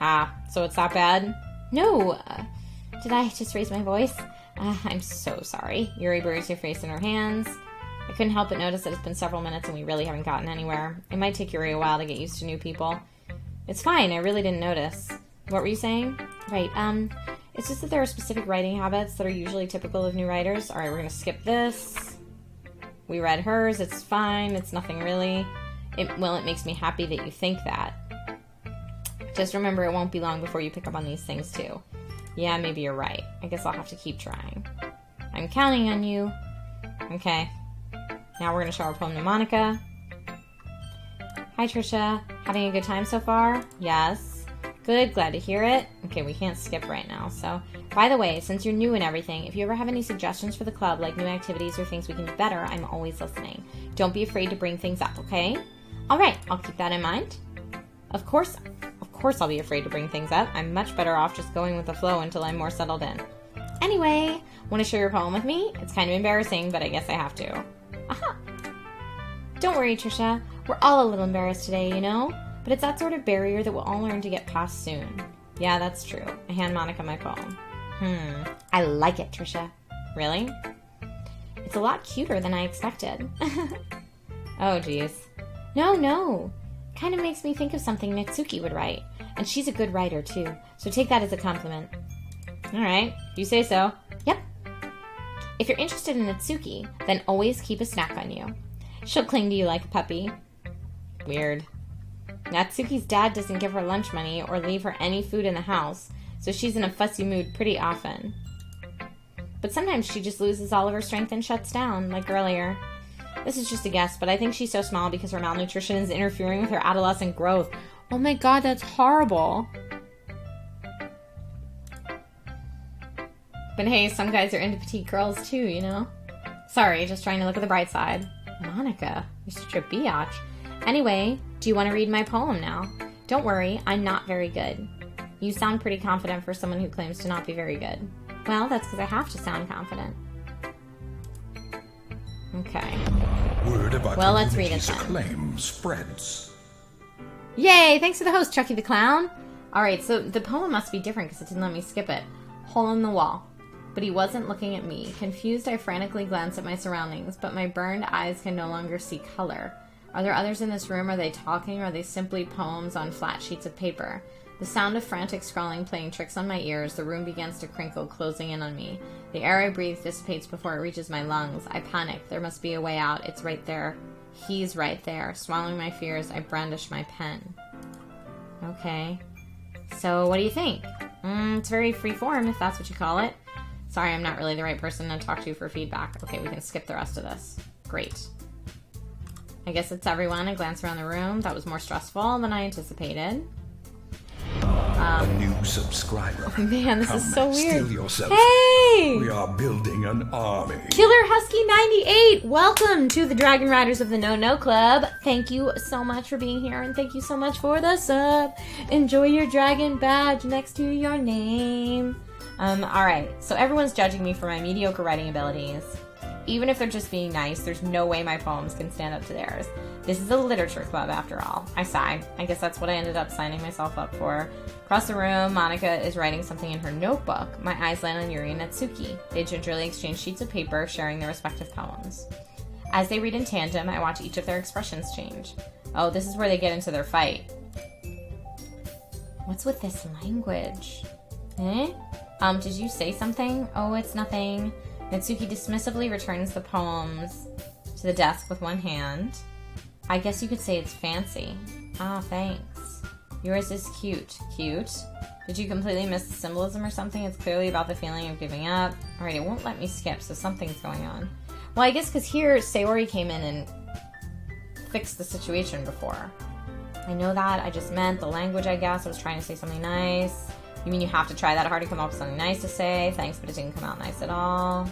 Ah, so it's that bad? No. Did I just raise my voice? I'm so sorry. Yuri buries her face in her hands. I couldn't help but notice that it's been several minutes and we really haven't gotten anywhere. It might take Yuri a while to get used to new people. It's fine. I really didn't notice. What were you saying? Right, it's just that there are specific writing habits that are usually typical of new writers. Alright, we're gonna skip this. We read hers. It's fine. It's nothing really. It makes me happy that you think that. Just remember, it won't be long before you pick up on these things, too. Yeah, maybe you're right. I guess I'll have to keep trying. I'm counting on you. Okay. Now we're going to show our poem to Monica. Hi, Trisha. Having a good time so far? Yes. Good, glad to hear it. Okay, we can't skip right now, so... By the way, since you're new and everything, if you ever have any suggestions for the club, like new activities or things we can do better, I'm always listening. Don't be afraid to bring things up, okay? Alright, I'll keep that in mind. Of course I'll be afraid to bring things up. I'm much better off just going with the flow until I'm more settled in. Anyway, want to share your poem with me? It's kind of embarrassing, but I guess I have to. Aha! Don't worry, Trisha. We're all a little embarrassed today, you know? But it's that sort of barrier that we'll all learn to get past soon. Yeah, that's true. I hand Monica my poem. I like it, Trisha. Really? It's a lot cuter than I expected. Oh, geez. No. Kind of makes me think of something Natsuki would write. And she's a good writer, too. So take that as a compliment. Alright, if you say so. Yep. If you're interested in Natsuki, then always keep a snack on you. She'll cling to you like a puppy. Weird. Natsuki's dad doesn't give her lunch money or leave her any food in the house, so she's in a fussy mood pretty often. But sometimes she just loses all of her strength and shuts down, like earlier. This is just a guess, but I think she's so small because her malnutrition is interfering with her adolescent growth. Oh my god, that's horrible. But hey, some guys are into petite girls too, you know? Sorry, just trying to look at the bright side. Monica, you're such a biatch. Anyway, do you want to read my poem now? Don't worry, I'm not very good. You sound pretty confident for someone who claims to not be very good. Well, that's because I have to sound confident. Okay.
Word about
well, let's read it then.
Acclaim spreads.
Yay! Thanks to the host, Chucky the Clown. Alright, so the poem must be different because it didn't let me skip it. Hole in the wall. But he wasn't looking at me. Confused, I frantically glanced at my surroundings, but my burned eyes can no longer see color. Are there others in this room? Are they talking? Or are they simply poems on flat sheets of paper? The sound of frantic scrawling playing tricks on my ears. The room begins to crinkle, closing in on me. The air I breathe dissipates before it reaches my lungs. I panic. There must be a way out. It's right there. He's right there. Swallowing my fears, I brandish my pen. Okay. So, what do you think? It's very free-form, if that's what you call it. Sorry, I'm not really the right person to talk to for feedback. Okay, we can skip the rest of this. Great. I guess it's everyone. I glance around the room. That was more stressful than I anticipated.
A new subscriber.
Oh man, this is so weird.
Steal yourself.
Hey!
We are building an army.
Killer Husky 98! Welcome to the Dragon Riders of the No Club. Thank you so much for being here, and thank you so much for the sub. Enjoy your dragon badge next to your name. Alright, so everyone's judging me for my mediocre writing abilities.
Even if they're just being nice, there's no way my poems can stand up to theirs. This is a literature club, after all. I sigh. I guess that's what I ended up signing myself up for. Across the room, Monica is writing something in her notebook. My eyes land on Yuri and Natsuki. They gingerly exchange sheets of paper, sharing their respective poems. As they read in tandem, I watch each of their expressions change. Oh, this is where they get into their fight. What's with this language? Eh? Did you say something? Oh, it's nothing. Natsuki dismissively returns the poems to the desk with one hand. I guess you could say it's fancy. Ah, thanks. Yours is cute. Cute? Did you completely miss the symbolism or something? It's clearly about the feeling of giving up. Alright, it won't let me skip, so something's going on. Well, I guess because here Sayori came in and fixed the situation before. I know that. I just meant the language, I guess. I was trying to say something nice. You mean you have to try that hard to come up with something nice to say? Thanks, but it didn't come out nice at all.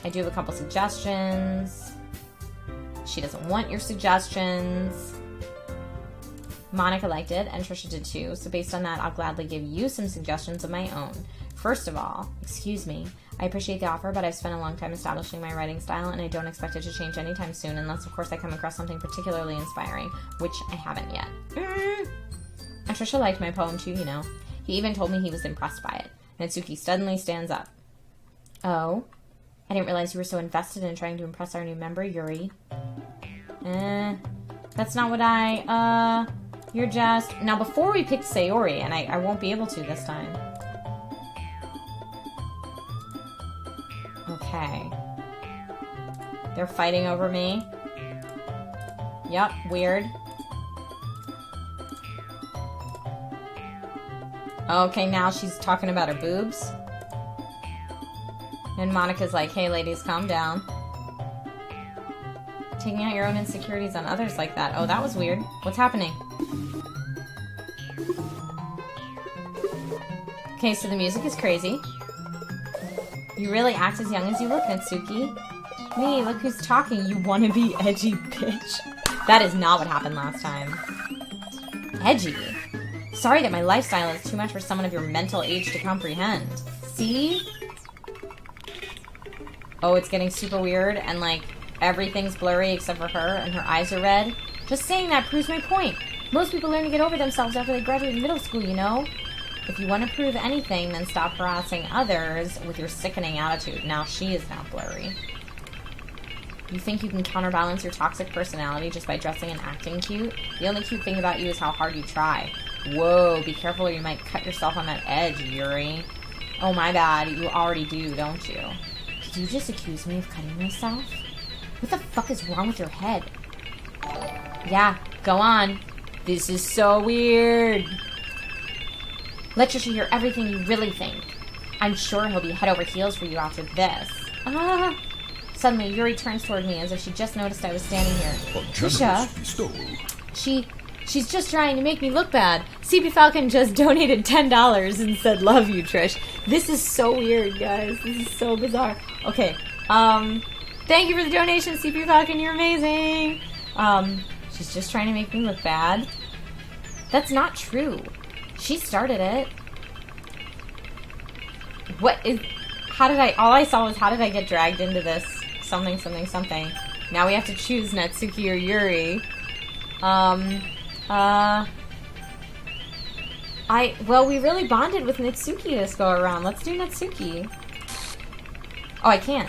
I do have a couple suggestions. She doesn't want your suggestions. Monica liked it, and Trisha did too, so based on that, I'll gladly give you some suggestions of my own. First of all, excuse me, I appreciate the offer, but I've spent a long time establishing my writing style, and I don't expect it to change anytime soon, unless, of course, I come across something particularly inspiring, which I haven't yet. And Trisha liked my poem too, you know. He even told me he was impressed by it. Natsuki suddenly stands up. Oh? I didn't realize you were so invested in trying to impress our new member, Yuri. That's not what you're just... Now, before we picked Sayori, and I won't be able to this time. Okay. They're fighting over me. Yep, weird. Okay, now she's talking about her boobs. And Monica's like, hey ladies, calm down. Taking out your own insecurities on others like that. Oh, that was weird. What's happening? Okay, so the music is crazy. You really act as young as you look, Natsuki. Me, look who's talking, you wanna be edgy bitch. That is not what happened last time. Edgy? Sorry that my lifestyle is too much for someone of your mental age to comprehend. See? Oh, it's getting super weird, and like, everything's blurry except for her, and her eyes are red. Just saying that proves my point. Most people learn to get over themselves after they graduate middle school, you know? If you want to prove anything, then stop harassing others with your sickening attitude. Now she is now blurry. You think you can counterbalance your toxic personality just by dressing and acting cute? The only cute thing about you is how hard you try. Whoa, be careful or you might cut yourself on that edge, Yuri. Oh, my bad. You already do, don't you? Did you just accuse me of cutting myself? What the fuck is wrong with your head? Yeah, go on. This is so weird. Let Trisha hear everything you really think. I'm sure he'll be head over heels for you after this. Suddenly, Yuri turns toward me as if she just noticed I was standing here. Trisha, she's just trying to make me look bad. CP Falcon just donated $10 and said, love you, Trish. This is so weird, guys. This is so bizarre. Okay, thank you for the donation, CP Falcon. You're amazing. She's just trying to make me look bad. That's not true. She started it. All I saw was how did I get dragged into this something. Now we have to choose Natsuki or Yuri. Well, we really bonded with Natsuki this go around. Let's do Natsuki. Oh, I can't.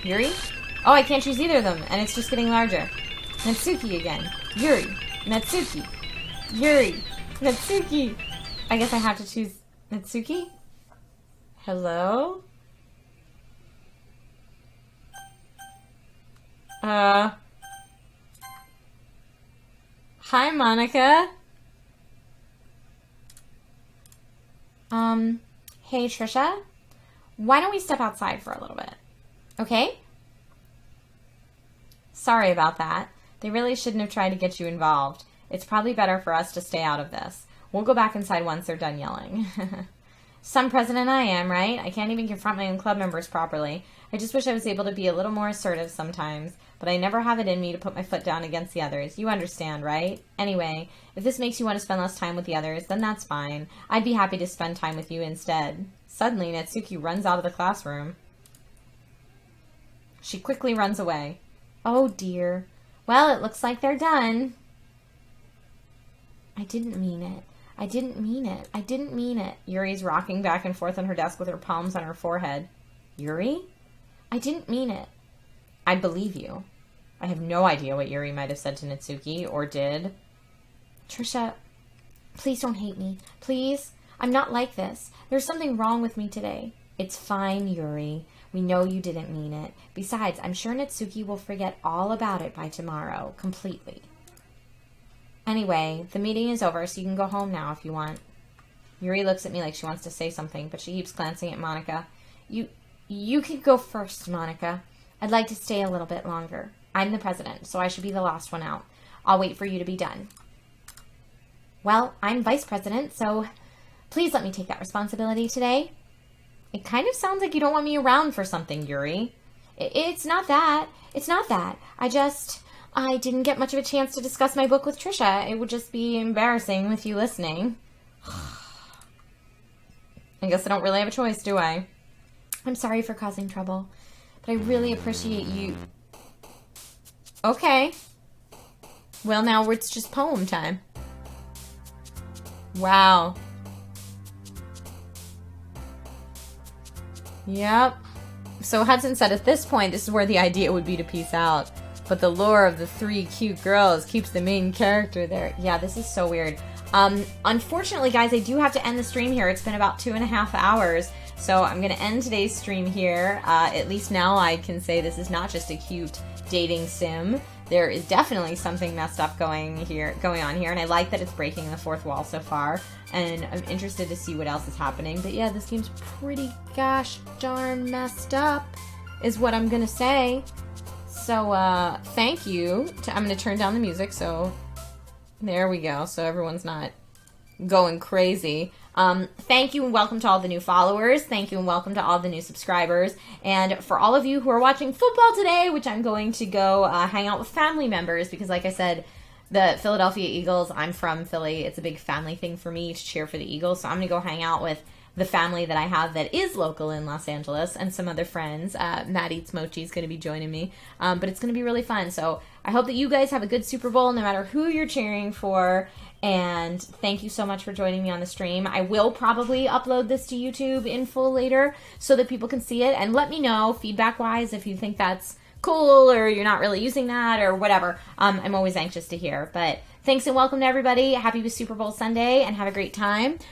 Yuri? Oh, I can't choose either of them, and it's just getting larger. Natsuki again. Yuri. Natsuki. Yuri. Natsuki. I guess I have to choose Natsuki? Hello? Hi, Monica. Hey, Trisha. Why don't we step outside for a little bit? Okay? Sorry about that. They really shouldn't have tried to get you involved. It's probably better for us to stay out of this. We'll go back inside once they're done yelling. Some president I am, right? I can't even confront my own club members properly. I just wish I was able to be a little more assertive sometimes, but I never have it in me to put my foot down against the others. You understand, right? Anyway, if this makes you want to spend less time with the others, then that's fine. I'd be happy to spend time with you instead. Suddenly, Natsuki runs out of the classroom. She quickly runs away.
Oh, dear. Well, it looks like they're done. I didn't mean it. I didn't mean it. I didn't mean it.
Yuri's rocking back and forth on her desk with her palms on her forehead. Yuri?
I didn't mean it.
I believe you. I have no idea what Yuri might have said to Natsuki, or did.
Trisha, please don't hate me. Please? I'm not like this. There's something wrong with me today.
It's fine, Yuri. We know you didn't mean it. Besides, I'm sure Natsuki will forget all about it by tomorrow, completely. Anyway, the meeting is over, so you can go home now if you want. Yuri looks at me like she wants to say something, but she keeps glancing at Monica.
You can go first, Monica. I'd like to stay a little bit longer.
I'm the president, so I should be the last one out. I'll wait for you to be done.
Well, I'm vice president, so please let me take that responsibility today.
It kind of sounds like you don't want me around for something, Yuri.
It's not that. It's not that. I didn't get much of a chance to discuss my book with Trisha. It would just be embarrassing with you listening.
I guess I don't really have a choice, do I?
I'm sorry for causing trouble, but I really appreciate you.
Okay. Well, now it's just poem time. Wow. Yep. So Hudson said at this point, this is where the idea would be to peace out. But the lure of the three cute girls keeps the main character there. Yeah, this is so weird. Unfortunately, guys, I do have to end the stream here. It's been about 2.5 hours. So I'm going to end today's stream here. At least now I can say this is not just a cute dating sim. There is definitely something messed up going on here, and I like that it's breaking the fourth wall so far, and I'm interested to see what else is happening. But yeah, this game's pretty gosh darn messed up, is what I'm gonna say. So thank you. I'm gonna turn down the music, so there we go, so everyone's not going crazy. Thank you and welcome to all the new followers. Thank you and welcome to all the new subscribers. And for all of you who are watching football today, which I'm going to go hang out with family members, because like I said, the Philadelphia Eagles, I'm from Philly. It's a big family thing for me to cheer for the Eagles. So I'm going to go hang out with the family that I have that is local in Los Angeles and some other friends. Matt Eats Mochi is going to be joining me. But it's going to be really fun. So I hope that you guys have a good Super Bowl no matter who you're cheering for. And thank you so much for joining me on the stream. I will probably upload this to YouTube in full later so that people can see it. And let me know, feedback-wise, if you think that's cool or you're not really using that or whatever. I'm always anxious to hear. But thanks and welcome to everybody. Happy Super Bowl Sunday and have a great time.